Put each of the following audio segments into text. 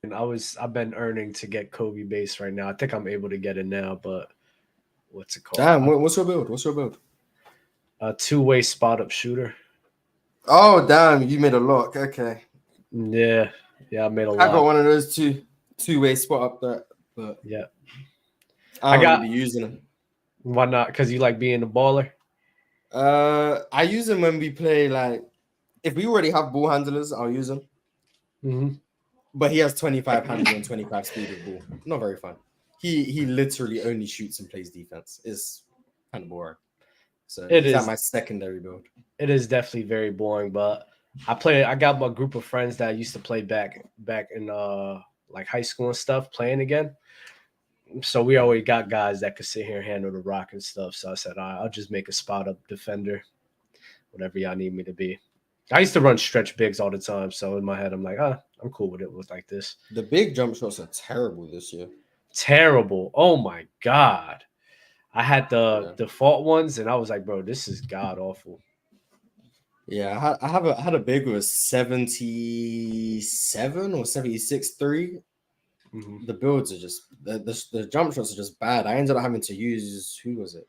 And I've been earning to get Kobe base right now. I think I'm able to get it now, but what's it called? Damn, what's your build? What's your build? A two-way spot up shooter. Oh, damn, you made a lock. Okay. Yeah, I made a I got lot. one of those two-way spot up there, but Yeah, I I don't really got. be using them. Why not? Because you like being a baller. I use them when we play, like, if we already have ball handlers, I'll use them. Mm-hmm. But he has 25 handle and 25 speed with ball. Not very fun. He literally only shoots and plays defense. It's kind of boring. So It he's at is. my secondary build. It is definitely very boring, but I got my group of friends that I used to play back in like high school and stuff playing again. So we always got guys that could sit here and handle the rock and stuff. So I said, all right, I'll just make a spot up defender, whatever y'all need me to be. I used to run stretch bigs all the time. So in my head, I'm like, I'm cool with it. With like this. The big jump shots are terrible this year. Terrible. Oh my God. I had the Yeah. default ones and I was like, bro, this is god awful. Yeah, I had a big with 77 or 76.3. Mm-hmm. The builds are just the jump shots are just bad. I ended up having to use, who was it?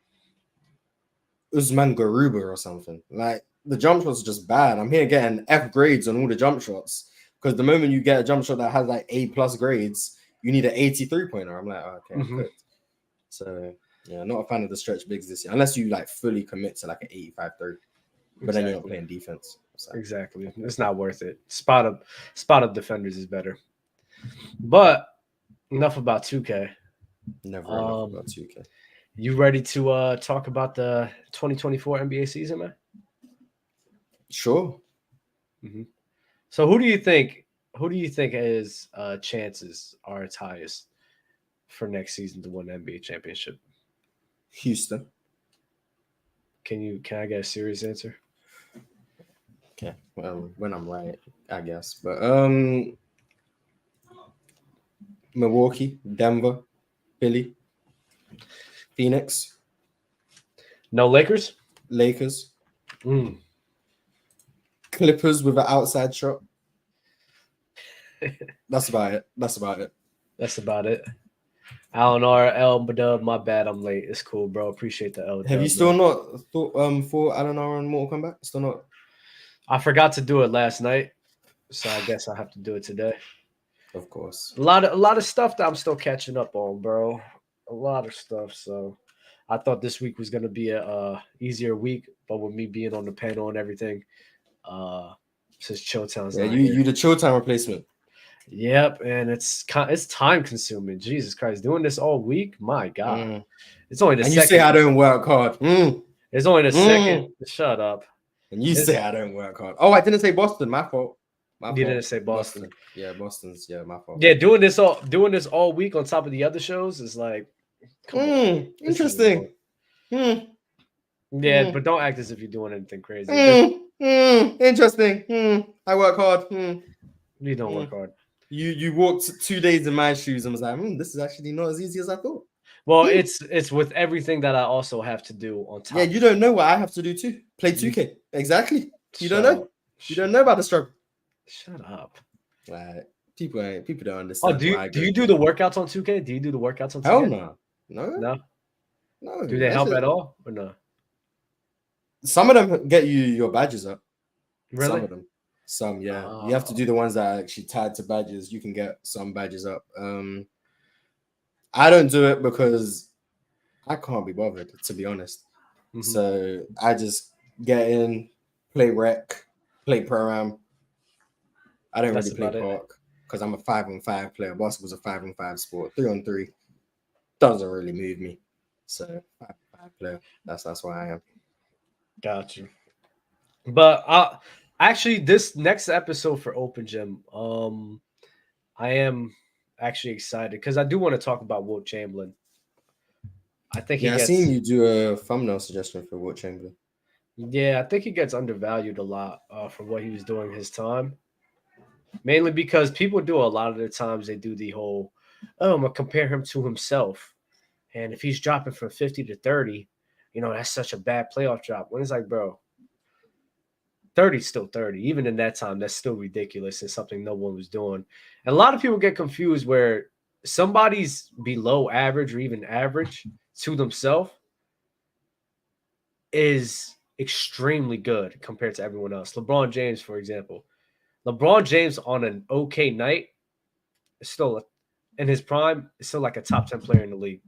Usman Garuba or something. Like, the jump shots are just bad. I'm here getting F grades on all the jump shots because the moment you get a jump shot that has like A+ grades, you need an 83 pointer. I'm like, oh, okay, I'm cooked. So yeah, not a fan of the stretch bigs this year unless you like fully commit to like an 85-3. But then you're not playing defense. So. Exactly. It's not worth it. Spot up defenders is better. But enough about 2K. Never enough about 2K. You ready to talk about the 2024 NBA season, man? Sure. Mm-hmm. So who do you think is chances are its highest for next season to win the NBA championship? Houston. Can I get a serious answer? Okay. Well, when I'm right, I guess. But Milwaukee, Denver, Philly, Phoenix. No Lakers? Lakers. Mm. Clippers with an outside shot. That's about it. That's about it. Alan R. L. Badub, my bad, I'm late. It's cool, bro. Appreciate the L. Have you still not thought for Alan R and Mortal Kombat? Still not? I forgot to do it last night, so I guess I have to do it today. Of course. A lot of stuff that I'm still catching up on, bro. A lot of stuff. So I thought this week was gonna be a easier week, but with me being on the panel and everything, since Chilltown's not here. You the Chilltown replacement. Yep, and it's time consuming. Jesus Christ, doing this all week, my God, it's only the and second. You say I don't work hard. It's only the second. Shut up. And you say I don't work hard. Oh, I didn't say Boston. My fault. You didn't say Boston. Yeah, Boston's. Yeah, my fault. Yeah, doing this all week on top of the other shows is like, interesting. Yeah, but don't act as if you're doing anything crazy. Interesting. I work hard. You don't work hard. You walked 2 days in my shoes and was like, this is actually not as easy as I thought. Well, it's with everything that I also have to do on top. Yeah, you don't know what I have to do too. Play 2K. Exactly. You don't know. You don't know about the struggle. Shut up. Like, people don't understand. Oh, do you do the workouts on 2K? Do you do the workouts on 2K? Hell no. No. Do they help at all or no? Some of them get you your badges up. Really? Some of them. Some, yeah. You have to do the ones that are actually tied to badges. You can get some badges up. I don't do it because I can't be bothered, to be honest. Mm-hmm. So I just get in, play rec, play pro-am. I don't really play park because I'm a 5-on-5 player. Basketball's a 5-on-5 sport. 3-on-3 doesn't really move me. So 5-on-5 player. That's why I am. Got you. But actually, this next episode for Open Gym, I am actually excited because I do want to talk about Wilt Chamberlain. I think I've seen you do a thumbnail suggestion for Wilt Chamberlain. Yeah, I think he gets undervalued a lot for what he was doing his time. Mainly because people do a lot of the times they do the whole, I'm going to compare him to himself. And if he's dropping from 50 to 30, that's such a bad playoff drop. When it's like, bro, 30 is still 30. Even in that time, that's still ridiculous and something no one was doing. And a lot of people get confused where somebody's below average or even average to themselves is extremely good compared to everyone else. LeBron James, for example. LeBron James on an okay night is still in his prime, is still like a top 10 player in the league.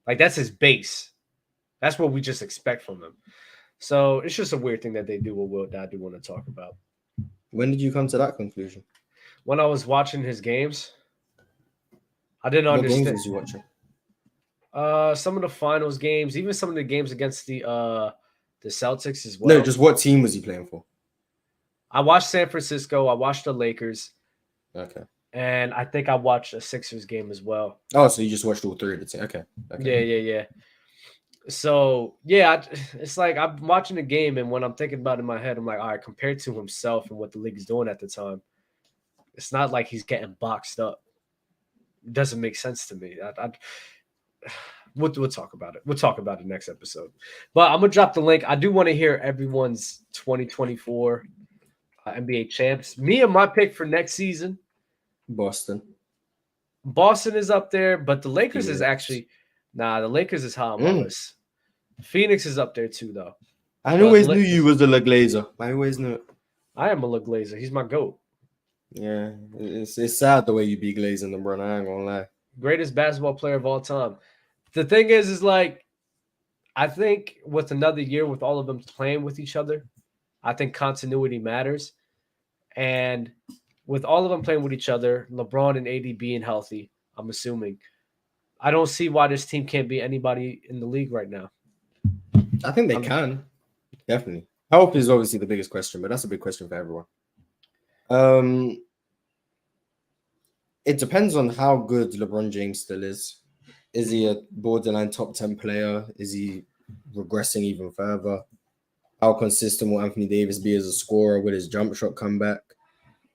Like that's his base. That's what we just expect from him. So it's just a weird thing that they do with Wilt that I do want to talk about. When did you come to that conclusion? When I was watching his games, I didn't What understand. games was you watching? Some of the finals games, even some of the games against the Celtics as well. No, just what team was he playing for? I watched San Francisco. I watched the Lakers. Okay. And I think I watched a Sixers game as well. Oh, so you just watched all three of the teams. Okay. Yeah. So, yeah, it's like I'm watching the game, and when I'm thinking about it in my head, I'm like, all right, compared to himself and what the league is doing at the time, it's not like he's getting boxed up. It doesn't make sense to me. We'll talk about it. We'll talk about it next episode. But I'm going to drop the link. I do want to hear everyone's 2024 NBA champs. Me and my pick for next season. Boston is up there, but the Lakers is actually the Lakers is high on my list. Phoenix is up there too, though. I always knew you was a Glazer. I always knew it. I am a Glazer. He's my GOAT. Yeah, it's sad the way you be glazing them, bro. I ain't gonna lie. Greatest basketball player of all time. The thing is like, I think with another year with all of them playing with each other, I think continuity matters. And with all of them playing with each other, LeBron and AD being healthy, I'm assuming, I don't see why this team can't be anybody in the league right now. I think they can. Definitely. Health is obviously the biggest question, but that's a big question for everyone. It depends on how good LeBron James still is. Is he a borderline top 10 player? Is he regressing even further? How consistent will Anthony Davis be as a scorer? Will his jump shot come back?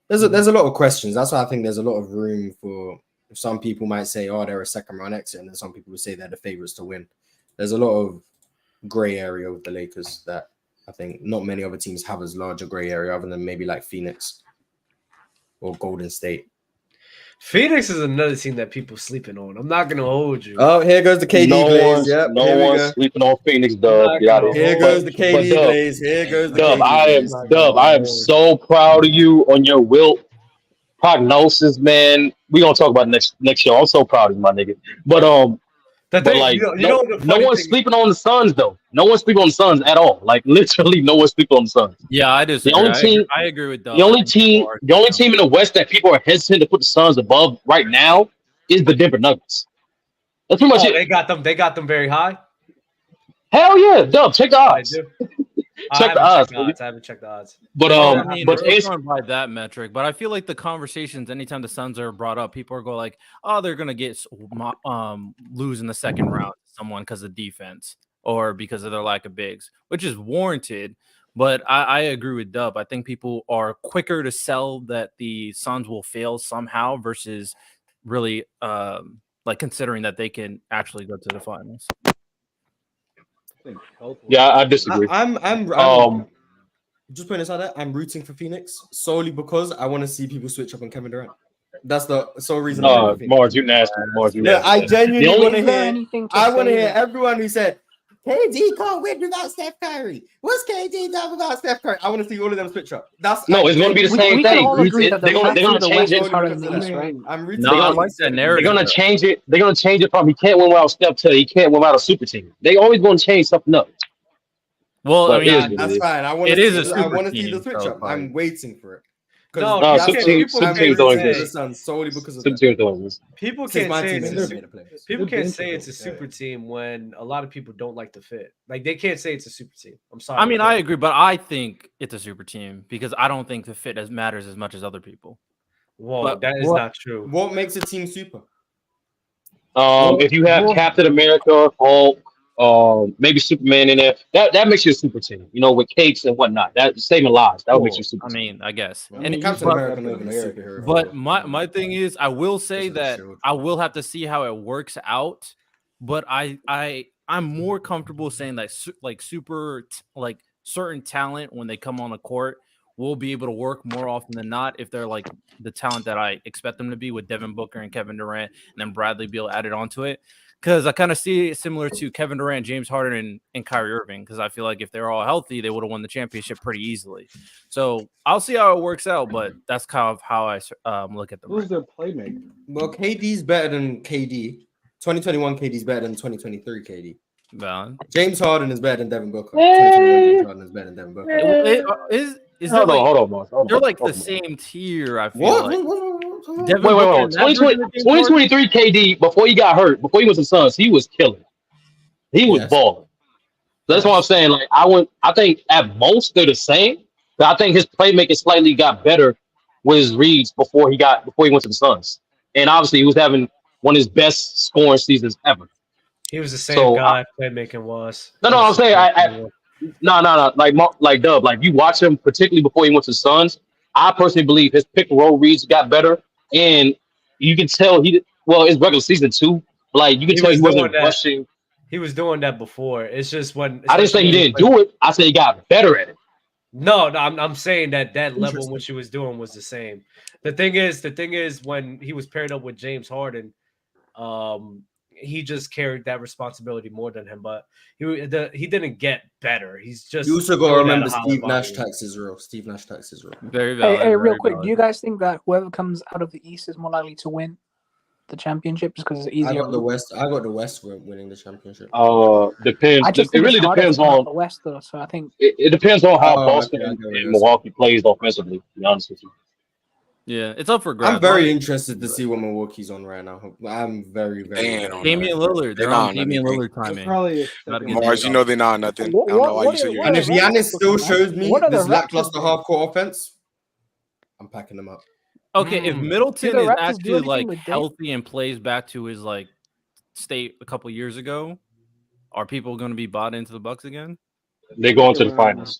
There's a lot of questions. That's why I think there's a lot of room for some people might say, oh, they're a second round exit, and then some people will say they're the favorites to win. There's a lot of gray area with the Lakers that I think not many other teams have as large a gray area other than maybe like Phoenix or Golden State. Phoenix is another team that people sleeping on. I'm not gonna hold you. Oh, here goes the KD glaze. Yep, no one's sleeping on Phoenix, Dub. Here goes the KD glaze. Here goes the Dub. KD I am so proud of you on your Wilt prognosis, man. We gonna talk about next show. I'm so proud of you, my nigga. But no one's sleeping on the Suns though. No one's sleeping on the Suns at all. Like literally, no one's sleeping on the Suns. Yeah, I disagree. The only team I agree with Doug. The only team in the West that people are hesitant to put the Suns above right now is the Denver Nuggets. That's pretty much it. They got them very high. Hell yeah, Dub. Check the odds. Check the odds. I haven't checked the odds. But but it's going by that metric. But I feel like the conversations, anytime the Suns are brought up, people are going like, "Oh, they're gonna get lose in the second round to someone because of defense or because of their lack of bigs," which is warranted. But I agree with Dub. I think people are quicker to sell that the Suns will fail somehow versus really like considering that they can actually go to the finals. Yeah, I disagree. I'm just putting this out there. I'm rooting for Phoenix solely because I want to see people switch up on Kevin Durant. That's the sole reason. Mars, you nasty. Yeah, I genuinely want to hear. I want to hear everyone who said KD can't win without Steph Curry. What's KD done without Steph Curry? I want to see all of them switch up. It's going to be the same thing. They're going to change it. I'm rooting. They're going to change it. They're going to change it from he can't win without Steph to he can't win without a super team. They always going to change something up. Well, I mean, that's fine. I want to see the switch up. I'm waiting for it. No, super teams don't exist. Solely because of super teams don't exist. People can't say it's a super team when a lot of people don't like the fit. Like they can't say it's a super team. I'm sorry. I mean, I agree, but I think it's a super team because I don't think the fit matters as much as other people. Whoa, but that is not true. What makes a team super? If you have Captain America, Hulk, maybe Superman in there, that makes you a super team. You know, with cakes and whatnot. That saving lives. That would make you super. I mean, I guess. Captain America. But my thing is, I will say that I will have to see how it works out. But I'm more comfortable saying that certain talent when they come on the court will be able to work more often than not if they're like the talent that I expect them to be with Devin Booker and Kevin Durant and then Bradley Beal added onto it. Because I kind of see it similar to Kevin Durant, James Harden, and Kyrie Irving. Because I feel like if they're all healthy, they would have won the championship pretty easily. So I'll see how it works out, but that's kind of how I look at them. Who's their playmaker? Well, KD's better than KD. 2021 KD's better than 2023 KD. Valid. James Harden is better than Devin Booker. 2021 James Harden is better than Devin Booker. Is Hold like, on, Mars. they're like the same tier, I feel like. Wait. 2023 KD, before he got hurt, before he was in Suns, he was killing. He was balling. That's what I'm saying. Like I think at most they're the same, but I think his playmaking slightly got better with his reads before he went to the Suns. And obviously he was having one of his best scoring seasons ever. He was the same guy playmaking was. No, I'm saying No. Like Dub, like you watch him, particularly before he went to the Suns. I personally believe his pick and roll reads got better, and you can tell it's regular season too. Like you can tell he wasn't rushing. He was doing that before. It's just when I didn't say he didn't do it. I said he got better at it. No, I'm saying that level in which he was doing was the same. The thing is when he was paired up with James Harden, he just carried that responsibility more than him, but he didn't get better. He's just. You also got to remember Steve Nash taxes real. Steve Nash taxes real. Very valid. Hey, real quick, do you guys think that whoever comes out of the East is more likely to win the championship just because it's easier? I got the West winning the championship. Depends. It really depends on the West, though. So I think it depends on how Boston and Milwaukee plays offensively. To be honest with you. Yeah, it's up for grabs. I'm very interested to see what Milwaukee's on right now. I'm very Damian Lillard. They're on Damian Lillard timing. Mars, you know they're not nothing. I don't know why you say you're. And if Giannis still shows me this lackluster half-court offense, I'm packing them up. Okay, if Middleton is actually like healthy and plays back to his like state a couple years ago, are people going to be bought into the Bucks again? They're going to the finals.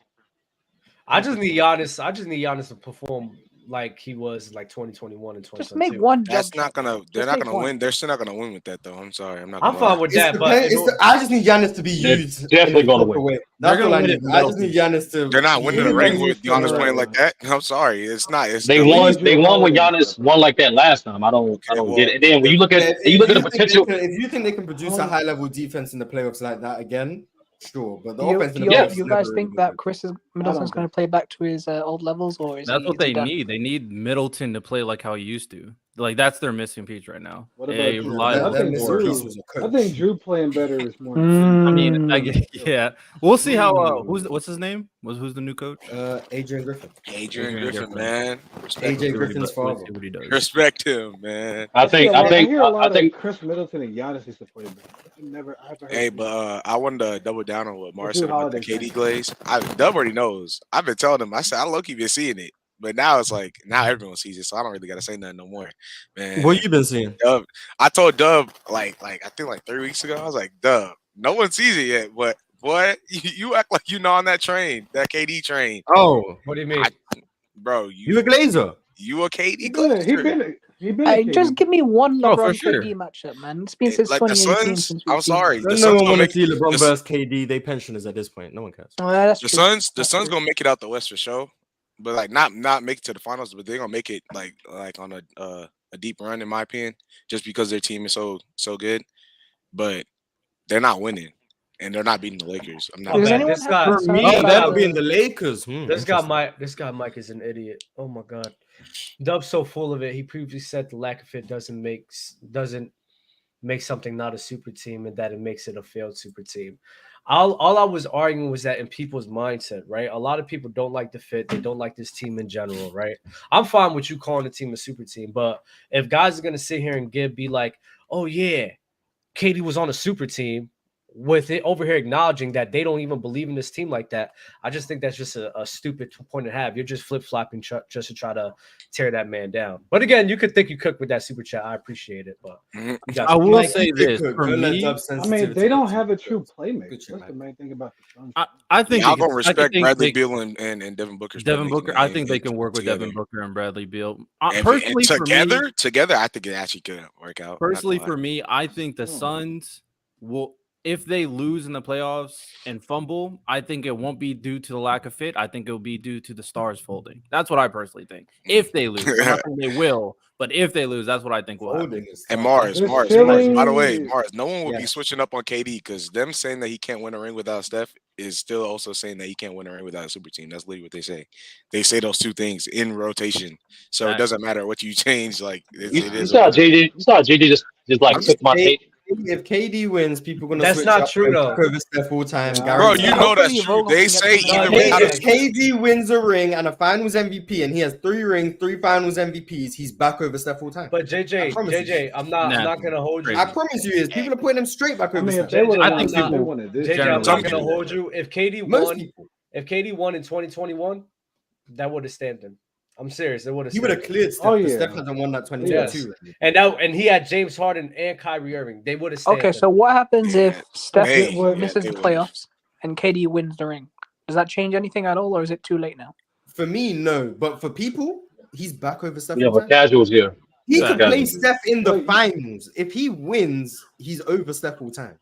I just need Giannis to perform like he was like 2021 and 2022. Just make one. That's not gonna. They're not gonna win. They're still not gonna win with that though. I'm sorry. I'm fine with that, but I just need Giannis to be used. Definitely gonna win. That's all I need. I just need Giannis to. They're not winning the ring with Giannis playing like that. I'm sorry. It's not. They won when Giannis won like that last time. I don't get it. And then when you look at the potential, if you think they can produce a high level defense in the playoffs like that again. Sure, but the offense. Do you guys think that Middleton's going to play back to his old levels, or is that's what they need? They need Middleton to play like how he used to. Like that's their missing piece right now. What about I think Drew playing better is more. I mean, yeah, we'll see how. What's his name? Who's the new coach? Adrian Griffin. Adrian Griffin, man. Respect AJ Griffin's father. Respect him, man. I think Chris Middleton and Giannis used to play better. Hey, but I wanted to double down on what Mars said about the KD glaze. Dub already knows. I've been telling him. I said I low-key been seeing it. But now it's like everyone sees it, so I don't really gotta say nothing no more, man. What you been seeing? Dub, I told Dub like I think like 3 weeks ago. I was like, Dub, no one sees it yet, but boy, you act like you know on that train, that KD train. Oh, what do you mean, bro? You a Glazer? You a KD Glazer? He been. Just give me one LeBron KD matchup, man. It's been since 2018. I'm sorry. No one want to see LeBron versus KD. They pensioners at this point. No one cares. The Suns gonna make it out the West for sure. But like not make it to the finals, but they're gonna make it like on a deep run in my opinion, just because their team is so good. But they're not winning, and they're not beating the Lakers. I'm not. That'll be in the Lakers. This guy Mike is an idiot. Oh my god, Dub's so full of it. He previously said the lack of fit doesn't make something not a super team, and that it makes it a failed super team. All I was arguing was that in people's mindset, right? A lot of people don't like the fit. They don't like this team in general, right? I'm fine with you calling the team a super team, but if guys are going to sit here and be like, oh, yeah, KD was on a super team, with it over here acknowledging that they don't even believe in this team like that, I just think that's just a stupid point to have. You're just flip-flopping just to try to tear that man down. But again, you could think you cook with that super chat. I appreciate it, but I will say this for me. I mean, they don't have a true playmaker. That's the main thing about the Suns. I think I'm gonna respect Bradley Beal and Devin Booker. Devin Booker, I think they can work with Devin Booker and Bradley Beal. Personally, together, I think it actually could work out. Personally, for me, I think the Suns will. if they lose in the playoffs and fumble, I think it won't be due to the lack of fit. I think it will be due to the stars folding. That's what I personally think. If they lose, I'm not saying they will, but if they lose, that's what I think will happen. And Mars, by the way, Mars, no one will be switching up on KD because them saying that he can't win a ring without Steph is still also saying that he can't win a ring without a super team. That's literally what they say. They say those two things in rotation, so it doesn't matter what you change. Like it is. You saw JD just like took my take. If KD wins, people are gonna. That's not true though. Over Steph all time, bro. You know that's true. They say either way. If KD wins a ring and a Finals MVP, and he has 3 rings, 3 Finals MVPs, he's back over Steph all time. But JJ, I'm not gonna hold you. I promise you, is people are putting him straight back over Steph. I think people wanted this. JJ, I'm not gonna hold you. If KD won in 2021, that would have stamped him. I'm serious. It would have. He would have cleared Steph. Steph hasn't won that 2022. Yes. And he had James Harden and Kyrie Irving. They would have. Okay, so what happens if Steph misses the playoffs and KD wins the ring? Does that change anything at all, or is it too late now? For me, no. But for people, he's back over Steph. Yeah, but casuals here. He could play Steph in the finals. If he wins, he's over Steph all time.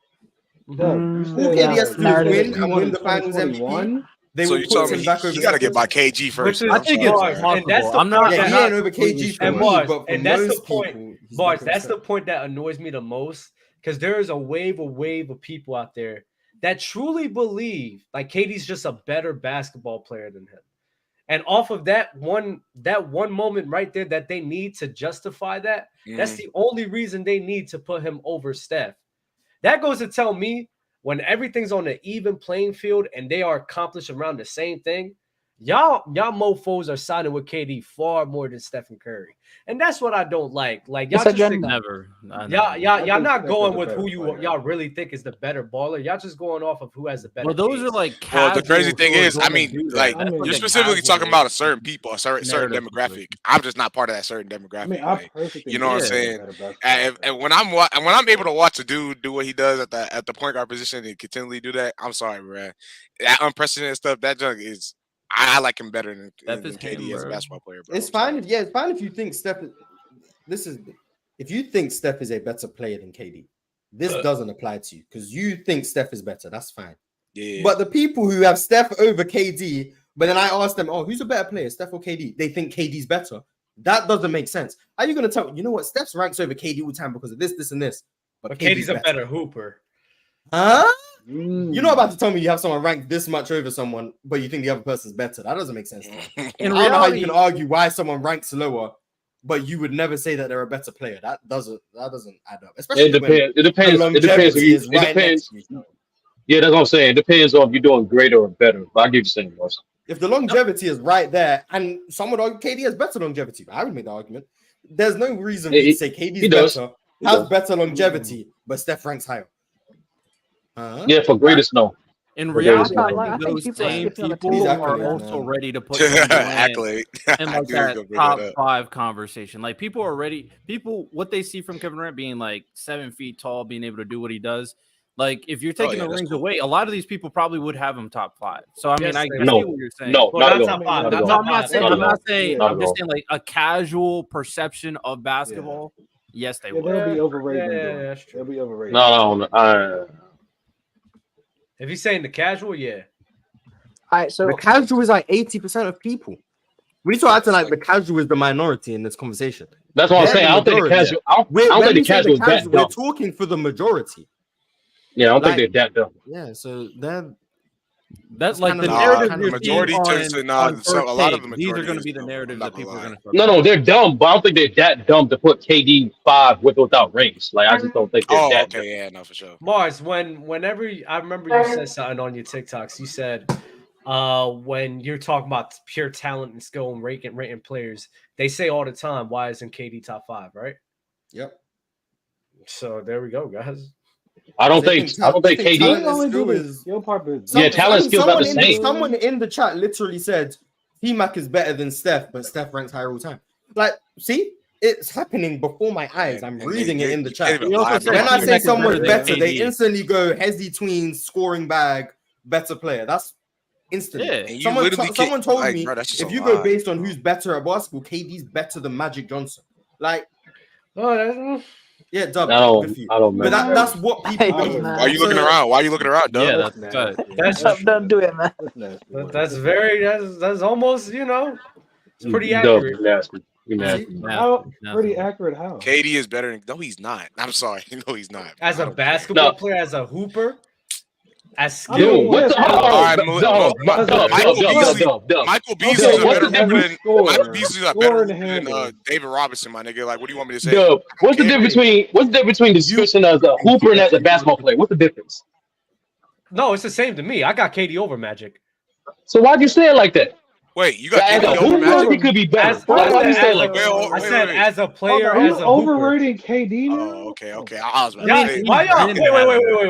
KD has to win and win the finals MVP. So you told me you got to get by KG first. I think it's possible. I'm not. He ain't over KG for me, but and that's the point. Bars, that's the point that annoys me the most because there is a wave of people out there that truly believe like KD's just a better basketball player than him. And off of that one moment right there that they need to justify that, that's the only reason they need to put him over Steph. That goes to tell me when everything's on an even playing field and they are accomplished around the same thing, y'all mofos are signing with KD far more than Stephen Curry. And that's what I don't like. Like y'all just think, y'all not going with who y'all really think is the better baller. Y'all just going off of who has the better. Well, those are like. Well, the crazy thing is, I mean, like you're specifically talking about a certain people, a certain demographic. I'm just not part of that certain demographic. I mean, you know what I'm saying? And when I'm able to watch a dude do what he does at the point guard position and continually do that, I'm sorry, bro. That unprecedented stuff, that junk is. I like him better than KD as a basketball player. Bro. It's fine. It's fine if you think Steph. If you think Steph is a better player than KD, this doesn't apply to you because you think Steph is better. That's fine. Yeah. But the people who have Steph over KD, but then I ask them, who's a better player, Steph or KD? They think KD's better. That doesn't make sense. How are you going to tell? You know what? Steph's ranks over KD all the time because of this, and this. But KD's a better hooper. Huh? You're not about to tell me you have someone ranked this much over someone, but you think the other person's better. That doesn't make sense. I don't know how you can argue why someone ranks lower, but you would never say that they're a better player. That doesn't add up. Especially it depends. Yeah, that's what I'm saying. It depends on if you're doing greater or better. But I get you saying, Ross. If the longevity is right there, and some would argue KD has better longevity, but I would make the argument. There's no reason to say KD's better, has better longevity, but Steph ranks higher. Yeah, for greatest, no. In reality, those same people are also ready to put accolade in like that top 5 conversation. Like people are ready. What they see from Kevin Durant being like 7 feet tall, being able to do what he does. Like if you're taking the rings away, a lot of these people probably would have him top 5. So I mean, I see what you're saying. No, not top 5. I'm not saying. I'm just saying like a casual perception of basketball. Yes, they will. They'll be overrated. They'll be overrated. No. If he's saying the casual, yeah. All right, so the casual is like 80% of people. We start acting like the casual is the minority in this conversation. That's what I'm saying. I don't think the casual. I don't think the casual is that dumb. We're talking for the majority. Yeah, I don't think they're that dumb. Yeah, so that's like the narrative. The majority tends to so a lot of the majority. These are going to be the narrative that people are going to. No, they're dumb, but I don't think they're that dumb to put KD 5 with or without rings. Like I just don't think they're that. Okay, yeah, no, for sure. Mars, whenever I remember you said something on your TikToks, you said when you're talking about pure talent and skill and rating players, they say all the time, why isn't KD top 5, right? Yep. So there we go, guys. I don't think KD. Talent skills are the same. Someone in the chat literally said T-Mac is better than Steph, but Steph ranks higher all the time. Like, see, it's happening before my eyes. I'm reading it in the chat. When I say someone's better, they instantly go Hezzy Tween, scoring bag, better player. That's instantly. Yeah. Someone told me if you go based on who's better at basketball, KD's better than Magic Johnson. Like, Yeah, Dub. I don't. Good for you. I don't But know. that's what people. Why are you looking around? Why are you looking around, Dub? Yeah, that's That's Don't do it, man. that's almost it's pretty Dub, accurate. you nasty. You nasty. Pretty accurate. How? KD is better than. No, he's not. I'm sorry. No, he's not. As I a don't basketball No. player, as a hooper, as Dude, skilled. what the? Michael Beasley is a better hooper than Michael Beasley is a better than David Robinson, my nigga. Like, what do you want me to say? Dub, what's the difference between description as a hooper and as a basketball player? What's the difference? No, it's the same to me. I got KD over Magic. So why'd you say it like that? Wait, you got As KD a over hooper, Magic? he could be better. As- Why you as say a- it like that? I said as a player, Are you as a hooper. overrating KD now? Oh, okay. I was about Y'all, to say. why y'all?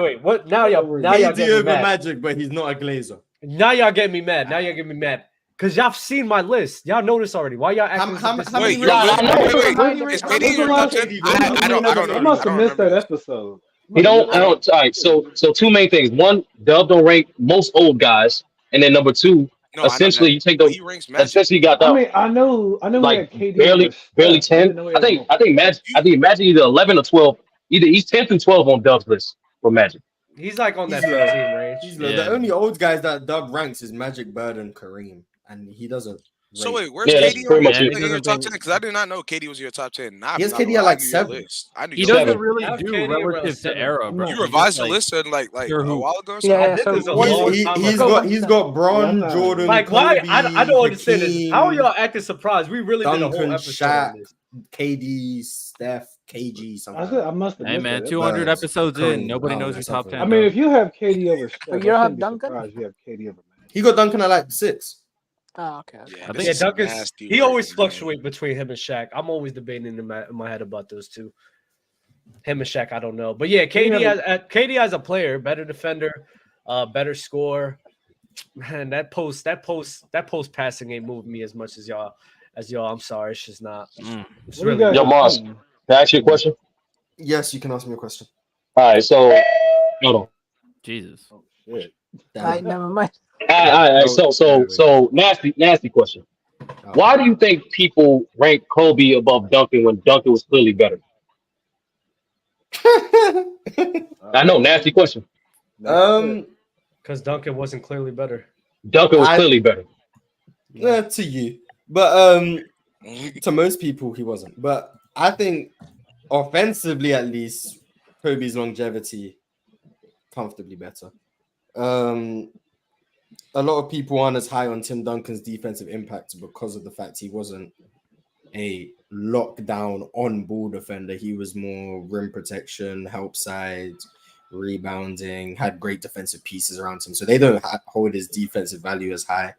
Wait. What? Now y'all KD get me over mad. Magic, but he's not a Glazer. Now y'all get me mad. Cause y'all seen my list. Y'all know this already. Why y'all acting? Wait, many is KD in your top 10? I don't know. I must have missed that remember. episode. I don't. All right. So two main things. One, Dub don't rank most old guys, and then number two, No, I know essentially that. you take those. He ranks Magic. Essentially, you got I that. mean, I know. Like he had KD barely over Steph. 10. I think Magic either 11 or 12. Either he's 10 through 12 on Dub's list for Magic. He's like on that He's 15 range. The only old guys that Dub ranks is Magic, Bird, and Kareem, and he doesn't. So wait, where's Yeah, that's KD pretty much in it. your top 10? Because I did not know KD was your top 10. Nah, He has I'm not KD gonna at like lie, I knew your 7. list. I knew He your doesn't list. really Have do KD around relative to 7. era, bro. You revised the list like Pure a hoop. while ago. So Yeah, This is a so long time ago. He's got Bron, Yeah, Jordan, Like, why? Kobe, I don't understand this. Hakeem, How are y'all acting surprised? We really did a Duncan, whole episode Shaq, on this. KD, Steph, KG, something. I must have Hey missed man, that. 200 Birds, episodes Kareem, in, nobody Brown, knows your top 10. I mean, if you have KD over Steph, you don't I have shouldn't be Duncan? surprised you have KD over Magic. He got Duncan at like 6. Oh, okay. Yeah, I this think is Duncan. nasty He work, always man. fluctuate between him and Shaq. I'm always debating in my head about those two. Him and Shaq, I don't know, but yeah, KD as a player, better defender, better scorer. Man, that post passing ain't moving me as much as y'all. I'm sorry, it's just not. It's What do you really guys Yo, Mars, think? can I ask you a question? Yes, you can ask me a question. All right, so hold on. Jesus. Shit. Never mind. All right. So nasty question. Why do you think people rank Kobe above Duncan when Duncan was clearly better? I know, nasty question. because Duncan wasn't clearly better. Duncan was clearly better. Yeah, to you, but to most people he wasn't. But I think offensively, at least, Kobe's longevity comfortably better. A lot of people aren't as high on Tim Duncan's defensive impact because of the fact he wasn't a lockdown on-ball defender. He was more rim protection, help side, rebounding, had great defensive pieces around him. So they don't hold his defensive value as high.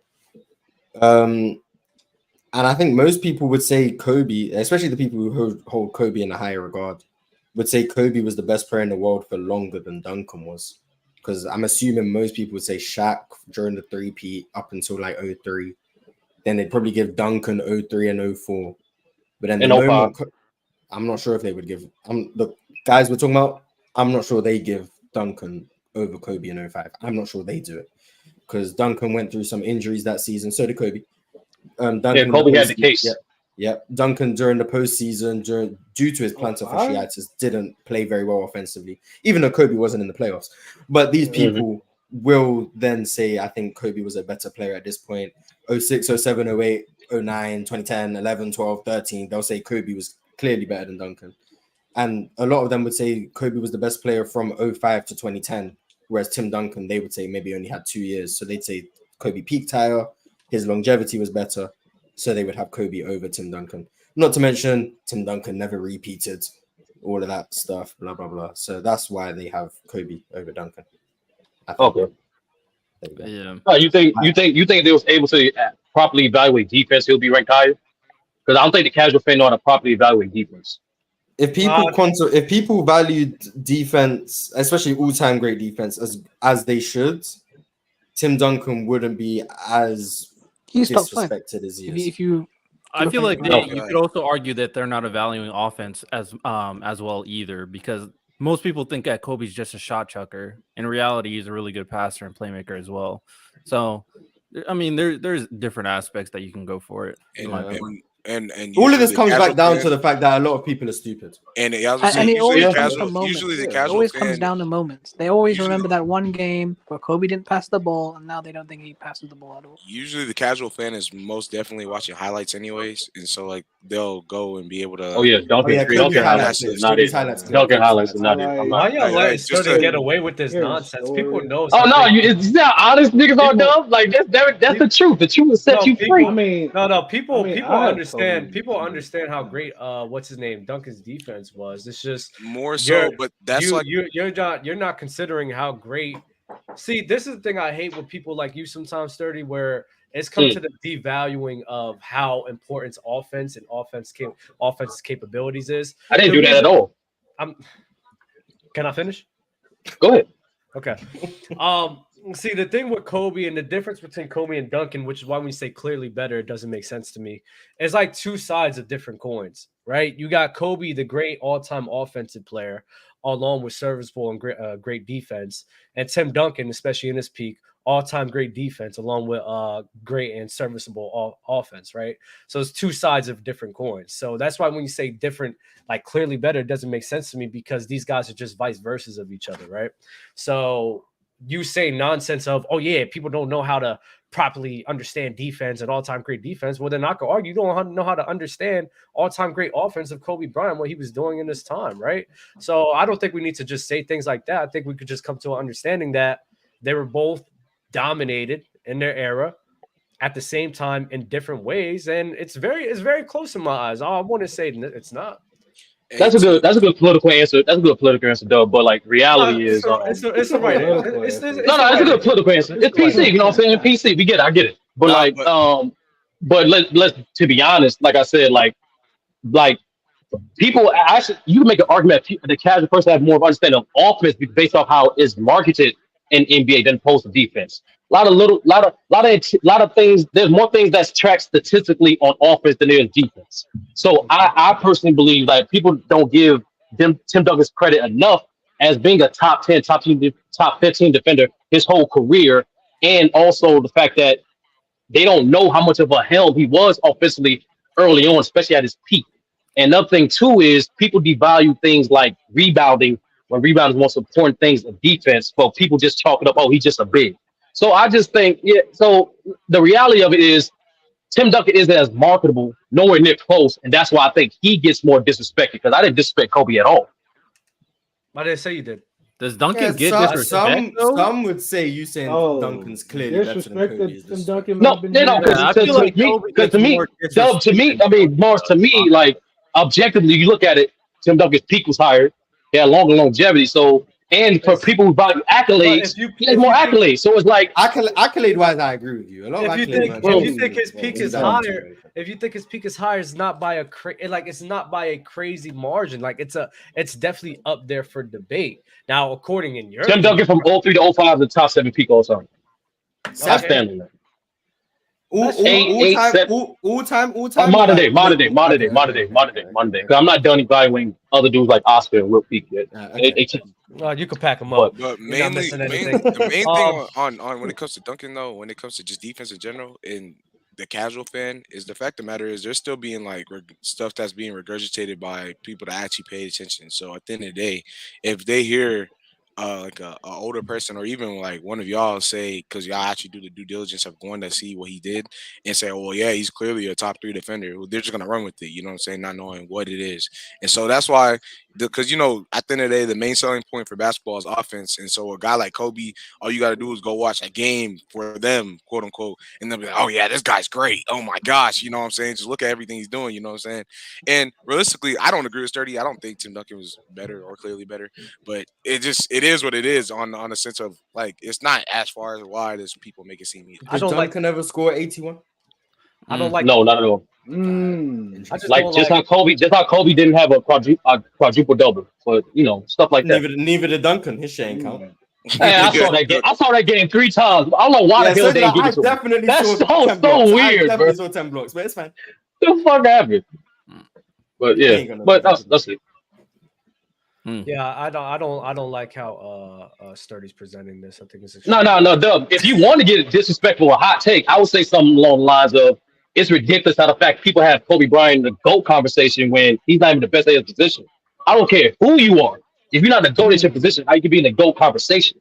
And I think most people would say Kobe, especially the people who hold Kobe in a higher regard, would say Kobe was the best player in the world for longer than Duncan was. Because I'm assuming most people would say Shaq during the 3P up until like 03. Then they'd probably give Duncan 03 and 04. But then the moment, I'm not sure if they would give. The guys we're talking about, I'm not sure they give Duncan over Kobe in 05. I'm not sure they do it. Because Duncan went through some injuries that season. So did Kobe. Duncan Kobe had the case. Yeah. Duncan during the postseason, due to his plantar fasciitis, didn't play very well offensively, even though Kobe wasn't in the playoffs. But these people will then say, I think Kobe was a better player at this point. 06, 07, 08, 09, 2010, 11, 12, 13. They'll say Kobe was clearly better than Duncan. And a lot of them would say Kobe was the best player from 05 to 2010, whereas Tim Duncan, they would say maybe only had 2 years. So they'd say Kobe peaked higher, his longevity was better. So they would have Kobe over Tim Duncan. Not to mention Tim Duncan never repeated all of that stuff, blah, blah, blah. So that's why they have Kobe over Duncan. Okay. Yeah. You think if they was able to properly evaluate defense, he'll be ranked higher? Because I don't think the casual fan know how to properly evaluate defense. If people valued defense, especially all-time great defense, as they should, Tim Duncan wouldn't be as disrespected as he is. I feel like you could also argue that they're not evaluating offense as well either, because most people think that Kobe's just a shot chucker. In reality, he's a really good passer and playmaker as well. So, I mean, there's different aspects that you can go for it. and all of this comes back down to the fact that a lot of people are stupid. And it always comes to moments. Usually the casual it always fan, comes down to moments. They always remember that one game where Kobe didn't pass the ball, and now they don't think he passes the ball at all. Usually the casual fan is most definitely watching highlights anyways, and so like they'll go and be able to. Oh yeah, Duncan highlights is not it. Duncan highlights is not it. Why y'all letting Sturdy get away with this nonsense? People know. Oh no, it's not honest. Niggas are dumb. Like that's the truth. The truth will set you free. People understand. People understand how great what's his name Duncan's defense was. It's just more so, but that's you're not considering how great. See, this is the thing I hate with people like you sometimes, Sturdy, where it's come to the devaluing of how important offense and offense's capabilities is. I didn't do that at all. Can I finish? Go ahead. Okay. See, the thing with Kobe and the difference between Kobe and Duncan, which is why when you say clearly better, it doesn't make sense to me. It's like two sides of different coins, right? You got Kobe, the great all-time offensive player, along with serviceable and great defense, and Tim Duncan, especially in his peak, all-time great defense, along with great and serviceable offense, right? So it's two sides of different coins. So that's why when you say different, like clearly better, it doesn't make sense to me because these guys are just vice versa of each other, right? So you say nonsense of, oh yeah, people don't know how to properly understand defense and all-time great defense. Well, then I could argue you don't know how to understand all-time great offense of Kobe Bryant, what he was doing in this time, right? So I don't think we need to just say things like that. I think we could just come to an understanding that they were both dominated in their era at the same time in different ways, and it's very close in my eyes. I want to say it's not. That's a good political answer. That's a good political answer, though. But like reality is, it's a right. It's a good political answer. It's PC. You know what I'm saying? PC. I get it. But but let's to be honest, like I said, like people actually, you can make an argument that the casual person have more of understanding of offense based off how it's marketed in NBA than opposed to defense. A lot of things. There's more things that's tracked statistically on offense than there is defense. So I personally believe that people don't give Tim Duncan's credit enough as being a top 10, top 15 defender his whole career, and also the fact that they don't know how much of a helm he was offensively early on, especially at his peak. And another thing too is people devalue things like rebounding when rebounding is the most important things in defense, but people just chalk it up, oh, he's just a big. So I just think, so the reality of it is Tim Duncan isn't as marketable, nowhere near close, and that's why I think he gets more disrespected, because I didn't disrespect Kobe at all. Why did I say you did? Does Duncan get disrespect? Some would say you saying Duncan's clearly better than Kobe. Tim Duncan no, because to me, like objectively, you look at it, Tim Duncan's peak was higher. He had longer longevity, so. And for people who value accolades, he has more accolades. So it's like accolade-wise, I agree with you. If you think his peak is higher, it's not by it's not by a crazy margin. Like it's definitely up there for debate. Now, according in your Tim Duncan from 03 to 05, the top 7 peak all time. I stand on that. All time. Modern day. Because I'm not done evaluating other dudes like Oscar and Wilt peak yet. You can pack them up. But mainly, the main thing on when it comes to Duncan, though, when it comes to just defense in general, and the casual fan, is the fact of the matter is there's still being like stuff that's being regurgitated by people that actually pay attention. So at the end of the day, if they hear like a older person or even like one of y'all say, because y'all actually do the due diligence of going to see what he did and say, oh yeah, he's clearly a top 3 defender, they're just gonna run with it, you know what I'm saying, not knowing what it is. And so that's why, because you know, at the end of the day, the main selling point for basketball is offense. And so a guy like Kobe, all you gotta do is go watch a game for them, quote unquote, and they'll be like, oh yeah, this guy's great, oh my gosh, you know what I'm saying, just look at everything he's doing, you know what I'm saying. And realistically, I don't agree with Sturdy. I don't think Tim Duncan was better or clearly better, but it is what it is on a sense of like it's not as far as wide as people make it seem either. I don't like ever score 81. I don't like no, not at all. Just how Kobe didn't have a quadruple double, but you know, stuff like that. Neither did Duncan. His shit ain't count. Hey, I saw that game 3 times. I don't know why the hell they didn't give it to him. That's so weird, bro. I saw 10 blocks, but it's fine. What the fuck happened? But yeah, but that's it. Yeah, I don't like how Sturdy's presenting this. I think it's no, Dub. If you want to get disrespectful or hot take, I would say something along the lines of it's ridiculous how the fact people have Kobe Bryant in the GOAT conversation when he's not even the best at his position. I don't care who you are. If you're not the GOAT at your position, how you can be in the GOAT conversation?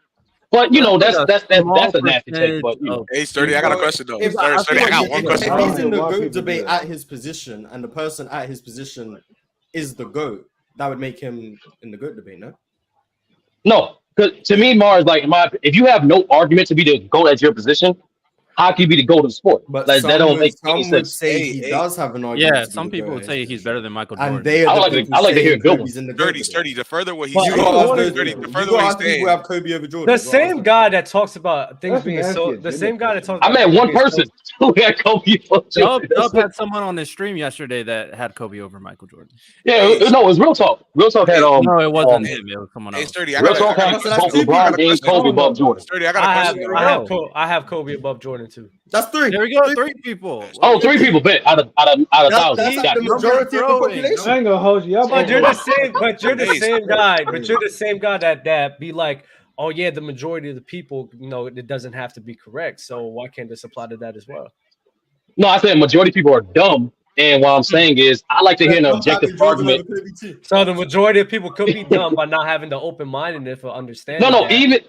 But you know, that's a nasty take. But you know. Hey, Sturdy, I got a question though. Sturdy, I got one question. If he's in the GOAT debate at his position, and the person at his position is the GOAT, that would make him in the GOAT debate, no? No, because to me, Mars, like, if you have no argument to be the GOAT at your position, how can you be the GOAT of the sport? But like, that don't make any some would sense. say he does have an argument. Yeah, some people would say he's better than Michael Jordan. And they I like to hear Bill. Sturdy, the further what he's saying, the further what he's saying. People have Kobe over Jordan. The same guy that talks about things being so. The same guy that talks. I met one person who had Kobe over Jordan. Dub had someone on his stream yesterday that had Kobe over Michael Jordan. Yeah, no, it was Real Talk. Real Talk had no, it wasn't him. It was someone else. Hey, Sturdy, Real Talk had LeBron and Kobe above Jordan. Sturdy, I got a question. I have Kobe above Jordan too. That's 3. There we go. 3 people. Oh, 3 people bet out of 1,000. That's the majority of the population. I ain't gonna hold you up. But you're the same. But you're the same guy. But you're the same guy that be like, oh yeah, the majority of the people, it doesn't have to be correct. So why can't this apply to that as well? No, I said majority of people are dumb. And what I'm saying is, I like to hear an objective argument. So the majority of people could be dumb by not having the open-mindedness for understanding.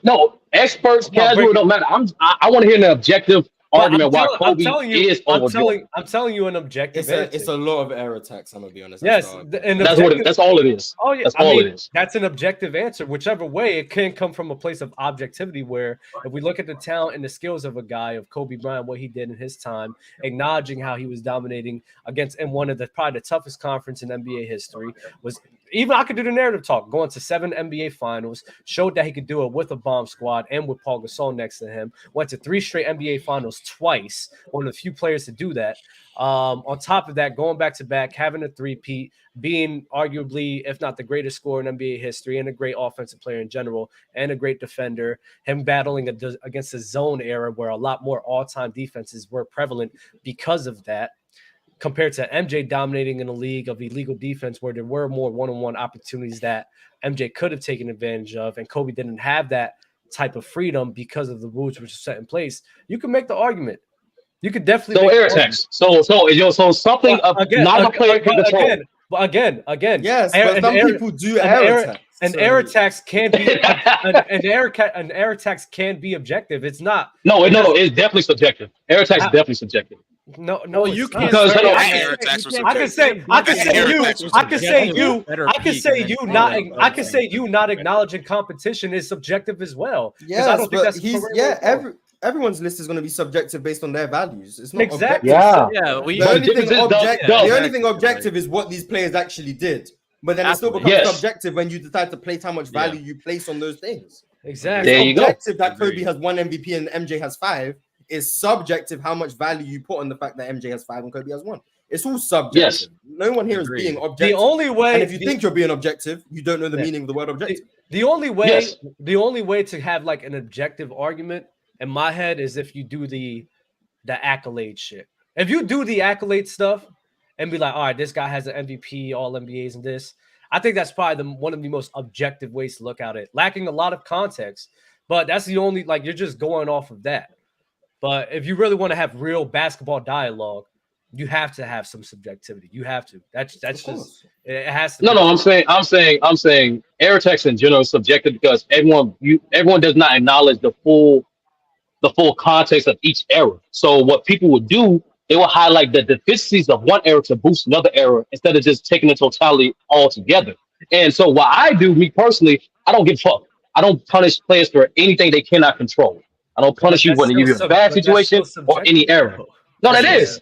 No, experts, casual, don't matter. I want to hear an objective argument why Kobe is over Jordan. I'm telling you an objective. It's a lot of error attacks. I'm gonna be honest. Yes, that's all it is. Oh yeah, that's all it is. That's an objective answer. Whichever way, it can come from a place of objectivity. Where if we look at the talent and the skills of a guy of Kobe Bryant, what he did in his time, acknowledging how he was dominating against in one of the probably the toughest conference in NBA history, was even I could do the narrative talk. Going to 7 NBA finals, showed that he could do it with a bomb squad and with Paul Gasol next to him. Went to 3 straight NBA finals twice, one of the few players to do that. On top of that, going back to back, having a three-peat, being arguably, if not the greatest scorer in NBA history and a great offensive player in general and a great defender, him battling against the zone era where a lot more all-time defenses were prevalent because of that, compared to MJ dominating in a league of illegal defense where there were more one-on-one opportunities that MJ could have taken advantage of, and Kobe didn't have that type of freedom because of the rules which are set in place. You can make the argument. You could definitely. So air attacks. So something not a player can control. But again. Yes, but some people do air attacks. An air attacks can be an air attacks can be objective. It's not. No, it's definitely subjective. Air attacks is definitely subjective. No, you can't. Because I can say you not acknowledging competition is subjective as well. Yes, I don't think that's everyone's list is going to be subjective based on their values. It's not exactly. Objective. Yeah. The only thing objective is what these players actually did. But then it still becomes subjective when you decide to place how much value you place on those things. Exactly. There you go. Objective that Kobe has 1 MVP and MJ has 5 is subjective how much value you put on the fact that MJ has 5 and Kobe has 1. It's all subjective. Yes. No one here is being objective. The only way, and if you think you're being objective, you don't know the meaning of the word objective. The only way to have like an objective argument in my head is if you do the accolade shit. If you do the accolade stuff and be like, all right, this guy has an MVP, all NBAs and this, I think that's probably one of the most objective ways to look at it, lacking a lot of context, but that's the only, like, you're just going off of that. But if you really want to have real basketball dialogue, you have to have some subjectivity. You have to. That's just it has to. No, I'm saying air attacks in general is subjective because everyone does not acknowledge the full context of each era. So what people would do, they will highlight the deficiencies of one era to boost another era instead of just taking the totality all together. And so what I do, me personally, I don't give a fuck. I don't punish players for anything they cannot control. I don't punish you when you're in a bad situation or any error. No, that is.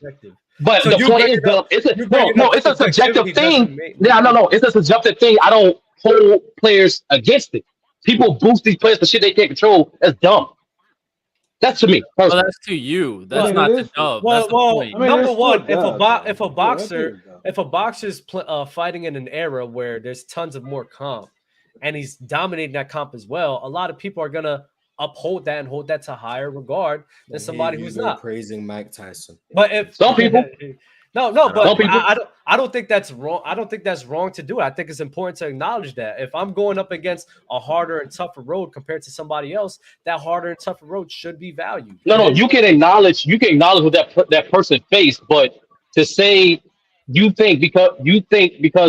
But so the point is, it's a subjective thing. It's a subjective thing. I don't hold players against it. People boost these players for shit they can't control. That's dumb. That's to me. Well, that's to you. That's not to Dub. Well, number one, if a boxer's fighting in an era where there's tons of more comp, and he's dominating that comp as well, a lot of people are gonna uphold that and hold that to higher regard than somebody who's not praising Mike Tyson. But if some people, but I don't think that's wrong. I don't think that's wrong to do it. I think it's important to acknowledge that if I'm going up against a harder and tougher road compared to somebody else, that harder and tougher road should be valued. No, you can acknowledge what that person faced, but to say you think because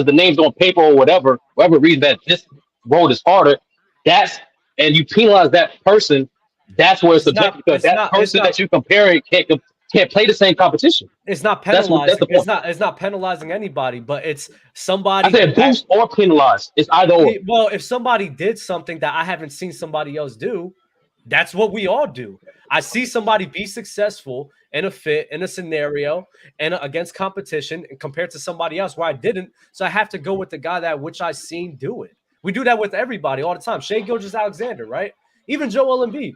the name's on paper or whatever reason that this road is harder, and you penalize that person, that's where it's subjective, because that person that you're comparing can't play the same competition. It's not penalizing. It's not penalizing anybody, but it's somebody. I said boost or penalize. It's either or. Well, if somebody did something that I haven't seen somebody else do, that's what we all do. I see somebody be successful in a fit, in a scenario, and against competition, and compared to somebody else where I didn't. So I have to go with the guy that which I seen do it. We do that with everybody all the time. Shai Gilgeous-Alexander, right? Even Joel Embiid.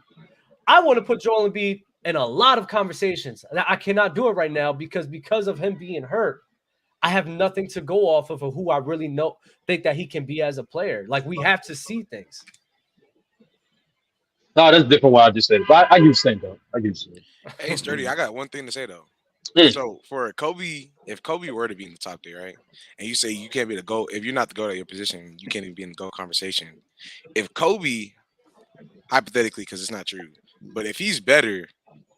I want to put Joel Embiid in a lot of conversations. I cannot do it right now because of him being hurt. I have nothing to go off of who I really think that he can be as a player. Like, we have to see things. No, that's different what I just said. But I get the same though. Hey, Sturdy, I got one thing to say though. So for Kobe, if Kobe were to be in the top 3, right, and you say you can't be the GOAT, if you're not the GOAT at your position, you can't even be in the GOAT conversation. If Kobe, hypothetically, because it's not true, but if he's better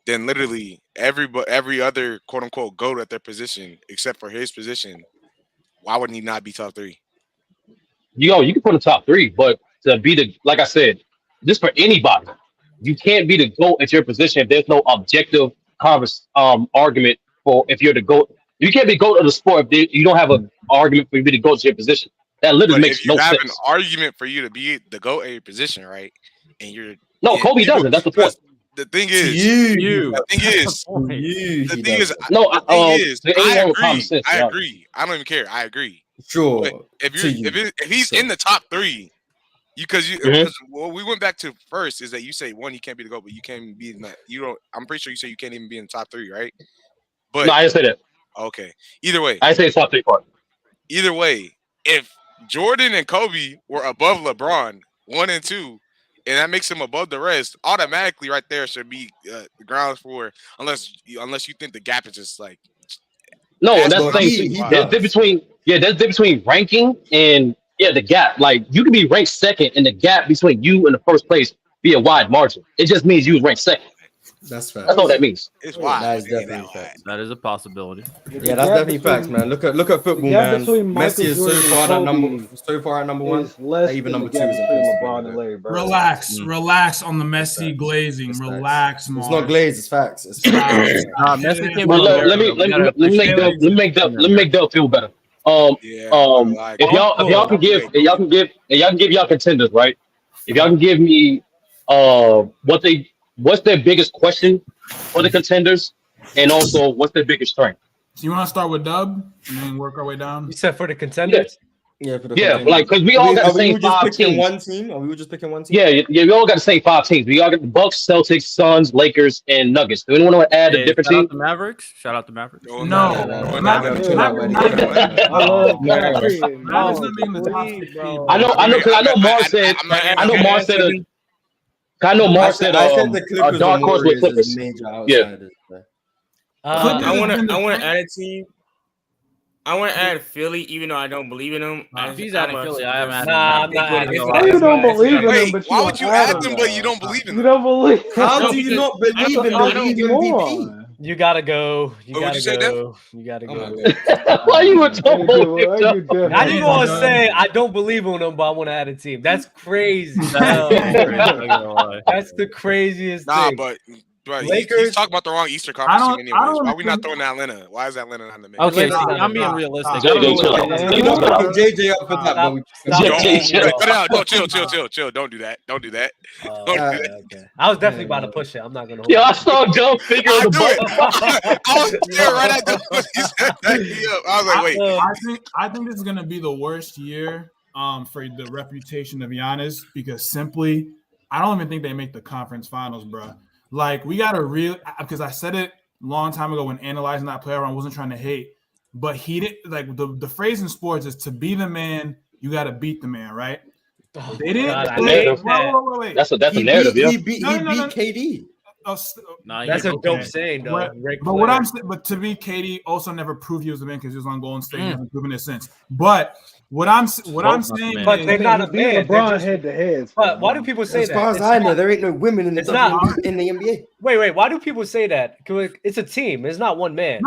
than literally every other quote unquote GOAT at their position except for his position, why wouldn't he not be top 3? You can put a top 3, but to be like I said, just for anybody, you can't be the GOAT at your position if there's no objective argument for if you're the GOAT. You can't be GOAT of the sport if you don't have an argument for you to be the GOAT to your position. That literally makes no sense. If you have an argument for you to be the GOAT at your position, right? And you're Kobe doesn't. That's the point. The thing is, I agree. I don't even care. I agree. Sure. But if he's in the top 3, because we went back to first is that you say one, he can't be the GOAT, but you can't be in that. You don't. I'm pretty sure you say you can't even be in the top 3, right? But no, I didn't say that. Okay. Either way, I say it's top 3 part. Either way, if Jordan and Kobe were above LeBron 1 and 2. And that makes him above the rest. Automatically, right there should be the grounds for unless you think the gap is just like. No, that's the thing. There's difference between ranking and the gap. Like you can be ranked second, and the gap between you and the first place be a wide margin. It just means you was ranked second. That's fact. That's all that means. It's wide. That is definitely fact. That is a possibility. Yeah, that's definitely facts, man. Look at football, man. Messi is so far at number 1. Even number 2 is impossible. Relax on the Messi glazing. Relax, man. It's not glazed. It's facts. It's facts. Let me make Del feel better. If y'all can give y'all contenders, right? If y'all can give me what's their biggest question for the contenders, and also what's their biggest strength? So you want to start with Dub and then work our way down? You said for the contenders? Yeah, for the contenders. Like because we all got the same 5 teams. One team? Or we were just picking one team? Yeah, we all got the same 5 teams. We all got the Bucks, Celtics, Suns, Lakers, and Nuggets. Do anyone want to add a different team? Shout out to Mavericks. No. I know Mark said the dark horse with Clippers. Yeah. I want to add a team. I want to add Philly, even though I don't believe in them. If he's adding Philly, I am adding. I'm not adding. You don't believe in them, but why would you add them, but you don't believe in them? You don't believe. How do you not believe in the MVP? You gotta go. You gotta go. Why you were so How you gonna say I don't believe in them, but I want to add a team? That's crazy. That's the craziest thing. But he's talking about the wrong Eastern Conference team anyways. Why are we not throwing Atlanta? Why is Atlanta not in the mix? Okay, I'm being realistic. JJ up for that. No, chill. Don't do that. Okay. I was definitely about to push it. I'm not gonna. I saw Joe figure the ball. I was there right at the. I was like, wait. I think this is gonna be the worst year for the reputation of Giannis because simply I don't even think they make the conference finals, bro. Like, we got to because I said it a long time ago when analyzing that player, I wasn't trying to hate, but he didn't, like, the phrase in sports is to be the man, you got to beat the man, right? They didn't. Wait. That's a narrative, He beat KD. That's a dope saying, though. But to me, KD also never proved he was the man because he was on Golden State. He hasn't proven it since. But what I'm saying, but they're not a man. LeBron head to head. But why do people say that? As far as I know, there ain't no women in the NBA. Wait. Why do people say that? It's a team. It's not one man.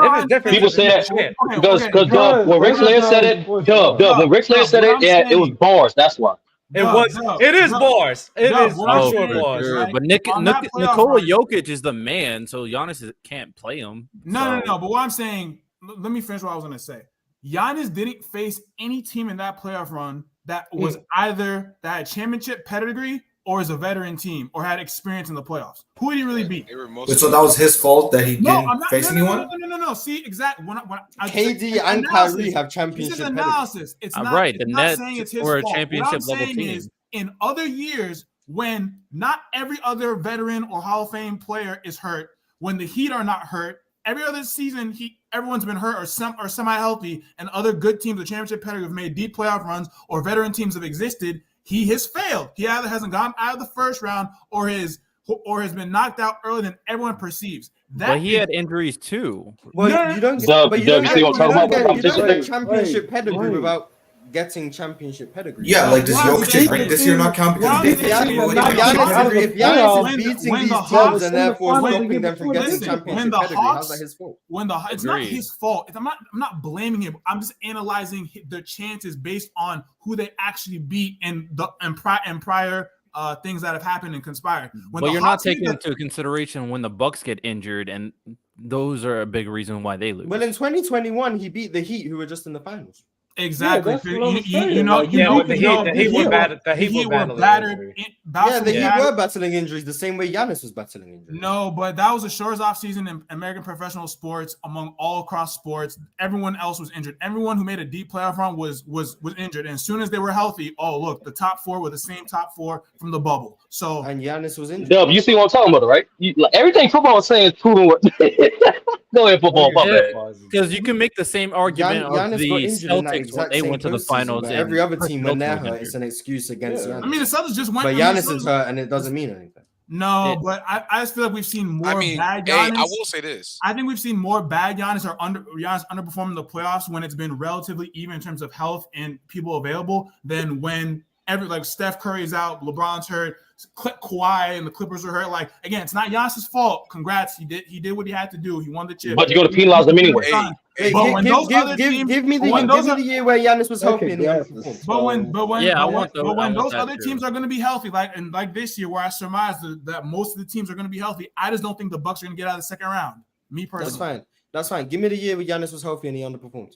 People say that because when Ric Flair said it, when Ric Flair said it, it was bars. That's why. It is bars. It is for sure bars. Sure. But Nikola Jokic is the man, so Giannis can't play him. No. But what I'm saying, let me finish what I was going to say. Giannis didn't face any team in that playoff run that was either that had championship pedigree or is a veteran team or had experience in the playoffs. Who did he really beat? So that was his fault that he didn't face anyone? No. See, exactly. KD and Kyrie have championship pedigree. Analysis. It's not right. The Nets saying it's his were a fault. championship level team. Is, in other years, when not every other veteran or Hall of Fame player is hurt, when the Heat are not hurt, every other season everyone's been hurt or semi-healthy, and other good teams with championship pedigree have made deep playoff runs, or veteran teams have existed. He has failed. He either hasn't gone out of the first round or has been knocked out earlier than everyone perceives. But he had injuries too. Well, you don't get championship pedigree without getting championship pedigree. Yeah, like does Jokic rank this year not count because if Giannis is beating these teams and therefore stopping them from getting championship pedigree, how's that his fault? It's not his fault. I'm not blaming him. I'm just analyzing the chances based on who they actually beat and prior things that have happened and conspired. But you're not taking into consideration when the Bucks get injured, and those are a big reason why they lose. Well, in 2021, he beat the Heat, who were just in the finals. Exactly. The Heat were battered. The Heat were battling injuries the same way Giannis was battling injuries. No, but that was the shortest offseason in American professional sports among all across sports. Everyone else was injured. Everyone who made a deep playoff run was injured. And as soon as they were healthy, the top four were the same top four from the bubble. So and Giannis was injured. Dub, you see what I'm talking about, right? Everything football is saying is proving what. Go ahead, football. Because you can make the same argument of the Celtics when they went to the finals. Every other team, when they're hurt, it's an excuse against Giannis. I mean, the Celtics just went. But Giannis is hurt, and it doesn't mean anything. No, but I just feel like we've seen more bad Giannis. I will say this. I think we've seen more bad Giannis or Giannis underperforming the playoffs when it's been relatively even in terms of health and people available than when Steph Curry's out, LeBron's hurt, Kawhi and the Clippers are hurt. Like, again, it's not Giannis' fault. Congrats, he did what he had to do. He won the chip. But you're going to penalize them anyway. Give me the year where Giannis was healthy and he underperformed. When those other teams are going to be healthy, like this year, where I surmise that most of the teams are going to be healthy, I just don't think the Bucks are going to get out of the second round. Me personally, that's fine. Give me the year where Giannis was healthy and he underperformed.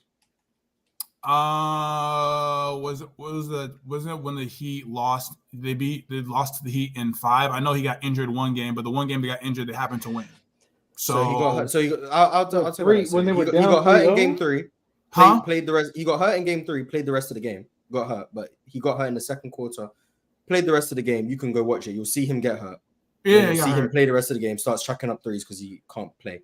Was it when the Heat lost? They lost to the Heat in 5. I know he got injured one game, but the one game they got injured, they happened to win. So he got hurt. I'll tell you. He got hurt in game 3. Played the rest. He got hurt in game 3. Played the rest of the game. Got hurt, but he got hurt in the second quarter. Played the rest of the game. You can go watch it. You'll see him get hurt. Yeah, see him play the rest of the game. Starts tracking up threes because he can't play.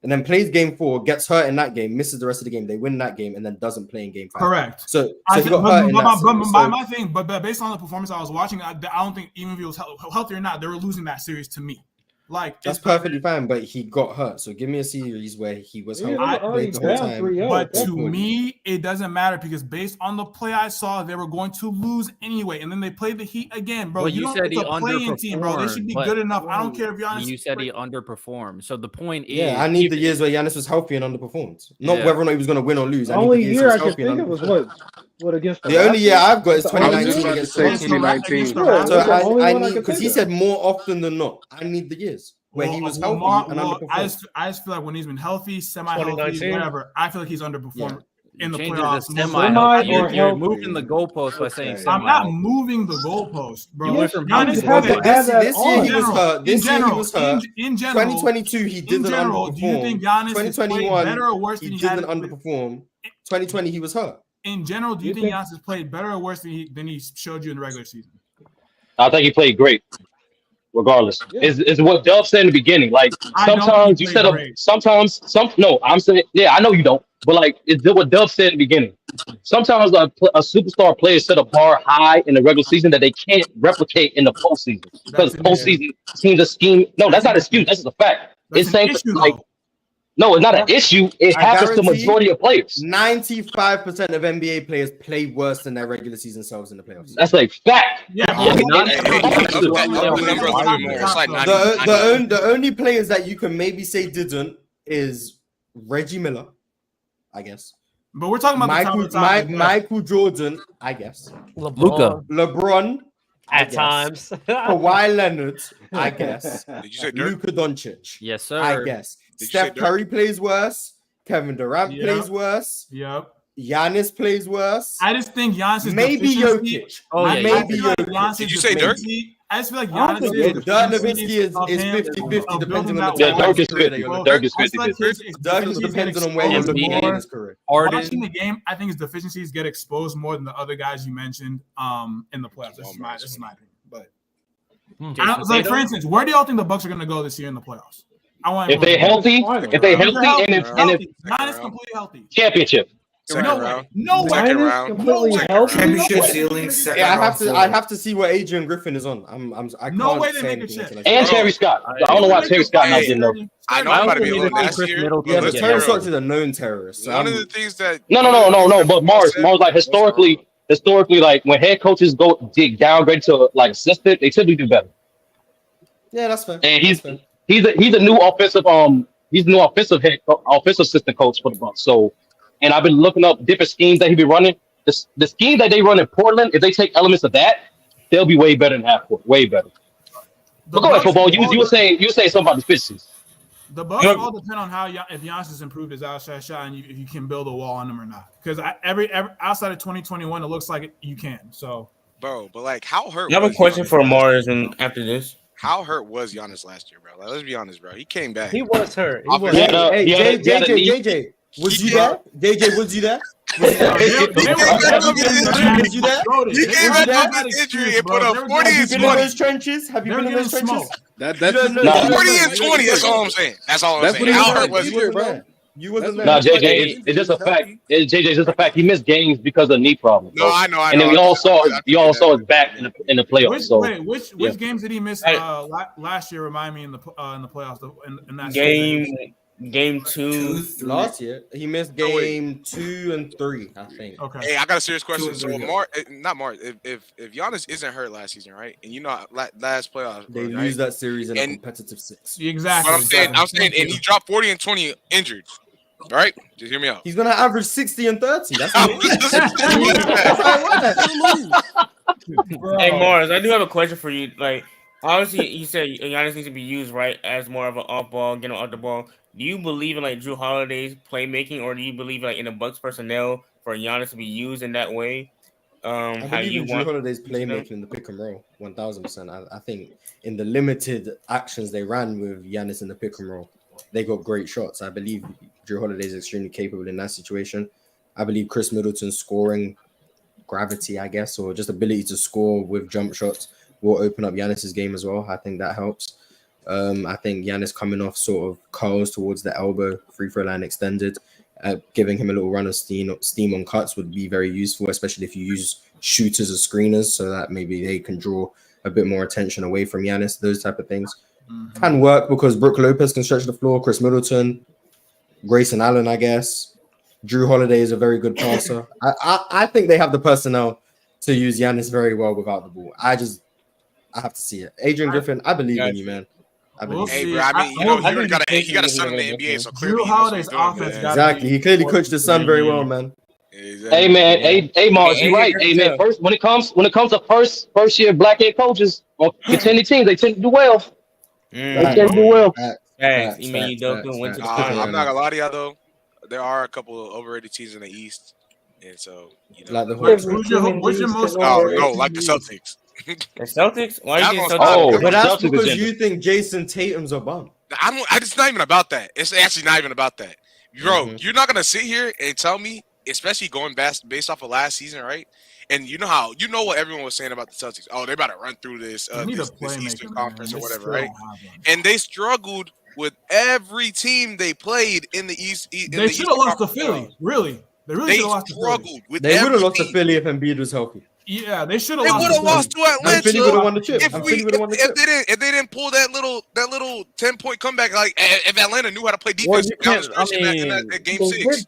And then plays game 4, gets hurt in that game, misses the rest of the game. They win that game, and then doesn't play in game 5. Correct. So he got hurt in my thing, but based on the performance I was watching, I don't think even if he was healthy or not, they were losing that series to me. Like that's perfectly fine, but he got hurt. So give me a series where he was healthy the whole time. But to me, it doesn't matter because based on the play I saw, they were going to lose anyway, and then they played the Heat again, bro. But you said he underperformed. Team, bro. They should be good enough. I don't care if Giannis. You said he underperformed. So the point is, I need the years where Giannis was healthy and underperformed, not whether or not he was going to win or lose. Only year I can think of was what against the only year I've got is 2019 against 2019. So I need because he said more often than not. I need the years where he was healthy and underperformed. I just feel like when he's been healthy, semi-healthy, whatever, I feel like he's underperformed in the playoffs. You're moving the goalpost by saying semi. I'm not moving the goalpost, bro. This year he was hurt. This year he was hurt. In general, 2022 he didn't underperform. Do you think Giannis 2021 better or worse than he didn't underperform? 2020 he was hurt. In general, do you think Giannis has played better or worse than he showed you in the regular season? I think he played great. Regardless, is what Dub said in the beginning. Like sometimes you set up, I'm saying, I know you don't, but like it's what Dub said in the beginning. sometimes a superstar player set a bar high in the regular season that they can't replicate in the postseason because postseason teams are scheme. No, that's not an excuse. That's just a fact. It's saying like. No, it's not an issue. It happens to majority of players. 95% of NBA players play worse than their regular season selves in the playoffs. That's a fact. The only players that you can maybe say didn't is Reggie Miller, I guess. But we're talking about Michael Jordan, I guess. LeBron. At times. Kawhi Leonard, I guess. Did you say Luka Doncic? Yes, sir. I guess. Steph Curry plays worse. Kevin Durant plays worse. Yep. Giannis plays worse. I just think Giannis is maybe Jokic. Maybe Jokic. Did you say Dirk? I just feel like Giannis Dirk Nowitzki is 50-50 depending on the Dirk is 50. Dirk is 50. Dirk depends on where you're looking at his career. Watching the game, I think his deficiencies get exposed more than the other guys you mentioned in the playoffs. This is my opinion. But like for instance, where do y'all think the Bucks are going to go this year in the playoffs? If they're healthy, and if Giannis completely healthy, championship. No way. Championship ceiling. I have to see what Adrian Griffin is on. I can't say anything. And Terry Scott. I don't know why Terry Scott not getting over. I know I'm about to be a little nasty here. Yeah, but Terry Scott is a known terrorist. One of the things that no. But Mars like historically, like when head coaches downgrade to like assistant, they typically do better. Yeah, that's fair. And he's a new offensive offensive assistant coach for the Bucks. So. And I've been looking up different schemes that he be running. The scheme that they run in Portland, if they take elements of that, they'll be way better than half court. Way better. But go ahead, football. You were saying something about the deficiencies. The Bucks all depend on if Giannis has improved his outside shot and if you can build a wall on him or not. Because every outside of 2021, it looks like you can. So, bro, but like, how hurt? You have a question for Mars and after this. How hurt was Giannis last year, bro? Like, let's be honest, bro. He came back. He was hurt. JJ. Was you there? JJ, was you there? Was you there? He came back from his injury and put up 40 and 20. Have you been in those trenches? That's 40 and 20. That's all I'm saying. How hurt was he, bro? You wasn't there. No, JJ, it's just a fact. JJ, it's just a fact. He missed games because of knee problems. No, I know. And then we all saw his back in the playoffs. Which games did he miss last year? Remind me in the playoffs in that Game 2 last year. He missed game 2 and 3, I think. Okay. Hey, I got a serious question. So not Mark. If Giannis isn't hurt last season, right? And last playoffs, they lose that series in a competitive 6. Exactly. But I'm saying, and he dropped 40 and 20 injured. Right? Just hear me out. He's gonna average 60 and 30. That's Hey Mars, I do have a question for you. Like, obviously, you said Giannis needs to be used right as more of an off ball, get him off the ball. Do you believe in like Drew Holiday's playmaking, or do you believe like in the Bucks personnel for Giannis to be used in that way? I believe in Drew Holiday's playmaking in the pick and roll, 1000%. I think in the limited actions they ran with Giannis in the pick and roll, they got great shots. I believe Drew Holiday is extremely capable in that situation. I believe Chris Middleton's scoring gravity, I guess, or just ability to score with jump shots will open up Giannis's game as well. I think that helps. I think Giannis coming off sort of curls towards the elbow, free throw line extended, giving him a little run of steam on cuts would be very useful, especially if you use shooters as screeners so that maybe they can draw a bit more attention away from Giannis. Those type of things can work because Brook Lopez can stretch the floor, Chris Middleton, Grayson Allen, I guess. Drew Holiday is a very good passer. I think they have the personnel to use Giannis very well without the ball. I have to see it. Adrian Griffin, I believe in you, man. Hey, bro, I mean, he got a son in the NBA, so clearly Drew Holiday's offense. Exactly. He clearly coached his son very well, man. Exactly. Hey man, hey Mars, you're right. Hey man, first when it comes to first year black head coaches or contending teams, they tend to do well. They tend to do well. I'm not gonna lie to y'all though. There are a couple of overrated teams in the East, and so like the who's your most? No, like the Celtics. The Celtics? Why are you but that's because you think Jason Tatum's a bum. It's not even about that. It's actually not even about that, bro. You're not gonna sit here and tell me, especially going based off of last season, right? And you know what everyone was saying about the Celtics. Oh, they're about to run through this Eastern Conference or whatever, right? And they struggled with every team they played in the East. They should have lost to Philly, really. They really should have lost to Philly. They would have lost to Philly if Embiid was healthy. Yeah, they should have. They would have lost to Atlanta. And Philly would have won the chip. If they didn't pull that little 10-point comeback, like if Atlanta knew how to play defense, in that game 6.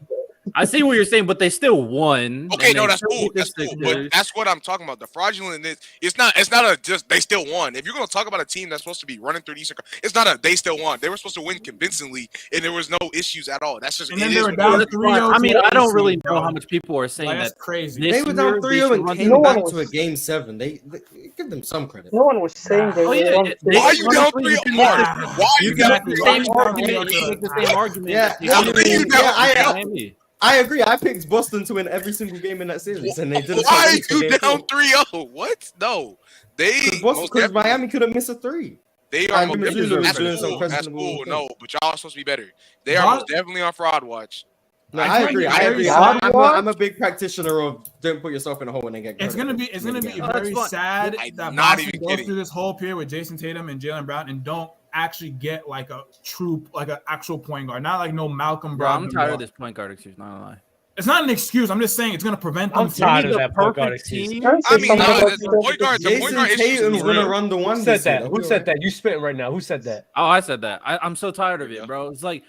I see what you're saying, but they still won. Okay, no, that's cool. That's cool. But that's what I'm talking about. The fraudulent is it's not a just they still won. If you're gonna talk about a team that's supposed to be running through the Eastern, it's not a they still won. They were supposed to win convincingly, and there was no issues at all. That's just and then they were down 3-0. I mean, I don't really know how much people are saying that's crazy. They were down 3-0 and came back to a game 7. They give them some credit. No one was saying they were wrong. Why are you down 3-0, Mark? Why are you down 3-0? The same argument. Yeah, I agree. I picked Boston to win every single game in that series, and they didn't. Why are you down 3-0? What? No, because Miami could have missed a 3. They are that's cool. No, but y'all are supposed to be better. They are most definitely on fraud watch. No, I agree. I'm a big practitioner of don't put yourself in a hole and then get. It's gonna be very sad that Boston goes through this whole period with Jason Tatum and Jaylen Brown and don't actually get like an actual point guard, not like no Malcolm Brown. I'm tired of this point guard excuse. Not gonna lie. It's not an excuse. I'm just saying it's going to prevent them from being the perfect team. I mean, the point guard Tatum's going to run the one. Who said that? Who said that? You spitting right now. Who said that? Oh, I said that. I'm so tired of it, bro. It's like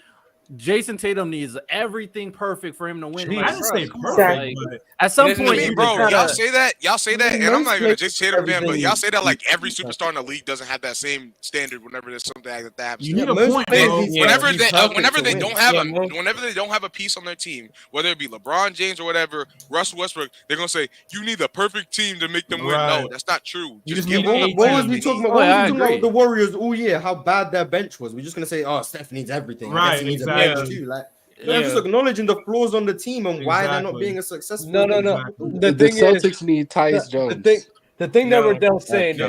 Jason Tatum needs everything perfect for him to win. I didn't say perfect. At some point, bro, y'all say that, and I'm not even a Jason Tatum fan, but y'all say that like every superstar in the league doesn't have that same standard. Whenever there's something like that happens, you need a point. Whenever they don't have a piece on their team, whether it be LeBron James or whatever, Russell Westbrook, they're gonna say you need the perfect team to make them win. No, that's not true. What was we talking about? The Warriors all year, how bad their bench was. We're just gonna say, oh, Steph needs everything. Right. Too. Like, they're just acknowledging the flaws on the team and why they're not being a successful. No. The Celtics need Tyus Jones. The thing that Riddell's saying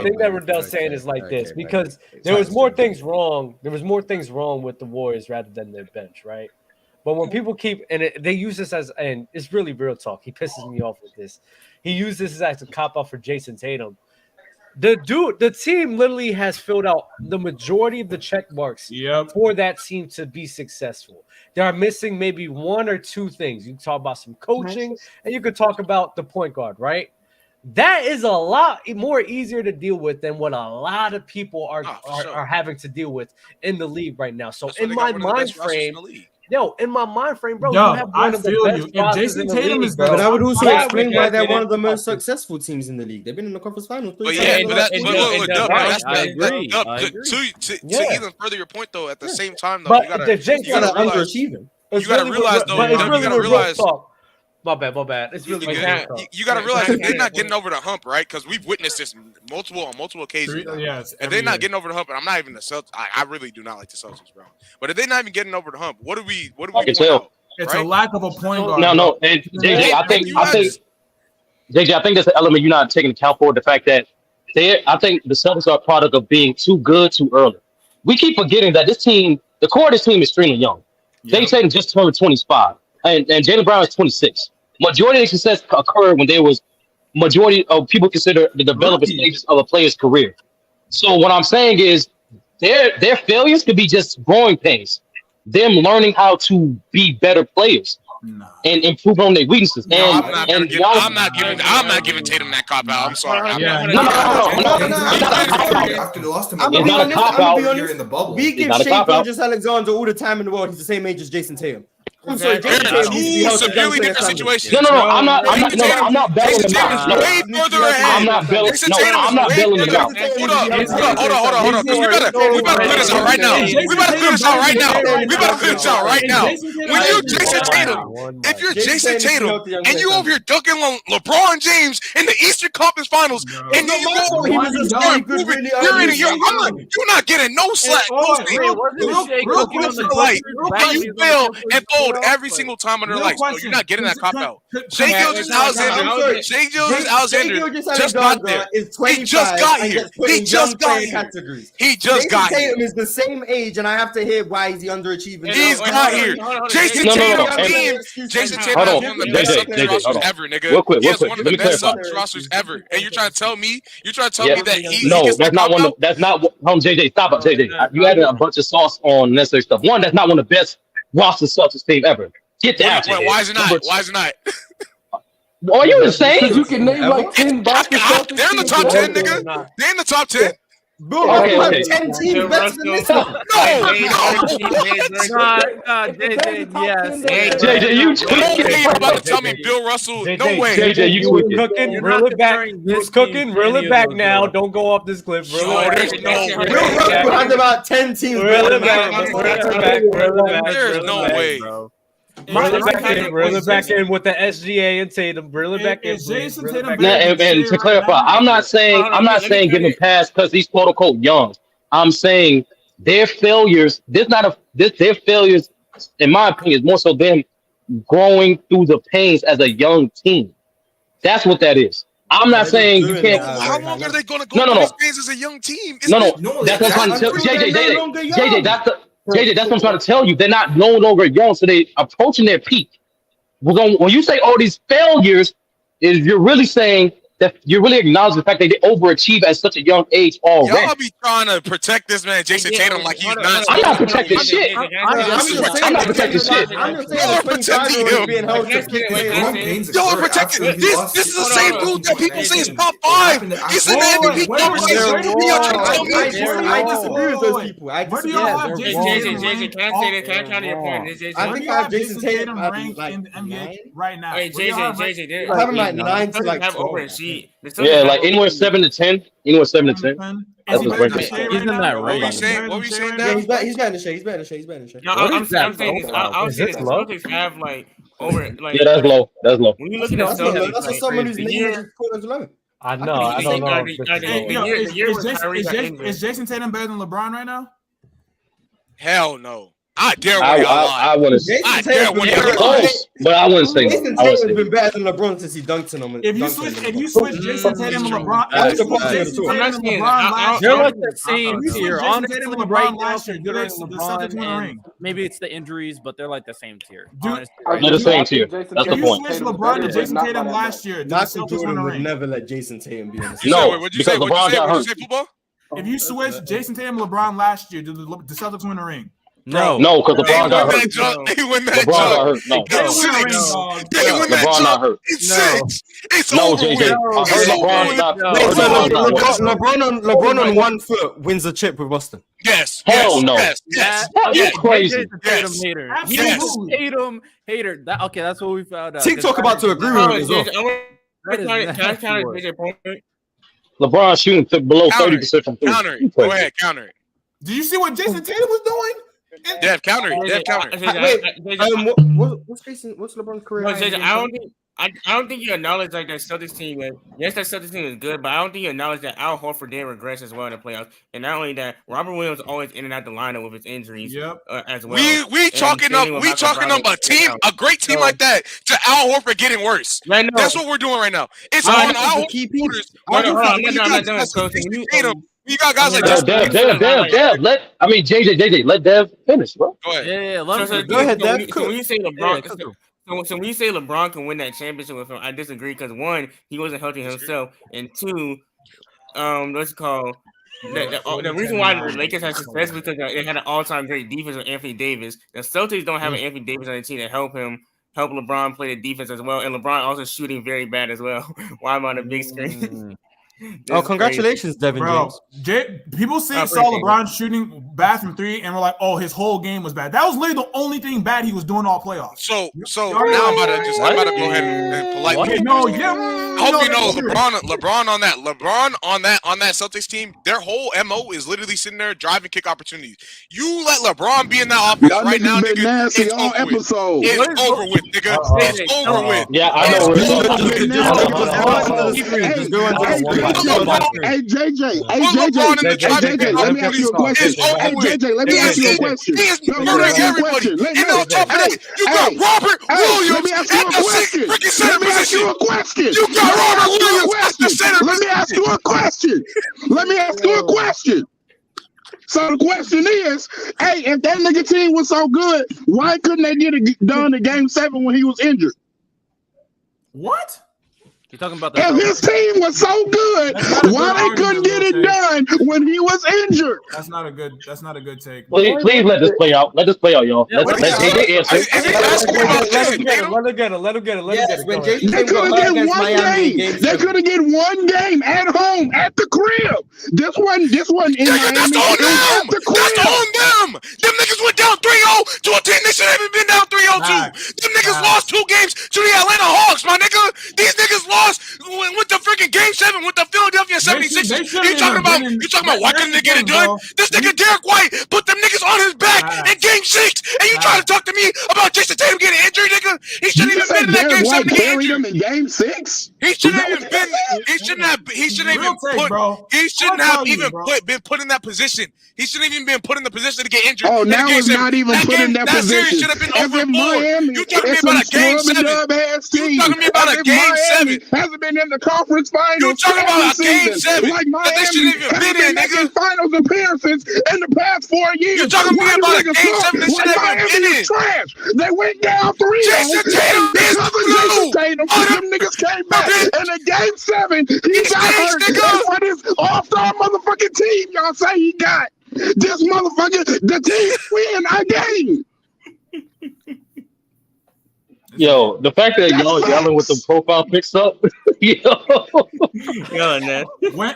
is like this because there was more things wrong. There was more things wrong with the Warriors rather than their bench, right? But when people they use this as, and it's really real talk. He pisses me off with this. He used this as a cop out for Jason Tatum. The team literally has filled out the majority of the check marks for that team to be successful. They are missing maybe one or two things. You can talk about some coaching, and you could talk about the point guard, right? That is a lot more easier to deal with than what a lot of people are having to deal with in the league right now. So in my mind frame, bro, you have one of the best if Jason Tatum is but I would also explain why they're one of the most successful teams in the league. They've been in the conference finals. To even further your point, though, at the same time, though, you gotta underachieving. You gotta realize, though, you gotta realize. My bad. It's really you got to realize they're not getting over the hump, right? Because we've witnessed this on multiple occasions. And they're not getting over the hump, and I'm not even the Celtics. I really do not like the Celtics, bro. But if they're not even getting over the hump, what do we I can tell. It's a lack of a point guard. No. And JJ, I think that's the element you're not taking account for, the fact that I think the Celtics are a product of being too good too early. We keep forgetting that this team, the core of this team is extremely young. Jason Tatum just turned 25. And Jaylen Brown is 26. Majority of the success occurred when there was majority of people consider the development stages of a player's career. So what I'm saying is their failures could be just growing pains. Them learning how to be better players and improve on their weaknesses. I'm not giving Tatum that cop out. I'm sorry. It's not a cop out. We give Shai Gilgeous-Alexander all the time in the world. He's the same age as Jason Tatum. I'm sorry, severely different situations. No. I'm not bailing him out. I'm not bailing him out. Hold on. We better clear this out right now. When you're Jason Tatum, if you're Jason Tatum and you over here dunking on LeBron James in the Eastern Conference Finals, and then you're not getting no slack. And you fail and fold every single time in their life. So you're not getting that cop out. Shai Gilgeous-Alexander just got there. He just got here. He just got here. Tatum is the same age, and I have to hear why is he underachieving. He's got here. Jason Tatum has one of the best Celtics rosters ever, nigga. Real quick. He has one of the best Celtics rosters ever. And you're trying to tell me that he that's not JJ. Stop it, JJ. You added a bunch of sauce on necessary stuff. One, that's not one of the best roster Celtics team ever. Get out of here. Why is it not? Why is it not? Are you insane? You can name like 10 Boston Celtics. They're in the top 10, nigga. They're in the top 10. Bro, Okay. 10 teams better than this. No. JJ, you No way you're about to tell me Bill Russell. No way. JJ, you tweaking. Cooking, reel it back. Who's cooking? Reel it back now. Don't go off this cliff. Reel it back. Bill Russell had about 10 teams. Reel it back. There's no way. Reel it back in with the SGA and Tatum. Reel it back in. And to clarify, I'm not saying give them pass because he's quote unquote young. I'm saying their failures. Their failures, in my opinion, is more so them growing through the pains as a young team. That's what that is. I'm not saying you can't. How long are they going to go through these pains as a young team? No. That's what I'm trying to tell JJ. That's what I'm trying to tell you. They're not no longer young, so they approaching their peak. When you say all these failures, you're really saying that you're really acknowledging the fact that they overachieve at such a young age already. Y'all be trying to protect this man, Jason Tatum, like he's not. I'm not protecting shit. I'm not protecting shit. Y'all are protecting him. Y'all are protecting. This is the same dude that people say is top 5. He's in the MVP conversation. I disagree with those people. JJ, can I counter your point? I think I have Jason Tatum ranked in the NBA right now. Hey, JJ, they're having like 9 to like 12. Yeah, like anywhere 7 to 10. Anywhere 7 to 10. That's what's working. He's in that range. What were you saying? Yeah, he's better in the shade. He's better in the shade. No, I'm saying this. I'll say this. Celtics have like over like. Yeah, that's low. That's low. When you look at the Celtics, that's just someone who's leading quarters low. I know. I don't know. Is Jason Tatum better than LeBron right now? Hell no. I dare I wouldn't say close, but I wouldn't say Jason Tatum's been better than LeBron since he dunked on him. If you switch Jason Tatum and LeBron, they're like the same tier. Honestly, right now, LeBron, maybe it's the injuries, but they're like the same tier. They're the same tier. That's the If you point. switch LeBron to Jason Tatum last year, the Michael Celtics win Jordan the would ring. never let Jason Tatum be on the No, because LeBron got hurt. If you switch Jason Tatum and LeBron last year, the Celtics win the ring. No, because LeBron got hurt. He won that LeBron got hurt. No, LeBron not hurt. It's no, over JJ. LeBron on 1 foot wins a chip with Boston. Yes. Hell no. Yes. You're crazy. Tatum hater. Tatum hater. Okay, that's what we found out. TikTok about to agree with me as well. Can I counter JJ point? LeBron shooting below 30% from 3. Counter it. Go ahead, counter it. Do you see what Jason Tatum was doing? Dev, counter it. What's LeBron's career? I don't think you acknowledge like that Celtics team. Yes, that Celtics team is good, but I don't think you acknowledge that Al Horford did regress as well in the playoffs. And not only that, Robert Williams always in and out the lineup with his injuries as well. We chalking up a great team like that to Al Horford getting worse. That's what we're doing right now. It's on Al Horford. You got guys like Dev. JJ, let Dev finish, bro. Go ahead. Go ahead, Dev. When you say LeBron, so when you say LeBron can win that championship with him, I disagree because 1, he wasn't healthy himself, and 2, what's it called? The reason why the Lakers had success because they had an all-time great defense with Anthony Davis. The Celtics don't have an Anthony Davis on the team to help LeBron play the defense as well, and LeBron also shooting very bad as well. Why am I on the big screen? Oh, congratulations, Devin James. People saw LeBron shooting bad from 3, and we're like, "Oh, his whole game was bad." That was literally the only thing bad he was doing all playoffs. So now I'm about to go ahead and politely. I hope you know LeBron on that Celtics team. Their whole MO is literally sitting there driving kick opportunities. You let LeBron be in that offense right now, nigga. It's over with. It's over with, nigga. It's over with. Yeah, I know. Hey JJ, let me ask you a question. He is murdering everybody. And on top of that, you got Robert Williams at the freaking center position. You got Robert Williams at the center position. Let me ask you a question. So the question is, hey, if that nigga team was so good, why couldn't they get it done in Game 7 when he was injured? What? You're talking about if his team was so good, why they couldn't get it done line when he was injured. That's not a good take. Please let this play out. Let this play out, y'all. Let JJ answer. Let him get it. They could have get one game. They could have get one game at home at the crib. This one in Miami. That's on them. That's on them. Them niggas went down 3-0 to a team they should have been down 3-0 to. Them niggas lost 2 games to the Atlanta Hawks, my nigga. These niggas lost with the freaking game 7 with the Philadelphia 76ers. You talking about why couldn't they get it done? This nigga Derek White put them niggas on his back in game 6, and you trying to talk to me about Jason Tatum getting injured, nigga? He shouldn't even been in that game 7 to get injured. In game 6? He shouldn't even been. He shouldn't have even been put in that position. He shouldn't even been put in the position to get injured. Oh, now he's not even put in that position. That series should have been over. You talking me about a game 7? You talking me about a game 7? Hasn't been in the conference finals. You talking about a game 7? Like Miami that they shouldn't even been in, nigga. Finals appearances in the past 4 years. You talking me about a game 7 that shouldn't have been in? Trash. They went down 3-0. Jason Tatum is blue. Them niggas came back. And in game 7, he got hurt. That's what his all-star motherfucking team y'all say he got. This motherfucker, the team win again. Yo, the fact that y'all yelling with the profile picks up,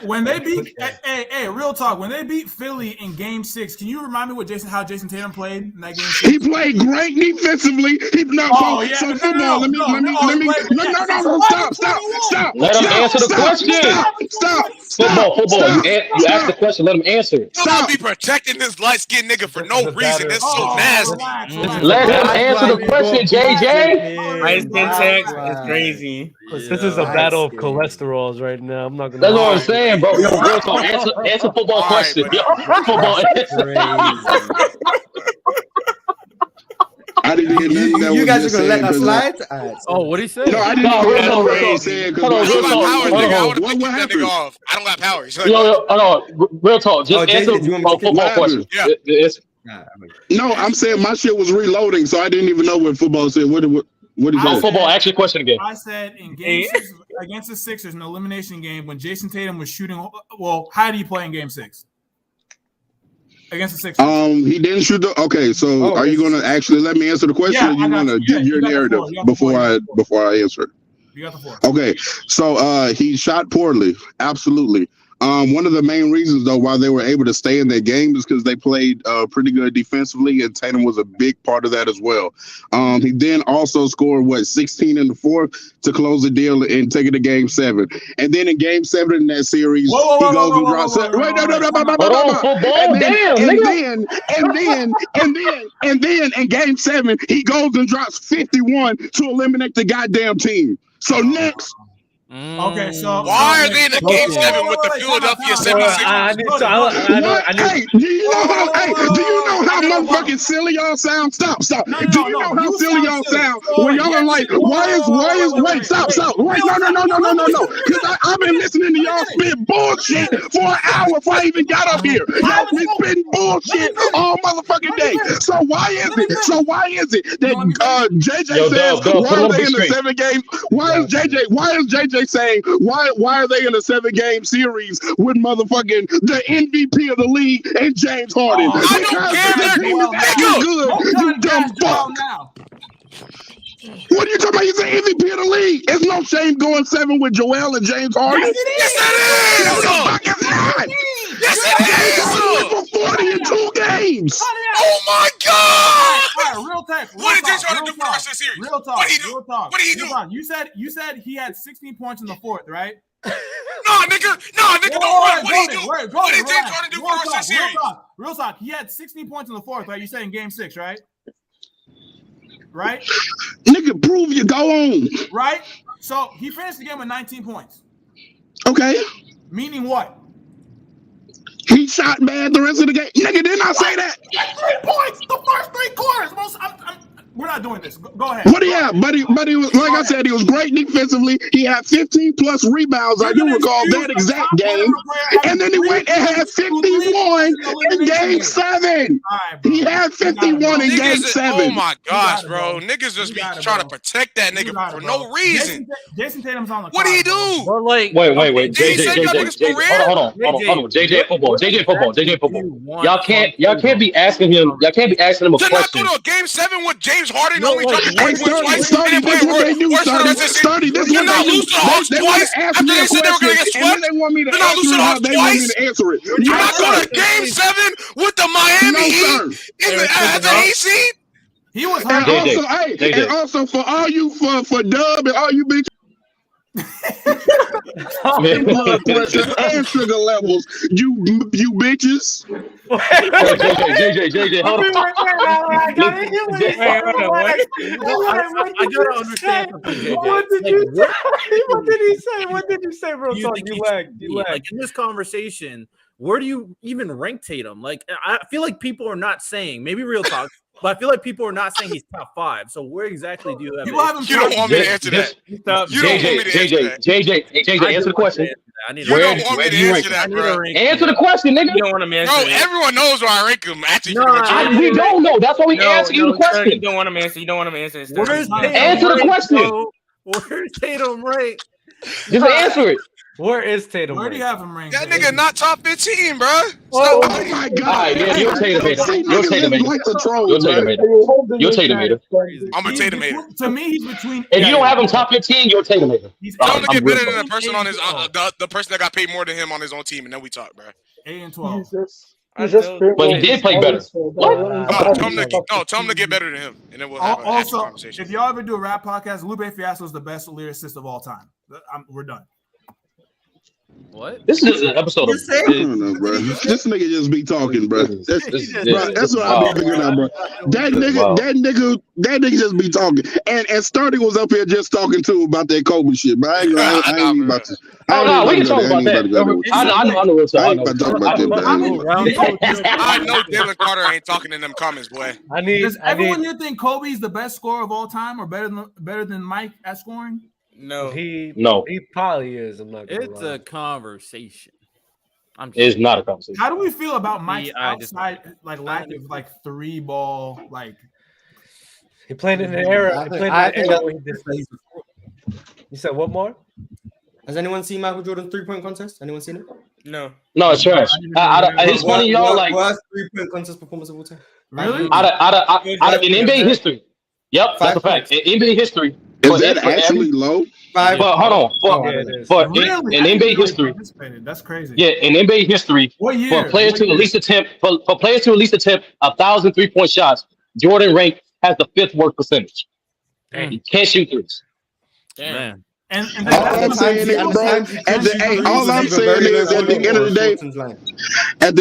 when they beat, hey, real talk. When they beat Philly in Game 6, can you remind me how Jason Tatum played in that Game 6? He played great defensively. Football. Let me. Stop. Let him answer the question. Stop. Football. You asked the question. Let him answer. Stop. Be protecting this light-skinned nigga for no reason. That's so nasty. Let him answer the question, JJ. It's crazy. This is a battle of cholesterols right now. I'm not gonna. That's what I'm saying, bro. Yo, real talk. Answer football question. Football answer. I didn't hear nothing that you guys are gonna let that slide? Oh, what did he say? No, I didn't hear nothing what he said. What happened? I don't got power. Real talk. Just answer football question. No, I'm saying my shit was reloading, so I didn't even know what football said. What is that? Football, ask your question again. I said in Game 6 against the Sixers, an elimination game, when Jason Tatum was shooting. Well, how did he play in Game 6 against the Sixers? He didn't shoot the. Okay, so are you going to actually let me answer the question, or you want to give your narrative before I answer? You got the floor. Okay, so he shot poorly, absolutely. One of the main reasons, though, why they were able to stay in that game is because they played pretty good defensively, and Tatum was a big part of that as well. He then also scored, 16 in the fourth to close the deal and take it to Game 7. And then in Game 7 in that series, he goes and drops. And then in Game 7, he goes and drops 51 to eliminate the goddamn team. So next. Okay, so why are they in the Game 7 with the Philadelphia 76ers? Do you know how motherfucking silly y'all sound? Stop. Do you know how silly y'all sound when y'all are like, wait, stop. Wait, no. Because I've been listening to y'all spit bullshit for an hour before I even got up here. Y'all been spitting bullshit all motherfucking day. So why is it that JJ says, why are they in the 7 games? Why is JJ saying why are they in a 7-game series with motherfucking the MVP of the league and James Harden? I don't care. You dumb fuck. What are you talking about? He's the MVP of the league. It's no shame going 7 with Joel and James Harden. Yes, it is. Yes, it is. For 40 in 2 games. Oh my God! All right, real talk. What did James Harden do for the rest of the series? Real talk. What did he do? What did he do? You said he had 16 points in the fourth, right? No, nigga, don't run. What did he do? What did James Harden do for the rest of the series? Real talk. He had 16 points in the fourth, right? You said in Game 6, right? Right? Nigga, prove you. Go on. Right? So he finished the game with 19 points. Okay. Meaning what? He shot bad the rest of the game. Nigga, didn't I say that? 3 points the first 3 quarters. We're not doing this. Go ahead. What do you have? But he was, like I said, he was great defensively. He had 15 plus rebounds. I do recall that exact game. And then he went and had 51 in game 7. He had 51 in game 7. Oh my gosh, bro. Niggas just be trying to protect that nigga for no reason. Jason Tatum's on the What did he do? But like, wait. JJ. Hold on. JJ football. Y'all can't be asking him. Y'all can't be asking him a question. To not go to a game 7 with James Harden only dropping 3 points twice. This is what they do. They're not lose to the Hawks twice after they said they were going to get swept. They want me to They're not losing to the Hawks twice. Answer it. You're not going to game 7 with the Miami Heat as an AC? He was hurt. JJ. And also for all you for Dub and all you bitches. Blood pressure and sugar levels, you bitches. JJ, hold on. I gotta understand. What did you say? What did he say? What did you say, bro? You lagged. Like in this conversation, where do you even rank Tatum? Like, I feel like people are not saying, maybe real talk, but I feel like people are not saying he's top 5. So where exactly do you have? You don't want me to answer that. You don't want me to answer that. JJ, answer the question. You don't want me to answer that, bro. Answer the question, nigga. You don't want to answer. Bro, everyone knows where I rank him. Actually, we don't know. That's why we answer you the question. You don't want to answer. You don't want to answer. Answer the question. Where's Tatum right? Just answer it. Where is Tatum? Where do you have him ranked? That nigga not top 15, bro. Oh my God! All right, yeah, you're Tatum hater. You're Tatum hater. Like the troll, You're Tatum hater. You're Tatum hater. I'm a Tatum hater. To me, he's between. If you don't have him top 15, you're Tatum hater. Tell him to get better than the person on his the person that got paid more than him on his own team, and then we talk, bro. 8 and 12. But he did play better. What? Tell him to get better than him, and then we'll have a conversation. If y'all ever do a rap podcast, Lupe Fiasco is the best lyricist of all time. We're done. What? This is an episode of. I don't know, bro. This nigga just be talking, bro. That's what I be figuring out, bro. That nigga just be talking. And Sturdy was up here just talking to him about that Kobe shit, bro. I ain't about to. Oh no, we can talk about that. I know what's up. I ain't about to talk about that. I know Dylan Carter ain't talking in them comments, boy. Does everyone here think Kobe's the best scorer of all time, or better than Mike at scoring? No, he probably is. I'm not. It's a conversation. It's not a conversation. How do we feel about Mike's outside, like lack of like 3-ball, like he played in the era? You said what more? Has anyone seen Michael Jordan's 3-point contest? Anyone seen it? No, it's trash. It's funny, y'all. Like worst 3-point contest performance of all time. Really? Out of in NBA history. Yep, that's a fact. In NBA history. Is that actually low? But hold on. But in NBA history, that's crazy. Yeah, in NBA history, for players to at least attempt 1,000 3-point shots, Jordan has the 5th worst percentage. He can't shoot threes. Man. And all I'm saying is, bro, at the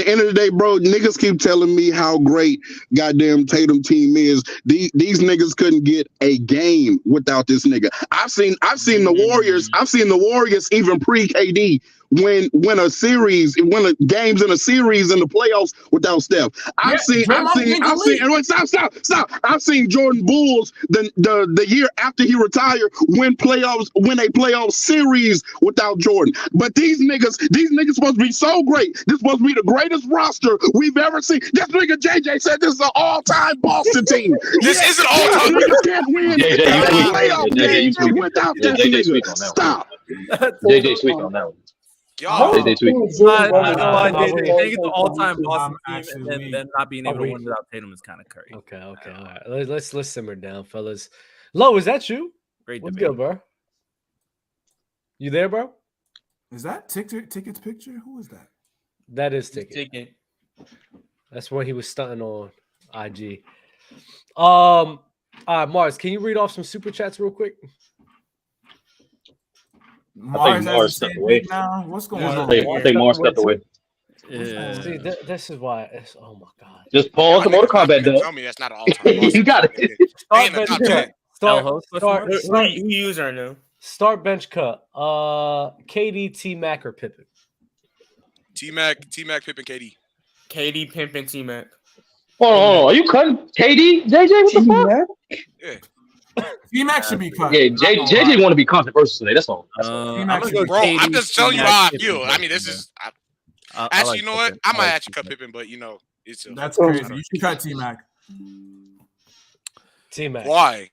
end of the day, bro, niggas keep telling me how great goddamn Tatum team is. These niggas couldn't get a game without this nigga. I've seen the Warriors. I've seen the Warriors even pre-KD win games in a series in the playoffs without Steph. I've seen Jordan Bulls the year after he retired win a playoff series without Jordan. But these niggas supposed to be so great. This supposed to be the greatest roster we've ever seen. This nigga JJ said this is an all-time Boston team. This isn't all-time. Niggas can't win playoff games without this nigga. Stop. JJ sweet on that one. I think it's the all-time Boston team, and then not being able to win without Tatum is kind of crazy. Okay, all right. Let's simmer down, fellas. Lo, is that you? Great. What's good, bro? You there, bro? Is that Ticket's picture? Who is that? That is Ticket. That's what he was stunting on IG. All right, Mars, can you read off some super chats real quick? I think Mars stepped away. Now. What's going on? I think Mars stepped away. Yeah. See, this is why. Oh my god! Just pause the Mortal Kombat. Tell me that's not an all-time. You got it. Start user now. Start bench cut. KD, T-Mac, or Pippen? T-Mac, Pippen, KD. KD, Pippen, T-Mac. Hold on. Are you cutting KD, JJ? What the fuck? Yeah. T-Mac should be cut. Yeah, JJ want to be controversial today. That's all. Bro, I'm just telling you how I feel. I mean, this is actually, you know what? I might actually cut Pippen, but you know, it's that's crazy. You should cut T-Mac. T-Mac. Why?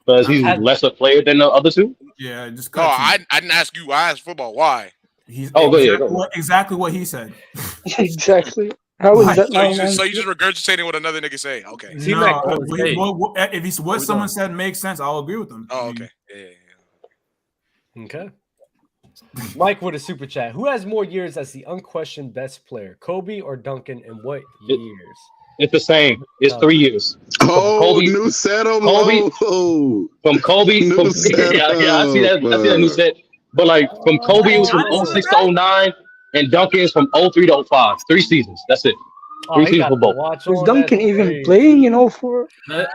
Because he's lesser player than the other two. Yeah, just cut. No, I didn't ask you. I asked football. Why? He's go ahead. Exactly what he said. Exactly. How is that? So you just regurgitating what another nigga say? Okay. No, if he's what someone said makes sense, I'll agree with them. Oh, okay. Yeah. Okay. Mike with a super chat. Who has more years as the unquestioned best player, Kobe or Duncan, and what years? It's the same. It's 3 years. Oh, Kobe, new setup. Kobe, from Kobe. I see that new set. But like from Kobe, it was from 06 to 09, and Duncan is from 03 to 05. 3 seasons. That's it. 3 seasons for both. Was Duncan even playing in 04? You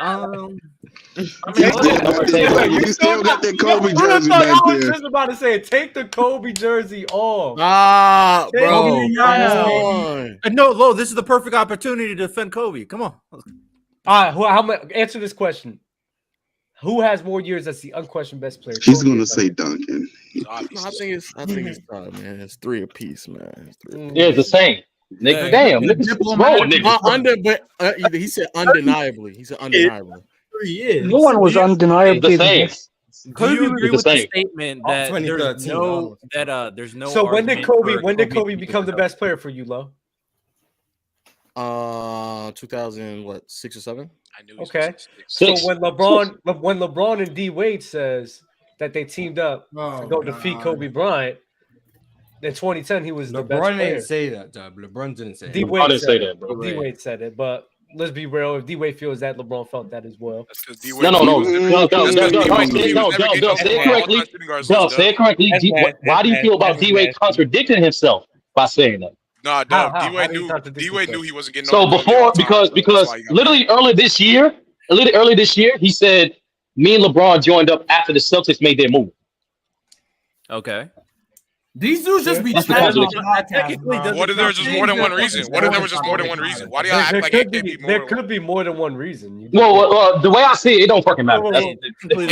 still got that Kobe jersey back I was there. just about to say, take the Kobe jersey off. Bro. No, Lo, this is the perfect opportunity to defend Kobe. Come on. All right, how much? Answer this question. Who has more years as the unquestioned best player? He's gonna say Duncan. I think it's tough, man. It's 3 apiece, man. Yeah, it's the same. Nigga, damn, but he said undeniably. He said undeniably. 3 years. No one was undeniably the same. Do you agree with the same. statement that there's no? So when did Kobe become the best player for you, Lo? 2006 or 7. I knew. Okay. So when LeBron and D Wade says that they teamed up to go defeat Kobe Bryant, in 2010 he was the best player. LeBron didn't say that, Dub. LeBron didn't say that. D Wade didn't say that, bro. D Wade said it, but let's be real. If D Wade feels that, LeBron felt that as well. No. Say it correctly. Why do you feel about D Wade contradicting himself by saying that? No, D Wade knew he wasn't getting. So before, because literally earlier this year, he said me and LeBron joined up after the Celtics made their move. Okay. These dudes just be What if there was just more than one reason? What if there was just more than one reason? Why do y'all act like it can't be more? There could be more than one reason. Well, the way I see it, it don't fucking matter. That's the way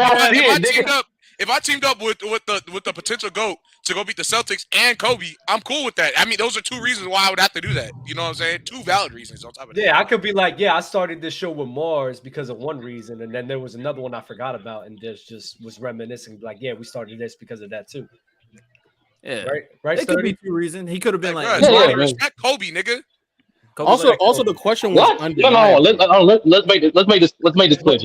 I see it, nigga. If I teamed up with the potential GOAT to go beat the Celtics and Kobe, I'm cool with that. I mean, those are 2 reasons why I would have to do that. You know what I'm saying? 2 valid reasons on top of that. Yeah, I could be like, I started this show with Mars because of one reason, and then there was another one I forgot about, and just was reminiscing, like, we started this because of that too. Yeah, right. It could be 2 reasons. He could have been respect Kobe, nigga. Also, the question was no. Let's make this clear.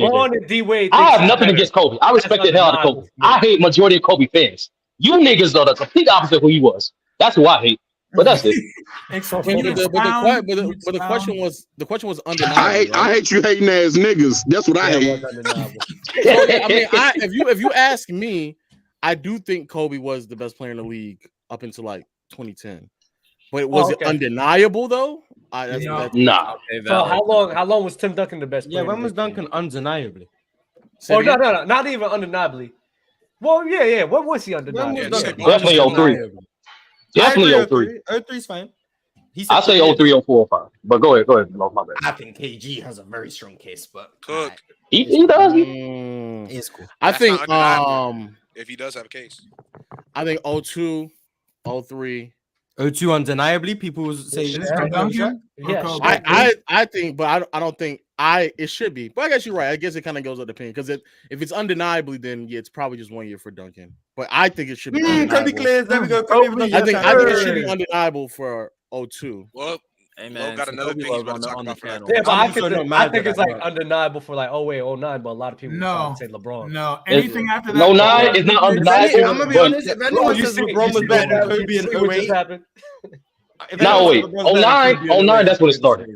I have nothing against Kobe. I respect the hell out of Kobe. I hate majority of Kobe fans. You niggas though, the complete opposite of who he was. That's who I hate. But that's it. But the question was undeniable. I hate you hating ass niggas. That's what I hate. I mean, if you ask me, I do think Kobe was the best player in the league up until like 2010. But was it undeniable though? Nah. So how long was Tim Duncan the best player? Yeah, when was Duncan undeniably? Oh no, not even undeniably. Well, yeah. What was he undeniably? Definitely 03. Definitely 03. 03 is fine. I say 03, 04, 05. But go ahead. No, my bad. I think KG has a very strong case, but Cook. He does. It's cool. I think if he does have a case. I think 02, 03. 02 undeniably, people will say this. I think, but I don't think it should be. But I guess you're right. I guess it kind of goes up the opinion because if it's undeniably, then it's probably just 1 year for Duncan. But I think it should be. Kobe Clays, there we go. I think it should be undeniable for 02. Well, Hey man, got another thing about to talk about for that. Yeah, but I think it's like undeniable for like 08, 09, but a lot of people say LeBron. No, anything after that. 09 is not undeniable. I'm gonna be honest. If anyone says LeBron was better than Kobe in 08, no, wait. 09, that's when it started.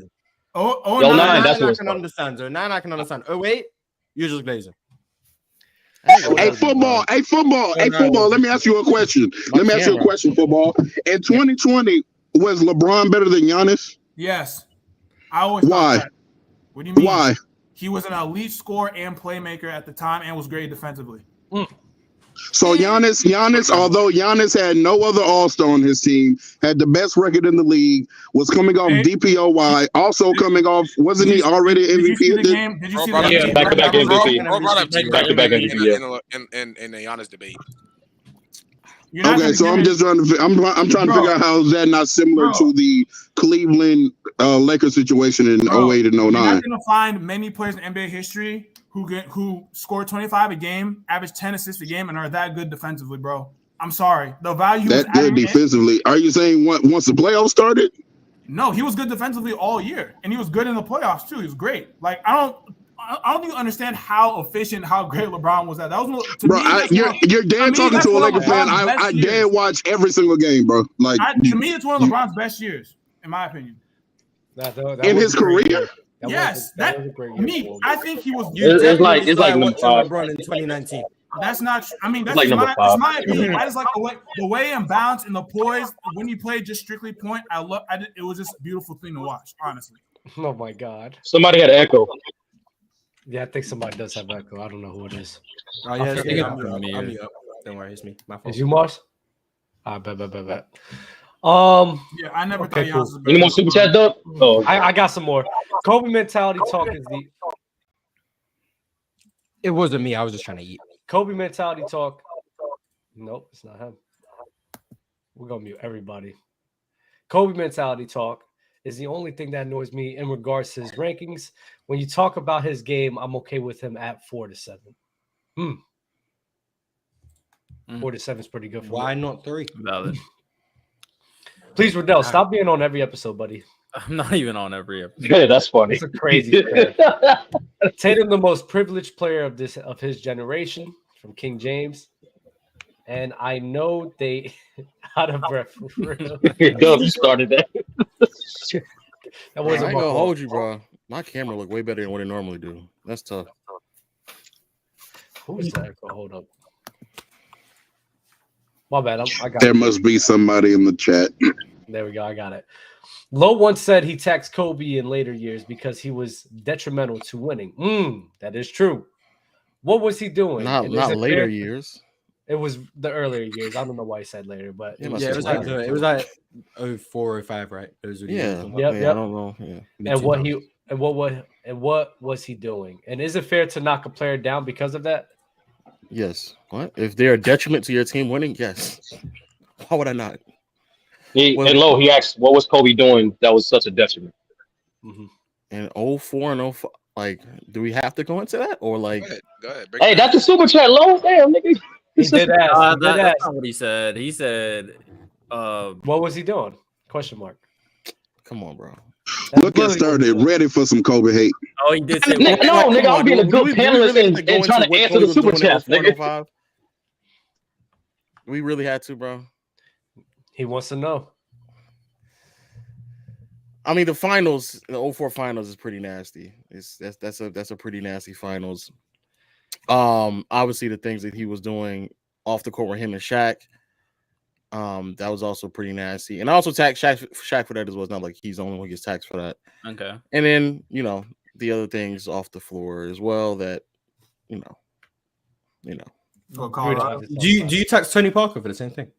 09, that's what it started. 09, I can understand. 08, you're just glazing. Hey, football. Let me ask you a question. Football. In 2020, was LeBron better than Giannis? Yes. I always Why? That. What do you mean? Why? He was an elite scorer and playmaker at the time and was great defensively. So Giannis, although Giannis had no other All-Star on his team, had the best record in the league, was coming off DPOY, also coming off, wasn't he already MVP? Did you see the game? Did you see the game? Back-to-back MVP. Back-to-back MVP in the Giannis debate. Okay, so I'm just trying to I'm trying to figure out how is that not similar to the Cleveland Lakers situation in 08 and 09. You're not gonna find many players in NBA history who score 25 a game, average 10 assists a game, and are that good defensively, bro. I'm sorry. The value that good defensively. Are you saying once the playoffs started? No, he was good defensively all year, and he was good in the playoffs too. He was great. Like I don't think you understand how efficient, how great LeBron was at. That was to bro. Me, you're Dan talking to a Laker fan. I Dan watch every single game, bro. Like to me, it's one of LeBron's best years, in my opinion. That in his career. Yes, that was a great year. I think he was. It's like LeBron in 2019. That's not. I mean, that's like it's my opinion. I just like the way and bounce and the poise when he played just strictly point. It was just a beautiful thing to watch, honestly. Oh my God! Somebody had an echo. Yeah, I think somebody does have echo. I don't know who it is. Oh yeah, it's me. I'm up. Don't worry, it's me. My fault. Is you Mars? Bet. Yeah, I never thought Giannis was better. Any more super chat, Doug? Oh, I got some more. Kobe mentality talk is the. It wasn't me. I was just trying to eat. Kobe mentality talk. Nope, it's not him. We're gonna mute everybody. Kobe mentality talk is the only thing that annoys me in regards to his rankings. When you talk about his game, I'm okay with him at 4 to 7. 4 to 7 is pretty good for Why me. not 3? Valid. Please, Riddell, stop being on every episode, buddy. I'm not even on every episode. Yeah, that's funny. It's a crazy player. Tatum, the most privileged player of his generation, from King James. And I know they out of breath. Doug, you started that. That wasn't I ain't gonna hold you, bro. My camera look way better than what it normally do. That's tough. Who is that? Hold up. My bad. I got there it. Must be somebody in the chat. There we go. I got it. Lowe once said he taxed Kobe in later years because he was detrimental to winning. That is true. What was he doing? Not later years. It was the earlier years. I don't know why he said later, but it was like 04 or 05, right? Yep. I don't know. Yeah. And what was he doing? And is it fair to knock a player down because of that? Yes. What? If they're a detriment to your team winning, yes. Why would I not? And Lowe, he asked, what was Kobe doing that was such a detriment? In 04 and 05, like, do we have to go into that? Or like, go ahead. Hey, that's a super chat, Lowe. Damn, nigga. He did ask. That's not what he said. He said, what was he doing? Question mark. Come on, bro. Look at started ready for some Kobe hate. Oh, he did say nigga, I'm being a good panelist and trying to answer the super chat, nigga. We really had to, bro. He wants to know. I mean, the finals, the 04 finals is pretty nasty. That's a pretty nasty finals. Obviously the things that he was doing off the court with him and Shaq, that was also pretty nasty. And I also taxed Shaq for that as well. It's not like he's the only one who gets taxed for that. Okay. And then, the other things off the floor as well that, Do you tax Tony Parker for the same thing?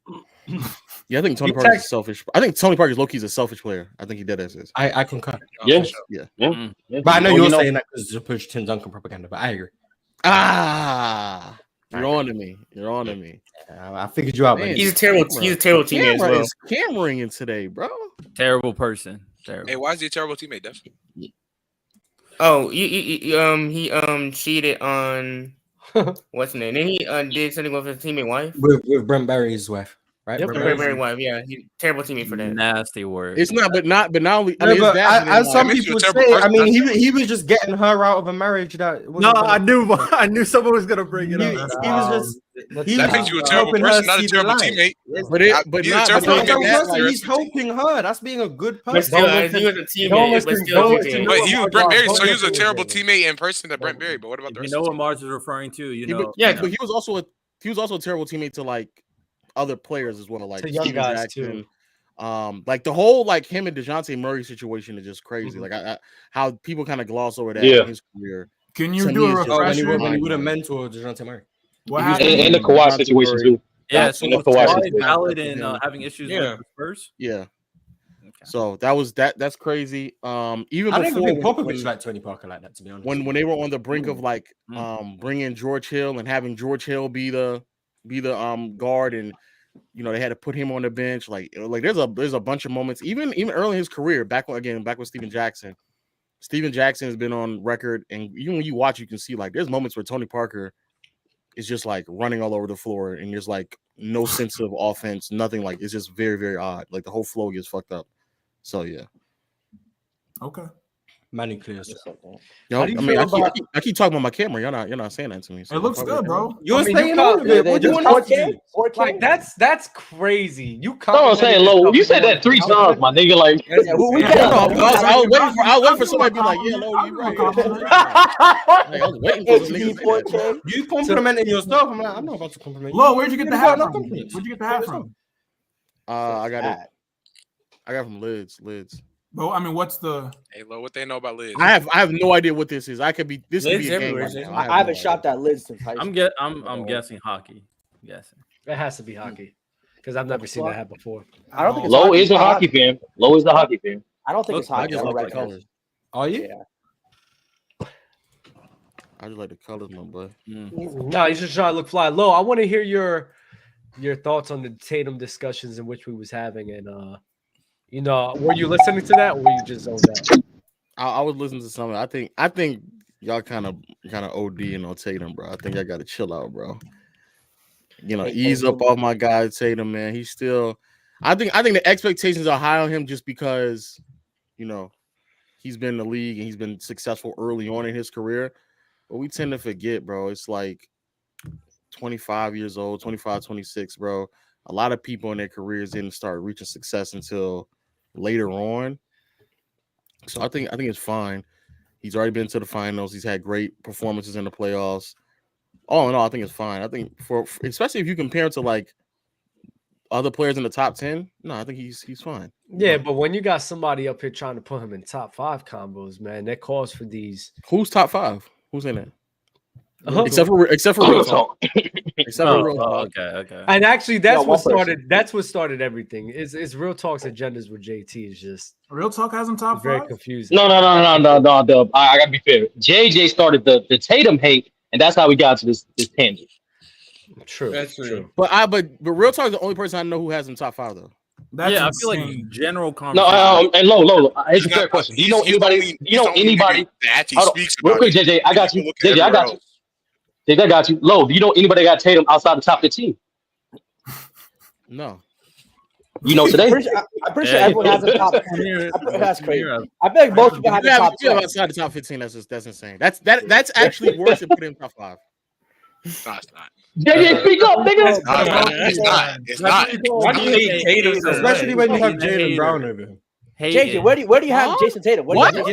Yeah, I think Tony Parker is selfish. I think Tony Parker's low-key is a selfish player. I think he did as is. I concur. Yes. Yeah. But I know you're saying that because to push Tim Duncan propaganda, but I agree. You're on to me. You're on to me. I figured you out, man. He's a terrible teammate as well. Cameron in today, bro. Terrible person. Terrible. Hey, why is he a terrible teammate, Def? Oh, he cheated on what's his name? Then he did something with his teammate wife. With Brent Barry's wife, right? Yep, Brent Barry's wife. Yeah, he's a terrible teammate for that. Nasty word. It's not, but not only. As some people say, I mean, he was just getting her out of a marriage that. No, I knew someone was gonna bring it up. He was just. That makes you a terrible person, not a terrible teammate. He's helping her. That's being a good person. But still, he was a teammate. But he was Brent Barry, so he was a terrible teammate in person to Brent Barry. But what about the rest? You know what Mars is referring to? But he was also a terrible teammate to like other players as well, like to young guys Jackson. Too. Like the whole like him and DeJounte Murray situation is just crazy. Like how people kind of gloss over that in his career. Can you do a refresher? When he would have mentored DeJounte Murray. What happened? And the Kawhi situation too. Yeah, so and the was Kawhi Kawhi situation. valid in having issues with the Spurs? Yeah. So that's crazy. Even I didn't before think Popovich liked Tony Parker like that, to be honest. When they were on the brink of like bringing George Hill and having George Hill be the guard, and they had to put him on the bench. Like there's a bunch of moments, even early in his career, back with Steven Jackson. Steven Jackson has been on record, and even when you watch, you can see like there's moments where Tony Parker is just like running all over the floor, and there's like no sense of offense, nothing. Like it's just very, very odd. Like the whole flow gets fucked up. So yeah. Okay. Manny clears. Yo, I keep talking about my camera. You're not saying that to me. So it looks good, bro. You're saying all of it. What do you want to do? Like that's crazy. You I'm saying low. You said that 3 times, my nigga. Like I was waiting for somebody to be like, yeah, low, you right. I was waiting for this nigga. You complimenting yourself. I'm like, I'm not about to compliment you. Low, where'd you get the hat from? Where'd you get the hat from? I got from Lids. Bro, I mean, what's the? Hey, Lo, what they know about Lids? I have no idea what this is. This could be a game right now. I haven't shopped at Lids since high school. I'm guessing hockey. Guessing it has to be hockey because I've never seen that hat before. I don't think it's Low hockey. is a hockey fan. Low is the hockey fan. I don't think it's hockey. I just like the colors. Are you? Yeah. I just like the colors, my boy. No, you just trying to look fly. Low, I want to hear your thoughts on the Tatum discussions in which we was having, and were you listening to that, or were you just zoned out? I was listening to some. I think y'all kind of ODing on Tatum, bro. I think I got to chill out, bro. Ease up off my guy Tatum, man. He's still. I think the expectations are high on him just because, he's been in the league and he's been successful early on in his career. But we tend to forget, bro. It's like 25 years old, 25, 26, bro. A lot of people in their careers didn't start reaching success until later on. So I think it's fine. He's already been to the finals. He's had great performances in the playoffs. All in all, I think it's fine. I think for especially if you compare it to like other players in the top 10, no, I think he's fine. Yeah, but when you got somebody up here trying to put him in top 5 combos, man, that calls for these. Who's top 5? Who's in it? Except for Real Talk. Except for Real Talk. Okay. And actually, that's what started everything. Is Real Talk's agendas with JT is just Real Talk has him top 5. Very confusing. No, Dub. I gotta be fair. JJ started the Tatum hate, and that's how we got to this tangent. True. That's true. But Real Talk is the only person I know who has him top 5 though. That's I feel insane. like general conversation. No, and low. Here's a fair question. Do you know anybody? Real quick, JJ, I got you. JJ, I got you. JJ, I got you. Low, do you know anybody that got Tatum outside the top 15? No. You know today? I'm pretty sure everyone has a top 10. That's crazy. I feel like most people have the top 10. Outside the top 15, that's insane. That's actually worse than putting him top 5. No, it's not. JJ, speak up, nigga. It's not. Why do you hate Tatum? Especially when you have Jaylen Brown over him. JJ, where do you have Jason Tatum? What? Bro,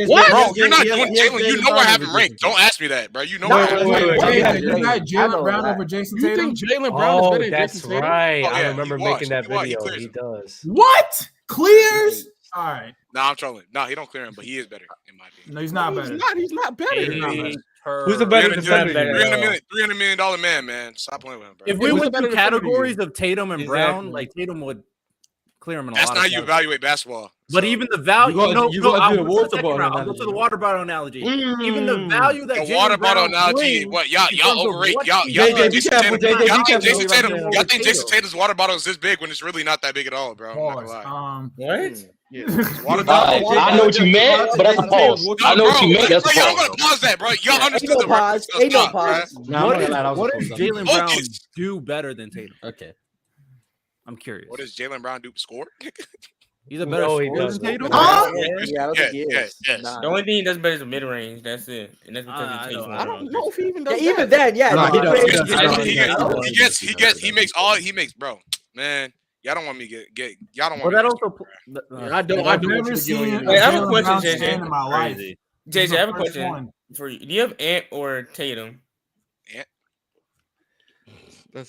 you're not doing Jalen. You know I have him ranked. Don't ask me that, bro. You know I have him ranked. You got Jaylen Brown over Jason Tatum? You think Jaylen Brown is better than that's Jason Tatum? right. Oh, yeah, I remember making that video. He He does. What? Clears? All right. No, I'm trolling. No, he don't clear him, but he is better in my opinion. No, he's not better. He's not better. Who's the better defender? $300 million man. Stop playing with him, bro. If we went through categories of Tatum and Brown, like Tatum would clear him in a lot. That's not how you evaluate basketball. But even the value, I'll go to the water bottle analogy. Even the value that the water bottle analogy, what y'all overrate? Y'all think Jason Tatum's water bottle is this big when it's really not that big at all, bro. I'm not gonna lie. What? Yeah. Water bottle. I know what you meant, but that's a pause. I know what you meant. That's a pause. I'm gonna pause that, bro. Y'all understood the reference. Ain't no pause. What does Jaylen Brown do better than Tatum? Okay. I'm curious. What does Jaylen Brown do? Score? He's a better scorer than Tatum. Yes. The only thing he does better is the mid range. That's it, and that's because he takes. I don't know if he even does. Even then, yeah. He makes, bro. Man, y'all don't want me to get. Y'all don't want. But that also. I don't. I've never seen. Wait, I have a question, JJ. In my life. JJ, I have a question for you. Do you have Ant or Tatum? Ant.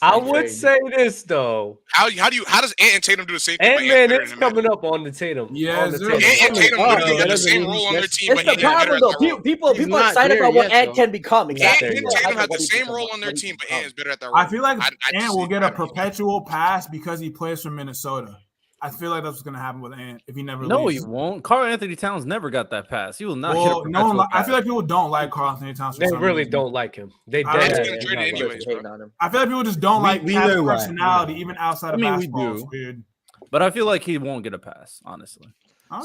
I would say this though. How does Ant and Tatum do the same thing? Ant-Man is coming up on the Tatum. Yeah, on the Tatum. Ant and Tatum literally got the same role on their team. It's the problem though. People are excited about what Ant can become. Ant and Tatum have the same role on their team, but Ant is better at that role. I feel like Ant will get a perpetual pass because he plays for Minnesota. I feel like that's what's gonna happen with Ant if he never leaves. No, he won't. Karl Anthony Towns never got that pass. He will not get a perpetual pass. I feel like pass. people don't like Karl Anthony Towns. They really don't like him. They I dead. feel like people just don't like his personality, even outside of basketball. We It's weird. But I feel like he won't get a pass, honestly.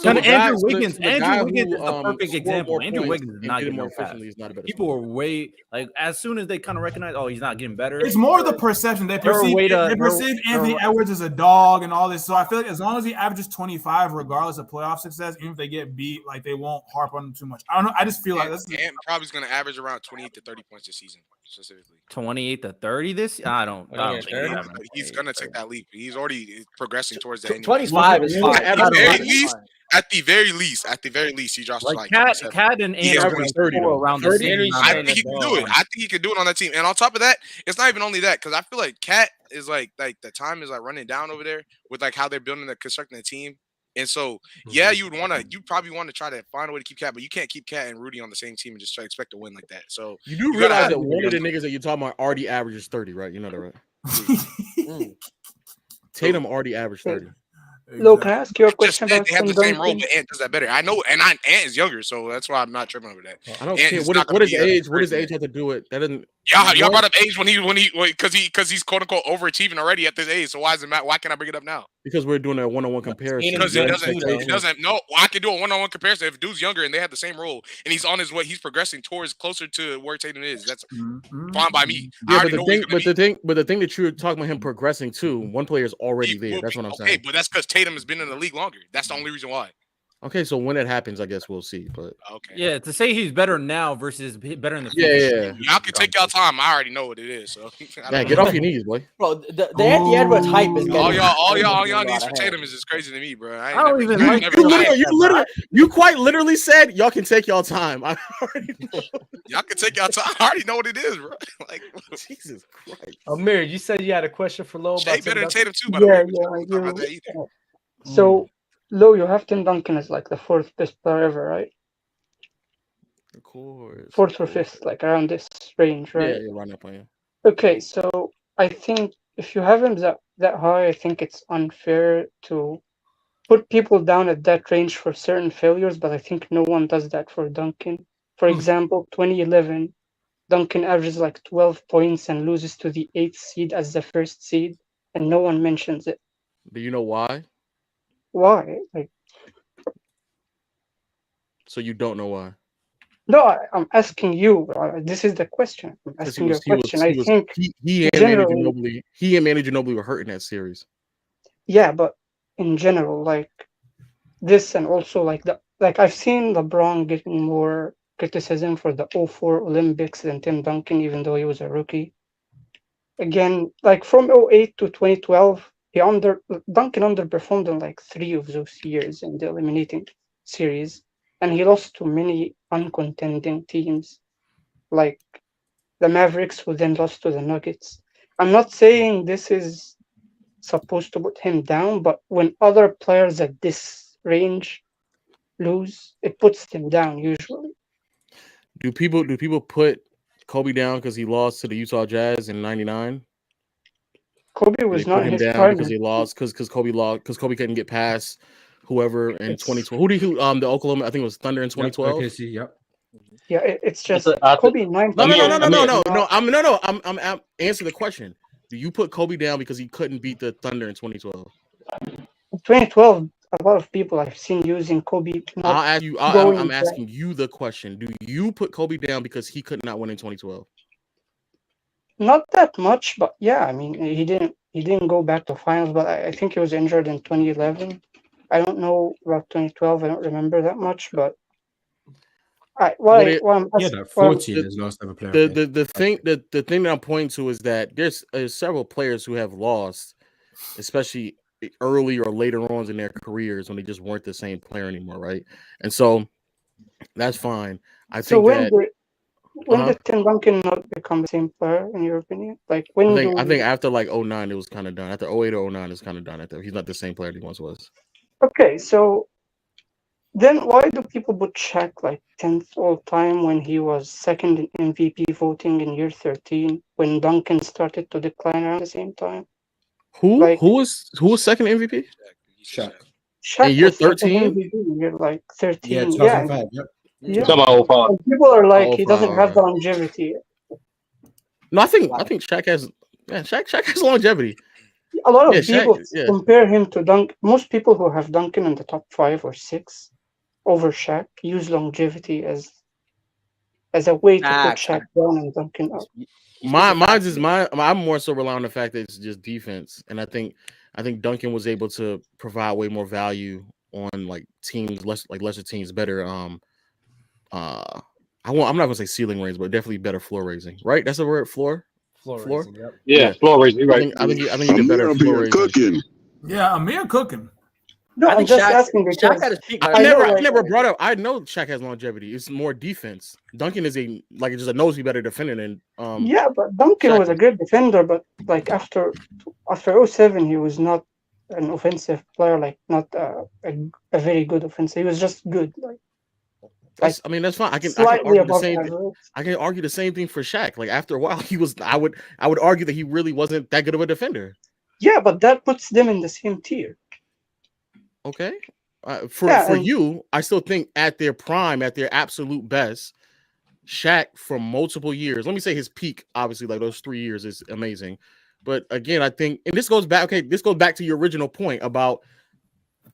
So Andrew Wiggins is the perfect example. Andrew Wiggins is not getting more pass. People are as soon as they kind of recognize, he's not getting better. It's more the perception. They perceive Anthony Edwards as a dog and all this. So I feel like as long as he averages 25, regardless of playoff success, even if they get beat, like they won't harp on him too much. I don't know. I just feel like this. Ant probably is going to average around 28 to 30 points this season, specifically. 28 to 30 this? I don't think he's going to take that leap. He's already progressing towards the end. 25 is fine. At the very least, he drops like Cat and Ant 30 around the same. I think he can do it. I think he can do it on that team. And on top of that, it's not even only that, because I feel like Cat is like the time is like running down over there with like how they're constructing the team. And so, you'd probably want to try to find a way to keep Cat, but you can't keep Cat and Rudy on the same team and just expect to win like that. So you do realize that one of the niggas that you're talking about already averages 30, right? You know that, right? Tatum already averaged 30. Lo, can I ask you a question about they have the same role, but Ant does that better. I know, and Ant is younger, so that's why I'm not tripping over that. I don't care. What is age? What does age have to do with that? Doesn't y'all brought up age when because he's quote unquote overachieving already at this age. So why can't I bring it up now? Because we're doing a one-on-one comparison. Because he doesn't. No, I can do a one-on-one comparison. If dude's younger and they have the same role, and he's on his way, he's progressing closer to where Tatum is. That's fine by me. Yeah, but the thing that you're talking about him progressing to, one player is already there. That's what I'm saying. Okay, but that's because Tatum has been in the league longer. That's the only reason why. Okay, so when it happens, I guess we'll see. But yeah, to say he's better now versus better in the future. Yeah. Y'all can take y'all time. I already know what it is. So get off your knees, boy. Bro, the Anthony Edwards hype is getting all y'all needs for Tatum is just crazy to me, bro. I don't even like you quite literally said y'all can take y'all time. I already know. Y'all can take y'all time. I already know what it is, bro. Like Jesus Christ. Amir, you said you had a question for Lo about better than Tatum too, So Lo, you have Tim Duncan as like the fourth best player ever, right? Of course. Fourth or fifth, like around this range, right? Yeah, you're running up on you. Okay, so I think if you have him that high, I think it's unfair to put people down at that range for certain failures, but I think no one does that for Duncan. For example, 2011, Duncan averages like 12 points and loses to the 8th seed as the first seed, and no one mentions it. Do you know why? Why? So you don't know why? No, I'm asking you. This is the question. I'm asking you a question. I think he and Manu Ginobili were hurting that series. Yeah, but in general, like this, and also like I've seen LeBron getting more criticism for the 2004 Olympics than Tim Duncan, even though he was a rookie. Again, like from 2008 to 2012. Duncan underperformed in like 3 of those years in the eliminating series, and he lost to many uncontending teams, like the Mavericks, who then lost to the Nuggets. I'm not saying this is supposed to put him down, but when other players at this range lose, it puts him down usually. Do people put Kobe down because he lost to the Utah Jazz in '99? Kobe was not in his prime because he lost because Kobe couldn't get past whoever in 2012. The Oklahoma, I think it was Thunder in 2012. OKC, yep. Yeah, it's just Kobe 9. No. I'm answering the question. Do you put Kobe down because he couldn't beat the Thunder in 2012? In 2012, a lot of people I've seen using Kobe. I'll ask you. I'm asking you the question. Do you put Kobe down because he could not win in 2012? Not that much, but yeah, I mean, he didn't go back to finals, but I think he was injured in 2011. I don't know about 2012. I don't remember that much, but that 14 is last ever player. The thing that I'm pointing to is that there's several players who have lost, especially early or later on in their careers when they just weren't the same player anymore, right? And so that's fine. I think When did Tim Duncan not become the same player, in your opinion? Like when I think after like 09, it was kind of done. After 08 or 09, it's kind of done. He's not the same player he once was. Okay, so then why do people put Shaq like 10th all time when he was second in MVP voting in year 13 when Duncan started to decline around the same time? Who was second MVP? Shaq. In year was second 13? MVP in year like 13. Yeah, 2005. Yep. Yeah. Talking about 05. And people are like, he 05, doesn't have the longevity. No, I think Shaq has. Yeah, Shaq has longevity. A lot of Shaq, people compare him to Duncan. Most people who have Duncan in the top 5 or 6 over Shaq use longevity as a way to put Shaq down and Duncan up. I'm more so relying on the fact that it's just defense, and I think Duncan was able to provide way more value on like teams lesser teams, better. I'm not gonna say ceiling raising, but definitely better floor raising. Right? That's the word. Floor. Raising, yep. Yeah, floor raising. Right. I think he did better floor raising. Cooking. Yeah, Amir cooking. No, I'm just asking because I never brought up. I know Shaq has longevity. It's more defense. Duncan is just a nosy better defender than. Yeah, but Duncan was a good defender, but like after 07, he was not an offensive player. Like not a very good offensive. He was just good. That's fine. I can argue the same thing for Shaq. Like after a while, he was. I would argue that he really wasn't that good of a defender. Yeah, but that puts them in the same tier. Okay. For you, I still think at their prime, at their absolute best, Shaq for multiple years. Let me say his peak, obviously, like those 3 years is amazing. But again, I think, and this goes back. Okay, this goes back to your original point about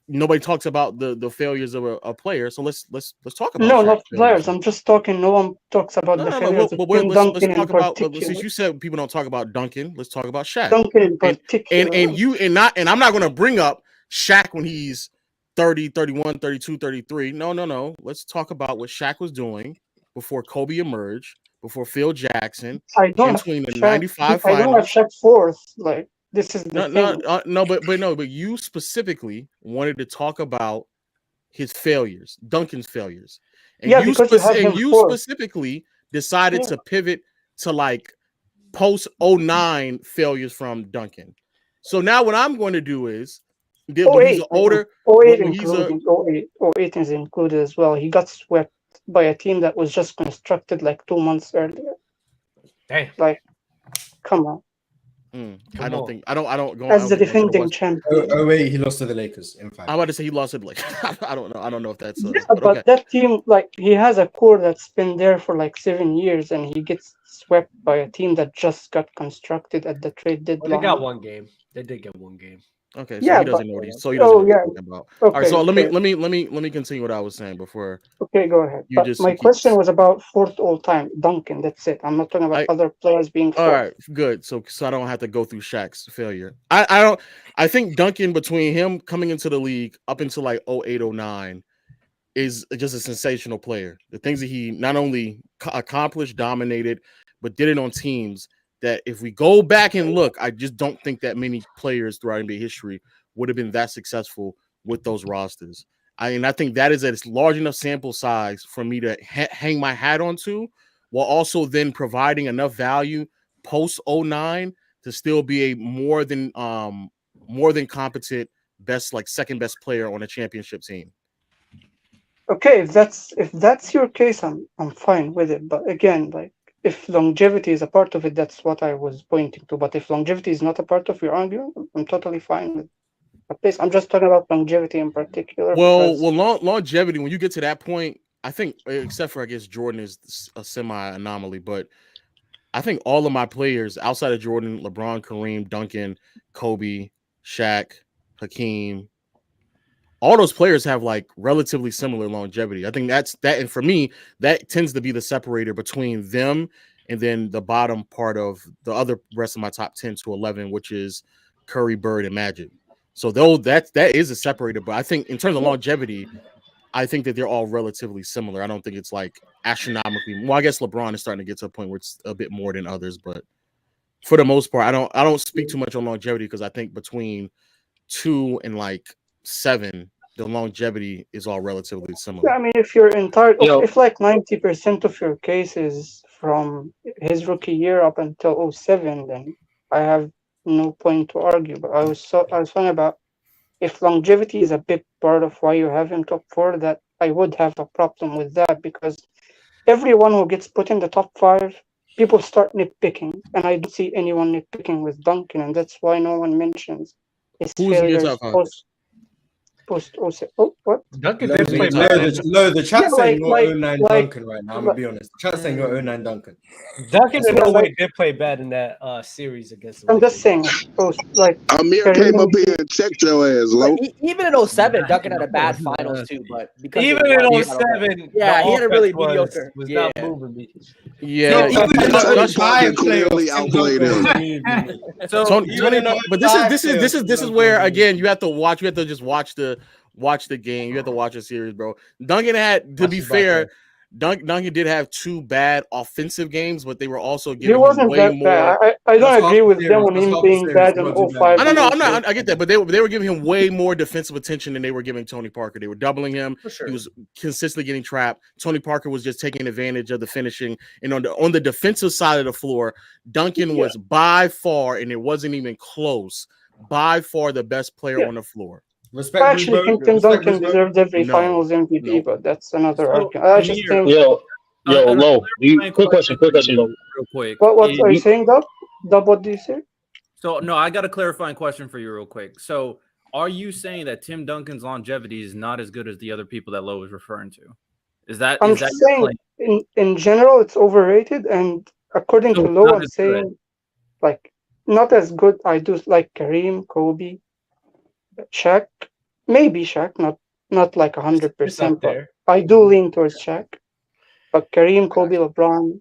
nobody talks about the failures of a player. So let's talk about. No, not players. I'm just talking. No one talks about the failures of Tim Duncan in particular. Since you said people don't talk about Duncan, let's talk about Shaq. Duncan in particular. And I'm not going to bring up Shaq when he's 30, 31, 32, 33. No. Let's talk about what Shaq was doing before Kobe emerged, before Phil Jackson. Between the 95 finals. I don't have Shaq fourth. Like this is the thing. But you specifically wanted to talk about his failures, Duncan's failures. And yeah, because you specifically decided to pivot to like post 09 failures from Duncan. So now what I'm going to do is he's older. 08 is included as well. He got swept by a team that was just constructed like 2 months earlier. Damn. Like, come on. I don't go as the defending champion. Oh wait, he lost to the Lakers. In fact, I'm about to say he lost to the Lakers. I don't know if that's. But that team, like, he has a core that's been there for like 7 years, and he gets swept by a team that just got constructed at the trade deadline. Well, they got one game. They did get one game. Okay, so he doesn't know what he's talking about. Okay, all right, so let me continue what I was saying before. Okay, go ahead. My question was about fourth all time, Duncan. That's it. I'm not talking about other players being fourth. All right, good. So I don't have to go through Shaq's failure. I think Duncan, between him coming into the league up until like 08, 09, is just a sensational player. The things that he not only accomplished, dominated, but did it on teams that if we go back and look, I just don't think that many players throughout NBA history would have been that successful with those rosters. I think that is a large enough sample size for me to hang my hat onto, while also then providing enough value post 09 to still be a more than competent second best player on a championship team. Okay, if that's your case, I'm fine with it. But again, like, if longevity is a part of it, that's what I was pointing to. But if longevity is not a part of your argument, I'm totally fine with it. I'm just talking about longevity in particular. Longevity, when you get to that point, I think, except for, I guess, Jordan is a semi-anomaly, but I think all of my players outside of Jordan, LeBron, Kareem, Duncan, Kobe, Shaq, Hakeem, all those players have like relatively similar longevity. I think that, and for me, that tends to be the separator between them and then the bottom part of the other rest of my top 10 to 11, which is Curry, Bird, and Magic. So though that is a separator, but I think in terms of longevity, I think that they're all relatively similar. I don't think it's like astronomically. Well, I guess LeBron is starting to get to a point where it's a bit more than others, but for the most part, I don't speak too much on longevity because I think between 2 and like 7, the longevity is all relatively similar. Yeah, I mean, if you're if like 90% of your case is from his rookie year up until 07, then I have no point to argue. But I was talking about if longevity is a big part of why you have him top 4, that I would have a problem with that, because everyone who gets put in the top 5, people start nitpicking, and I don't see anyone nitpicking with Duncan, and that's why no one mentions his failures post 07. Oh, what? Duncan did play the chat's saying you're 09 Duncan right now. I'm gonna be honest. The chat's saying you're 09 Duncan. Duncan in no way did play bad in that series against the I'm just saying, Amir came up here and checked your ass, Lo. Even in 07, Duncan had a bad finals too, but because even in 07, yeah, he had a really mediocre. Was not moving me. Yeah, even in the 05 clearly outplayed him. So, but this is where again you have to watch. You have to just watch the game. You have to watch the series, bro. Duncan had, to be fair, Duncan did have 2 bad offensive games, but they were also giving him way more. Bad. I don't agree with them on him being bad in 05. No, I'm not. I get that, but they were giving him way more defensive attention than they were giving Tony Parker. They were doubling him. Sure. He was consistently getting trapped. Tony Parker was just taking advantage of the finishing. And on the defensive side of the floor, Duncan was by far, and it wasn't even close, by far the best player on the floor. I actually think Tim Duncan deserved every finals MVP, but that's another argument. I just think. Lo. Quick question, Lo. Real quick. What are you saying, Dub? Dub, what do you say? So, no, I got a clarifying question for you real quick. So, are you saying that Tim Duncan's longevity is not as good as the other people that Lo was referring to? I'm saying, in general, it's overrated, and according to Lo, I'm saying, like, not as good. I do like Kareem, Kobe, Shaq, maybe Shaq, not like 100%, but I do lean towards Shaq. But Kareem, Kobe, LeBron,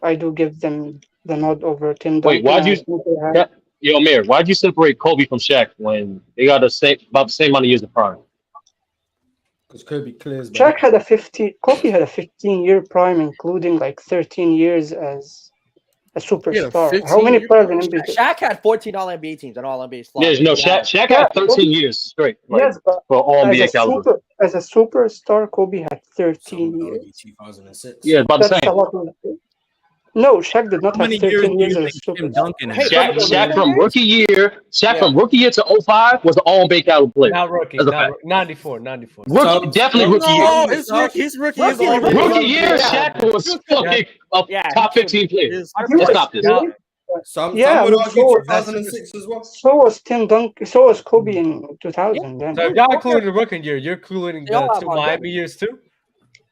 I do give them the nod over Tim Duncan. Wait, why'd you separate Kobe from Shaq when they got about the same amount of years of prime? Because Kobe clears. Kobe had a 15-year prime, including like 13 years as a superstar. How many players in NBA? Shaq had 14 All-NBA teams and All-NBA slots. Yes, no, Shaq had 13 years straight. Yes, but for All-NBA caliber. As a superstar, Kobe had 13 years. 2006. Yeah, about the same. No, Shaq did not have 13 years as a superstar. Shaq from rookie year to 05 was an All-NBA caliber player. Not rookie, 94. Definitely rookie year. No, his rookie is already rookie year. Shaq was fucking a top 15 player. Let's stop this. Some would argue 2006 as well. So was Tim Duncan. So was Kobe in 2000. Then. So if y'all including the rookie year, you're including the 2 Miami years too?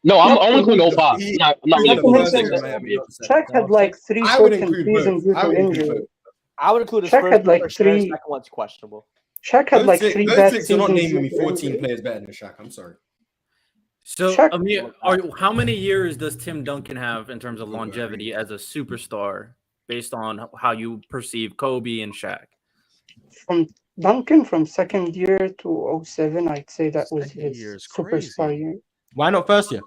No, I'm only including 05. Shaq had like 3 broken seasons due to injury. I would include his Shaq first had like 3. Second one's questionable. Shaq had like 3 bad seasons. You're not naming me 14 players better than Shaq. I'm sorry. So, Amir, how many years does Tim Duncan have in terms of longevity as a superstar, based on how you perceive Kobe and Shaq? From Duncan, from second year to 07, I'd say that was his superstar year. Why not first year?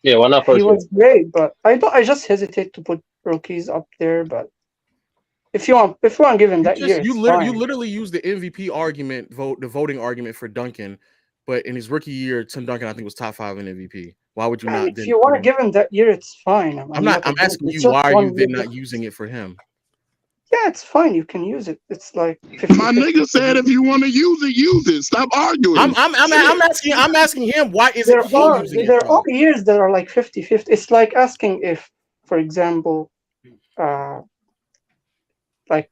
Yeah, why not first year? He was great, but I just hesitate to put rookies up there. But if you want to give him that year, you literally use the MVP argument, the voting argument for Duncan, but in his rookie year, Tim Duncan I think was top 5 in MVP. Why would you not? If you want to give him that year, it's fine. I'm asking you, why are you then not using it for him? Yeah, it's fine. You can use it. It's like 50, my nigga said, if you want to use it, use it. Stop arguing. I'm asking him, why is there are years that are like 50-50. It's like asking if, for example, like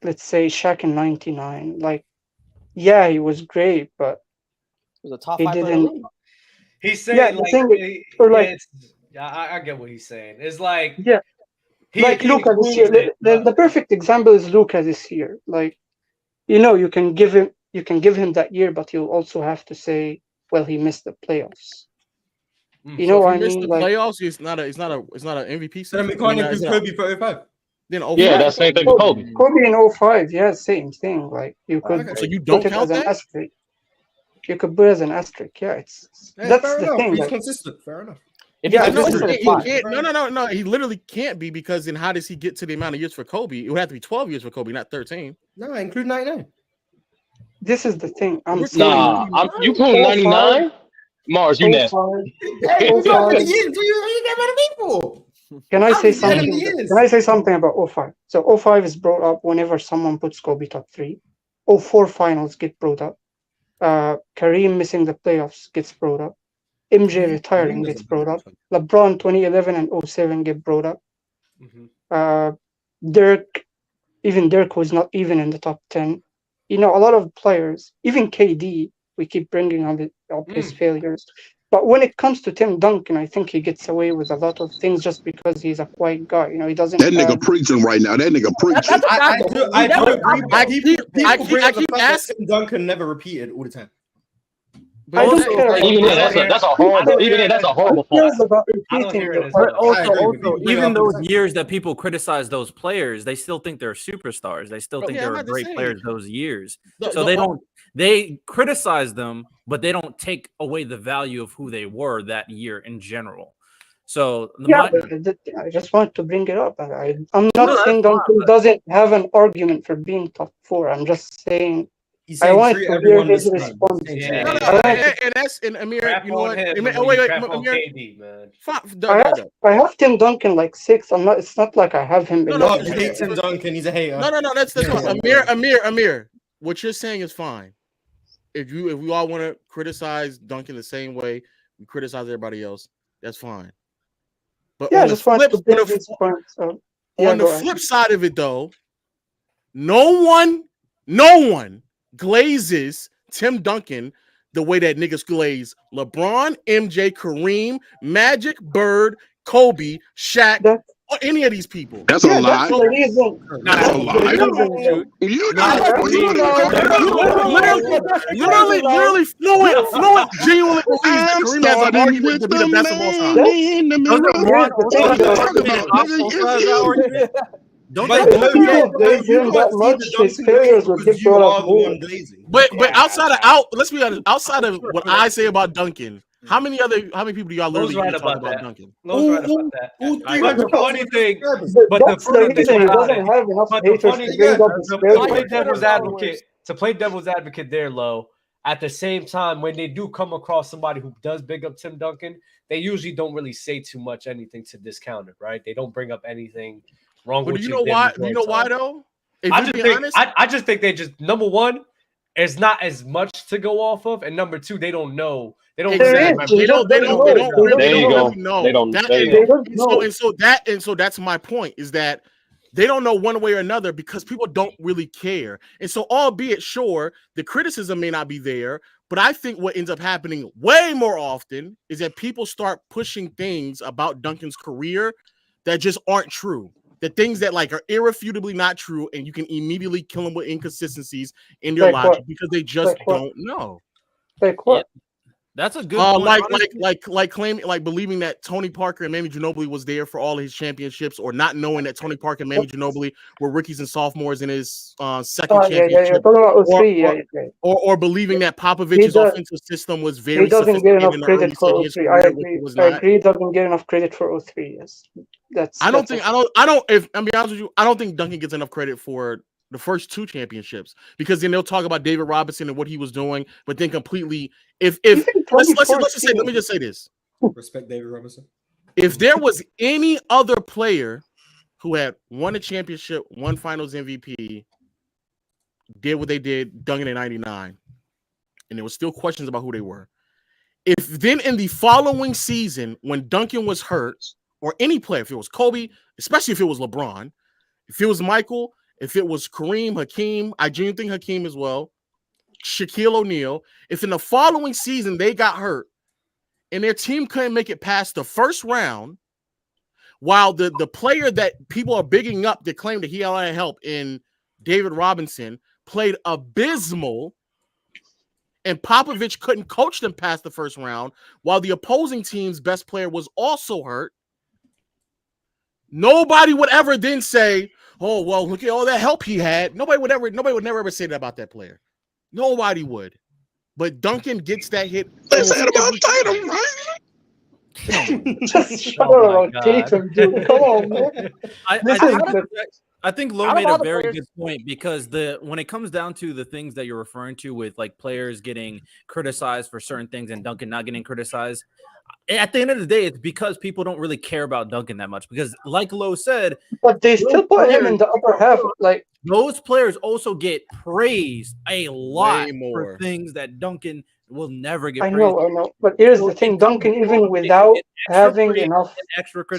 let's say Shaq in 99. Like, yeah, he was great, but he was a top he 5 didn't. He's saying I get what he's saying. It's like like Luka this year. The perfect example is Luka this year. Like, you can give him that year, but you'll also have to say, well, he missed the playoffs. You know what I mean? The playoffs. It's not an MVP. So we can't include Kobe for 05. Then that's same thing with Kobe. Kobe in 05, same thing. Like you could. So you don't count that? Asterisk. You could put it as an asterisk. Yeah, that's the thing. He's consistent. Fair enough. No. He literally can't be, because then how does he get to the amount of years for Kobe? It would have to be 12 years for Kobe, not 13. No, include 99. this is the thing. I'm Nah, you put 99. Mars, you nasty. Can I say something? Can I say something about 05? So 05 is brought up whenever someone puts Kobe top 3. 04 finals get brought up. Kareem missing the playoffs gets brought up. MJ retiring gets brought up. LeBron 2011 and 07 get brought up. Dirk was not even in the top 10. You know, a lot of players, even KD, we keep bringing up his failures. But when it comes to Tim Duncan, I think he gets away with a lot of things just because he's a quiet guy. You know, he doesn't. That nigga preaching right now. That nigga preaching. I do agree. People keep asking Duncan never repeated all the time. I don't care. Even that's a horrible point. But also, even those years that people criticize those players, they still think they're superstars. They still think they're great players those years. So they criticize them, but they don't take away the value of who they were that year in general. So I just want to bring it up. I'm not saying Duncan doesn't have an argument for being top 4. I'm just saying. I want to hear his response. And Amir, you know what? Wait, Amir. I have Tim Duncan like 6. I'm not. It's not like I have him. No, you hate Tim Duncan. He's a hater. No. That's fine. Amir. What you're saying is fine. If we all want to criticize Duncan the same way we criticize everybody else, that's fine. But on the flip side of it, though, no one glazes Tim Duncan the way that niggas glaze LeBron, MJ, Kareem, Magic, Bird, Kobe, Shaq, or any of these people. That's a lie. That's a lie. Literally fluent, genuinely believes that Kareem has an argument to be the best of all time. But let's be honest. Outside of what I say about Duncan, how many people do y'all literally talk about Duncan? The funny thing, to play devil's advocate there, Lo. At the same time, when they do come across somebody who does big up Tim Duncan, they usually don't really say too much anything to discount it, right? They don't bring up anything wrong with you. Know why? You know why though? I just think they just, number one, it's not as much to go off of, and number two, they don't know. They don't know. So that's my point, is that they don't know one way or another because people don't really care. And so, albeit sure, the criticism may not be there, but I think what ends up happening way more often is that people start pushing things about Duncan's career that just aren't true. The things that like are irrefutably not true, and you can immediately kill them with inconsistencies in your logic because they just don't know. Like what? That's a good point. Like claiming, like believing that Tony Parker and Manu Ginobili was there for all of his championships, or not knowing that Tony Parker and Manu Ginobili were rookies and sophomores in his second championship. Or believing that Popovich's offensive system was very. He doesn't get enough credit for 03. I agree. He doesn't get enough credit for 03. Yes, I don't. If I'm being honest with you, I don't think Duncan gets enough credit for the first 2 championships, because then they'll talk about David Robinson and what he was doing, but then completely let me just say this. Respect David Robinson. If there was any other player who had won a championship, won finals MVP, did what they did, Duncan in 99, and there was still questions about who they were. If then in the following season, when Duncan was hurt, or any player, if it was Kobe, especially if it was LeBron, if it was Michael, if it was Kareem, Hakeem, I genuinely think Hakeem as well, Shaquille O'Neal, if in the following season they got hurt and their team couldn't make it past the first round, while the player that people are bigging up that claimed that he had help in David Robinson played abysmal, and Popovich couldn't coach them past the first round, while the opposing team's best player was also hurt, nobody would ever then say, oh, well, look at all that help he had. Nobody would never ever say that about that player. Nobody would. But Duncan gets that hit. They said about Tatum, right? Just shut up, Tatum, dude. Come on, man. I I think Lo made a very good point because when it comes down to the things that you're referring to with like players getting criticized for certain things and Duncan not getting criticized, at the end of the day, it's because people don't really care about Duncan that much. Because, like Lo said, but they still put him in the upper half. Like those players also get praised a lot for things that Duncan will never get praised. I know. But here's the thing: Duncan, even without having enough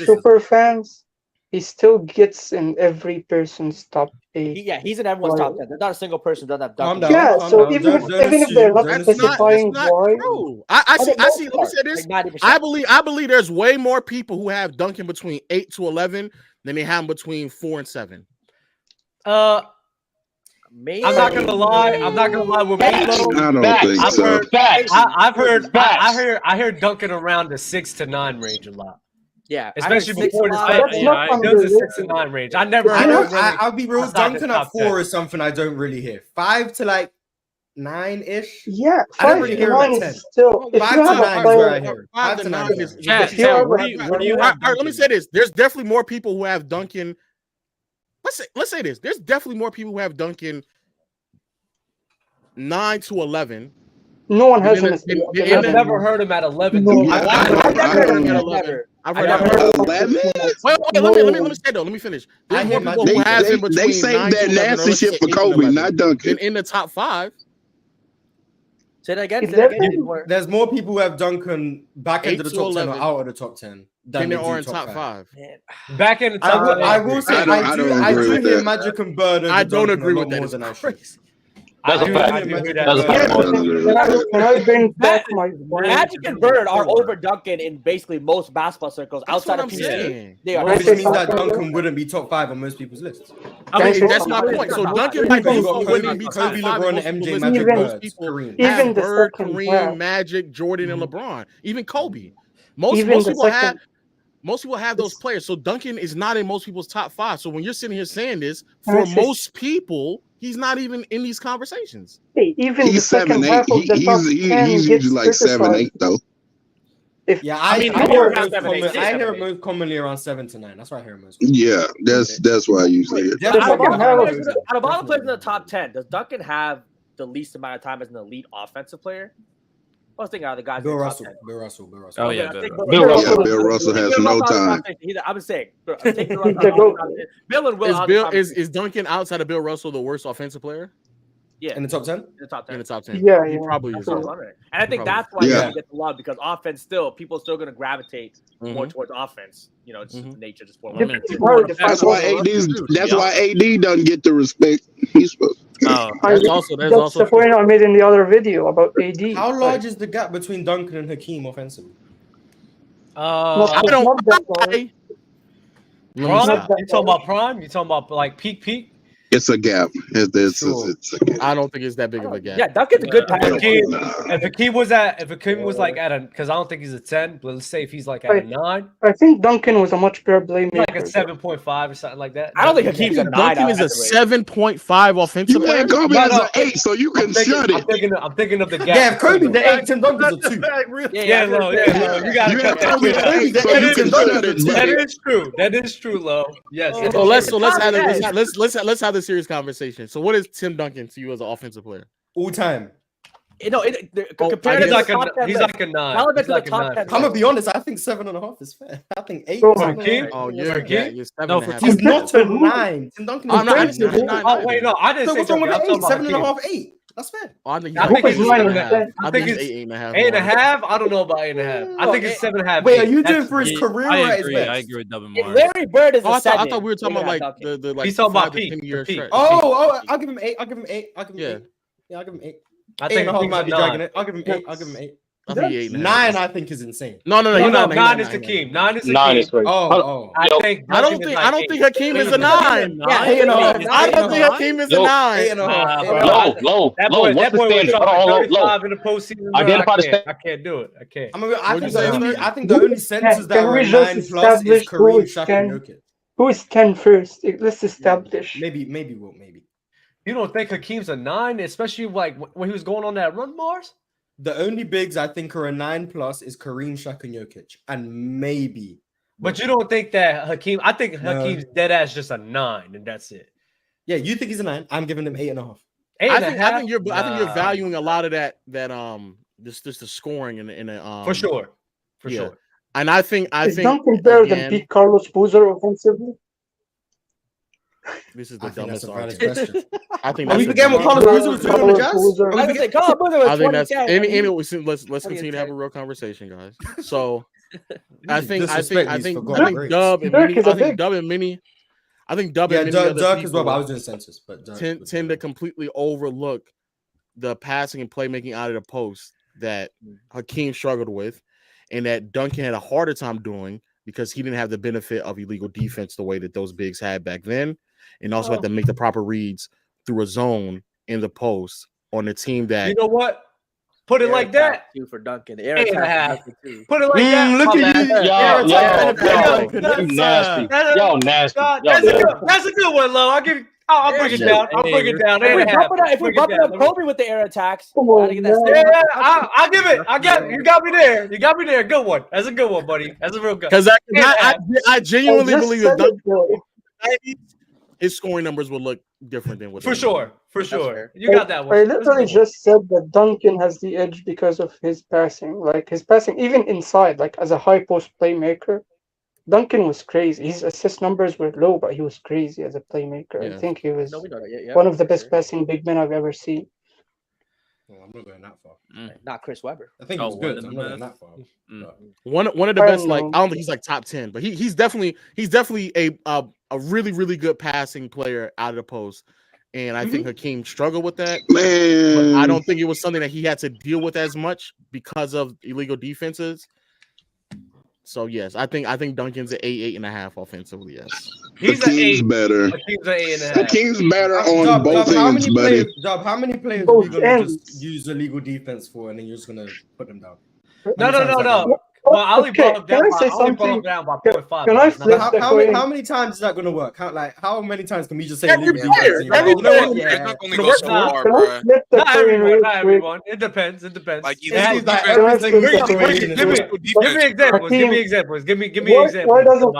super fans, he still gets in every person's top 8. He's in everyone's top 10. There's not a single person that doesn't have Duncan. Even if they're not specifying why. I see. Let me say this. Like I believe there's way more people who have Duncan between 8 to 11 than they have him between 4 and 7. Maybe. I'm not gonna lie. With I don't think so. I heard Duncan around the 6 to 9 range a lot. Yeah, especially before this. There was a 6 to 9 range. I never. I'll be real. Duncan at 4 is something I don't really hear. 5 to like 9-ish. Yeah, 5 to 9 is still. 5 to 9 is where I hear. 5 to 9 is. Let me say this. There's definitely more people who have Duncan. Let's say this. There's definitely more people who have Duncan 9 to 11. No one has him. I've never heard him at 11. I've heard him at 11. Wait, let me say though. Let me finish. They saved that nasty shit for Kobe, not Duncan. In the top 5. Say that again. There's more people who have Duncan back into the top 10 or out of the top 10 than there are in top 5. Back in the top 10. I will say I do hear Magic and Bird. I don't agree with that. That's a fact. Can I bring back my Magic and Bird are over Duncan in basically most basketball circles outside of PC. They are. Which means that Duncan wouldn't be top 5 on most people's lists. I mean, that's my point. So Duncan wouldn't be top 5. LeBron, MJ, Magic, Bird, even Bird, Kareem, Magic, Jordan, and LeBron, even Kobe. Most people have those players. So Duncan is not in most people's top 5. So when you're sitting here saying this, for most people, he's not even in these conversations. Hey, even he's 7, 8. He's usually like 7, 8 though. I hear him most commonly around 7 to 9. That's why I hear him most. Yeah, that's why I usually hear. Out of all the players in the top 10, does Duncan have the least amount of time as an elite offensive player? I was thinking of the guys. Bill Russell. Oh yeah, Bill Russell has no time. I'm saying, Bill and Will. Is Duncan outside of Bill Russell the worst offensive player? Yeah, in the top 10. In the top 10. In the top 10. Yeah, he probably is. And I think that's why he gets the love because offense people are still going to gravitate more towards offense. You know, it's just the nature of the sport. That's why AD doesn't get the respect he's supposed. That's also the point I made in the other video about AD. How large is the gap between Duncan and Hakeem offensively? I don't. You talking about prime? You talking about like peak? It's a gap. It's a gap. I don't think it's that big of a gap. Yeah, Duncan's a good passer. If Hakeem was like at a, because I don't think he's a 10, but let's say if he's like at a 9. I think Duncan was a much better playmaker. Like a 7.5 or something like that. I don't think Hakeem's a 9. Duncan is a 7.5 offensive player. Kobe is an 8, so you can shut it. I'm thinking of the gap. Yeah, if Kobe's the 8, Tim Duncan's a 2. Yeah, you got to cut that. That is true, Lo. Yes. So let's have a serious conversation. So what is Tim Duncan to you as an offensive player? All time. He's like a 9. I'm gonna be honest. I think 7.5 is fair. I think 8. You're 7.5. He's not a 9. Tim Duncan is 9. Oh wait, no, I didn't say what's wrong with 8? 7.5, 8. That's fair. I think it's 8.5. I think it's 8.5. I don't know about 8.5. I think it's 7.5. Wait, are you doing for his career or his best? I agree with Devin Moore. Larry Bird is I thought we were talking about like the he's talking about peak. Oh, I'll give him 8. I'll give him 8. I'll give him 8. I think he might be dragging it. I'll give him 8. I'll give him 8. 9, I think, is insane. No. 9 is Hakeem. 9 is Hakeem. I don't think Hakeem is a 9. I don't think Hakeem is a 9. Low. What's the standard? Low. In the postseason. Identify the standard. I can't do it. I can't. I think the only sentences that are 9 plus is Kareem, Shaq, and Jokic. Who is 10 first? Let's establish. Maybe. You don't think Hakeem's a 9, especially like when he was going on that run, Mars? The only bigs I think are a 9 plus is Kareem, Shaq, and Jokic, and maybe But you don't think that Hakeem? I think Hakeem's dead ass just a 9, and that's it. Yeah, you think he's a 9? I'm giving him 8.5. I think you're valuing a lot of that just the scoring in a for sure. And I think Duncan better than Pete Carlos Boozer offensively? This is the dumbest question. I think that's we forget what Carlos Boozer was doing on the Jazz. I think that's anyway. Let's continue to have a real conversation, guys. So I think Dub and Minnie. I think Dub and Dirk as well, but I was doing census, but tend to completely overlook the passing and playmaking out of the post that Hakeem struggled with, and that Duncan had a harder time doing because he didn't have the benefit of illegal defense the way that those bigs had back then, and also had to make the proper reads through a zone in the post on the team that. You know what? Put it like that. For Duncan, the 8.5. Put it like that. Look at you, y'all nasty. Y'all nasty. That's a good one, Lo. I'll bring it down. I'll bring it down. If we bump it up Kobe with the air attacks, I'll give it. You got me there. You got me there. Good one. That's a good one, buddy. That's a real good. Because I genuinely believe that his scoring numbers will look different than what for sure. You got that one. I literally just said that Duncan has the edge because of his passing. Like his passing, even inside, like as a high post playmaker, Duncan was crazy. His assist numbers were low, but he was crazy as a playmaker. I think he was one of the best passing big men I've ever seen. Well, I'm not going that far. Not Chris Webber. I think he was good. I'm not going that far. One of the best. Like I don't think he's like top 10, but he's definitely a really, really good passing player out of the post. And I think Hakeem struggled with that. Man, but I don't think it was something that he had to deal with as much because of illegal defenses. So yes, I think Duncan's an 8.5 offensively. Yes, he's an 8. Better. Hakeem's an 8.5. Hakeem's better on both ends, buddy. How many players are you gonna just use illegal defense for, and then you're just gonna put them down? No. Well, I only brought him down by 0.5. Can I flip how many times is that going to work? How many times can we just say every player? It's only go so far, bro. Not everyone. It depends. Like give me examples. Give me examples. Why doesn't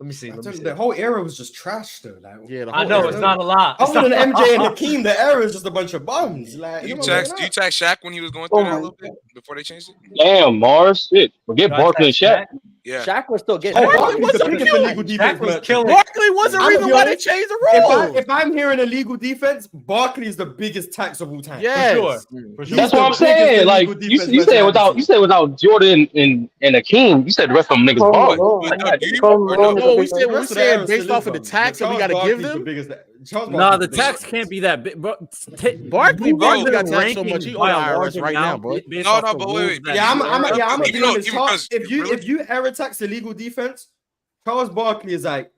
Let me see. The whole era was just trash, though. Like, I know it's not a lot. Other than MJ and Hakeem, the era is just a bunch of bums. Like, you text Shaq when he was going through that a little bit before they changed it? Damn, Mars. Shit. Forget Barkley and Shaq. Yeah. Shaq was still getting. Barkley wasn't illegal defense. Barkley was the reason why they changed the rule. If I'm hearing illegal defense, Barkley is the biggest tax of all time. Yes. For sure. That's what I'm saying. Like you said without Jordan and Hakeem, you said the rest of them niggas ballin'. We're saying based off of the tax that we got to give them. No, the tax can't be that big, bro. Barkley got taxed so much. He owes IRS right now, bro. No, but wait. Yeah, I'm giving him his if you error tax illegal defense, Charles Barkley is like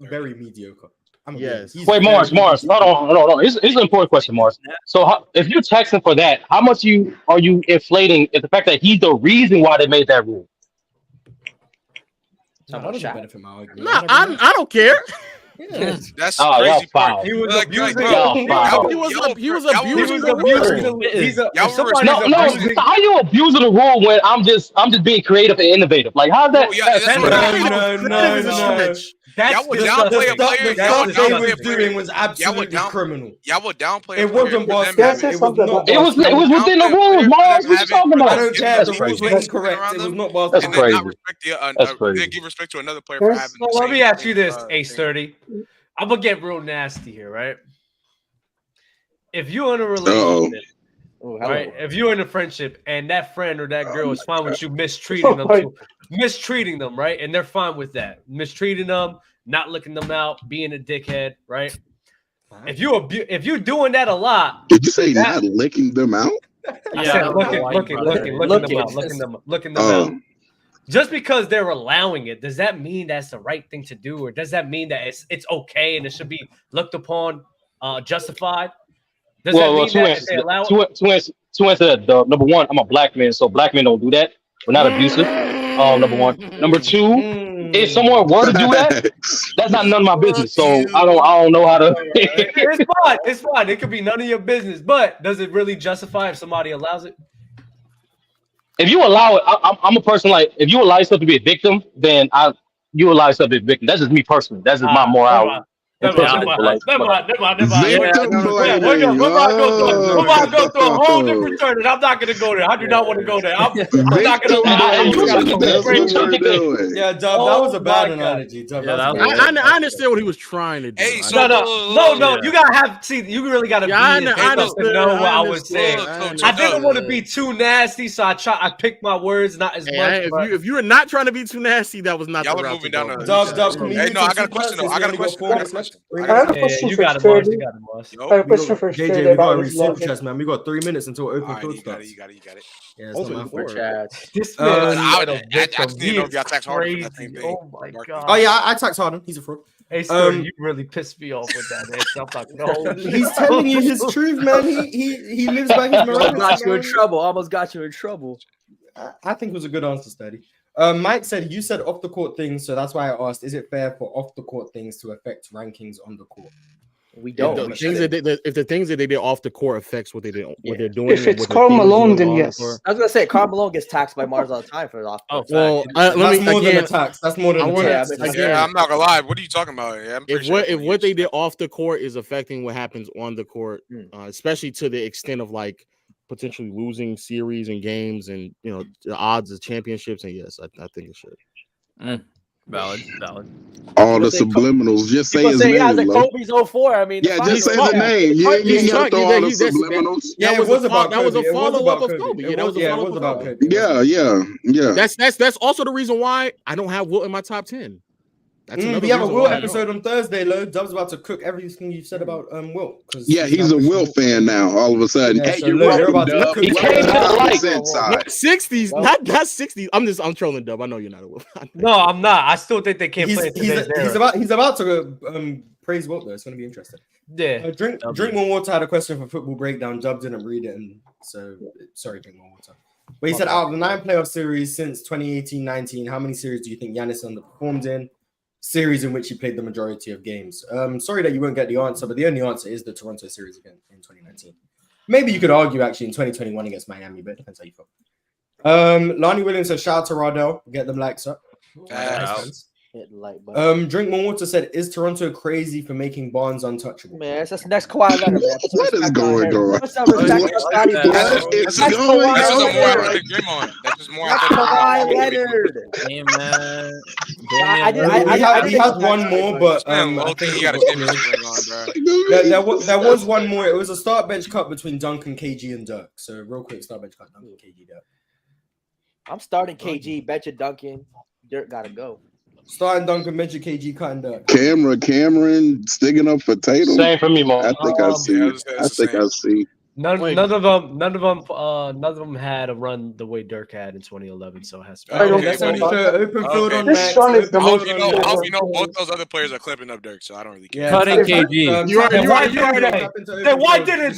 very mediocre. Yes. Wait, Mars. Hold on. Here's an important question, Mars. So, if you're taxing for that, how much are you inflating the fact that he's the reason why they made that rule? How does it benefit my argument? No, I don't care. Yeah. That's crazy part. He was abusing. He was abusing the rule. No. How you abusing the rule when I'm just being creative and innovative? Like how's that? No. That's the stuff they were doing was absolutely criminal. Y'all would downplay it. Wasn't Boston. It was within the rules, Mars. What you talking about? I don't care. The rules were incorrect. It was not Boston. That's crazy. They give respect to another player for having. So let me ask you this, A30. I'm gonna get real nasty here, right? If you're in a relationship, right? If you're in a friendship and that friend or that girl is fine with you mistreating them, right? And they're fine with that, mistreating them, not looking them out, being a dickhead, right? If you're doing that a lot, did you say not licking them out? I said looking them out. Just because they're allowing it, does that mean that's the right thing to do, or does that mean that it's okay and it should be looked upon, justified? Does that mean that they allow it? Two answers. Number one, I'm a black man, so black men don't do that. We're not abusive. Number one. Number two, if someone were to do that, that's not none of my business. So I don't know how to. It's fine. It could be none of your business, but does it really justify if somebody allows it? if you allow it, I'm a person like if you allow yourself to be a victim, then you allow yourself to be a victim. That's just me personally. That's just my morality. Never mind. Victim blaming. We're gonna go through a whole different turn, and I'm not gonna go there. I do not want to go there. I'm not gonna. Yeah, Dub, that was a bad analogy. Dub, I understand what he was trying to do. Hey, No. You gotta have. See, you really gotta be in to know what I was saying. I didn't want to be too nasty, so I picked my words not as much. If you were not trying to be too nasty, that was not the route to go. Dub, hey, no, I got a question though. I got a question. I have a question for Sturdy. I have a question for Sturdy. JJ, we got to read Superchats, man. We got 3 minutes until open code starts. You got it. Yeah, it's not my fault. This man Oh my god. Oh yeah, I tax Harden. He's a fraud. Hey, Sturdy, you really pissed me off with that. I'm like, no. He's telling you his truth, man. He lives by his morality. Almost got you in trouble. I think it was a good answer, Sturdy. Mike said you said off the court things, so that's why I asked: is it fair for off the court things to affect rankings on the court? We don't. If the things that they did off the court affects what they're doing. If it's Karl Malone, then yes. I was gonna say Karl Malone gets taxed by Mars all the time for off. That's more than a tax. That's more than a tax. Yeah, I'm not gonna lie. What are you talking about? Yeah, if what they did off the court is affecting what happens on the court, especially to the extent of like potentially losing series and games and the odds of championships, and yes, I think it should. Valid. All the subliminals. Just say his name. Yeah, like Kobe's 04. I mean, yeah, just say the name. You ain't got to throw all the subliminals. Yeah, it was about that was a follow-up of Kobe. Yeah, that was a follow-up of Kobe. Yeah. That's also the reason why I don't have Wilt in my top 10. We have a Wilt episode on Thursday, Lo. Dub's about to cook everything you said about Wilt. Yeah, he's a Wilt fan now. All of a sudden, hey, you're about to cook. He came to the light. Not 60s, not 60s. I'm trolling Dub. I know you're not a Wilt. No, I'm not. I still think they can't play. He's about to praise Wilt though. It's going to be interesting. Yeah. Drink One Water had a question for Football Breakdown. Dub didn't read it, and so sorry, Drink One Water. But he said, out of the 9 playoff series since 2018-19, how many series do you think Giannis underperformed in? Series in which he played the majority of games. Sorry that you won't get the answer, but the only answer is the Toronto series again in 2019. Maybe you could argue actually in 2021 against Miami, but it depends how you feel. Lonnie Williams said, shout out to Rardell. Get them likes up. Drink More Water said, is Toronto crazy for making Barnes untouchable? Man, that's the next Kawhi Leonard, man. What is going on? That's Kawhi Leonard. Hey, man. We had one more, but I think he got a championship ring on, bro. There was one more. It was a start bench cut between Duncan, KG, and Dirk. So real quick, start bench cut, Duncan, KG, Dirk. I'm starting KG, benching Duncan. Dirk gotta go. Starting Duncan, benching KG, cutting Dirk. Cameron sticking up for Tatum. Same for me, Mo. I think I see. None of them had a run the way Dirk had in 2011. So it has to be. Open field on this one is the most. Both those other players are clipping up Dirk, so I don't really care. Cutting KG. Then why didn't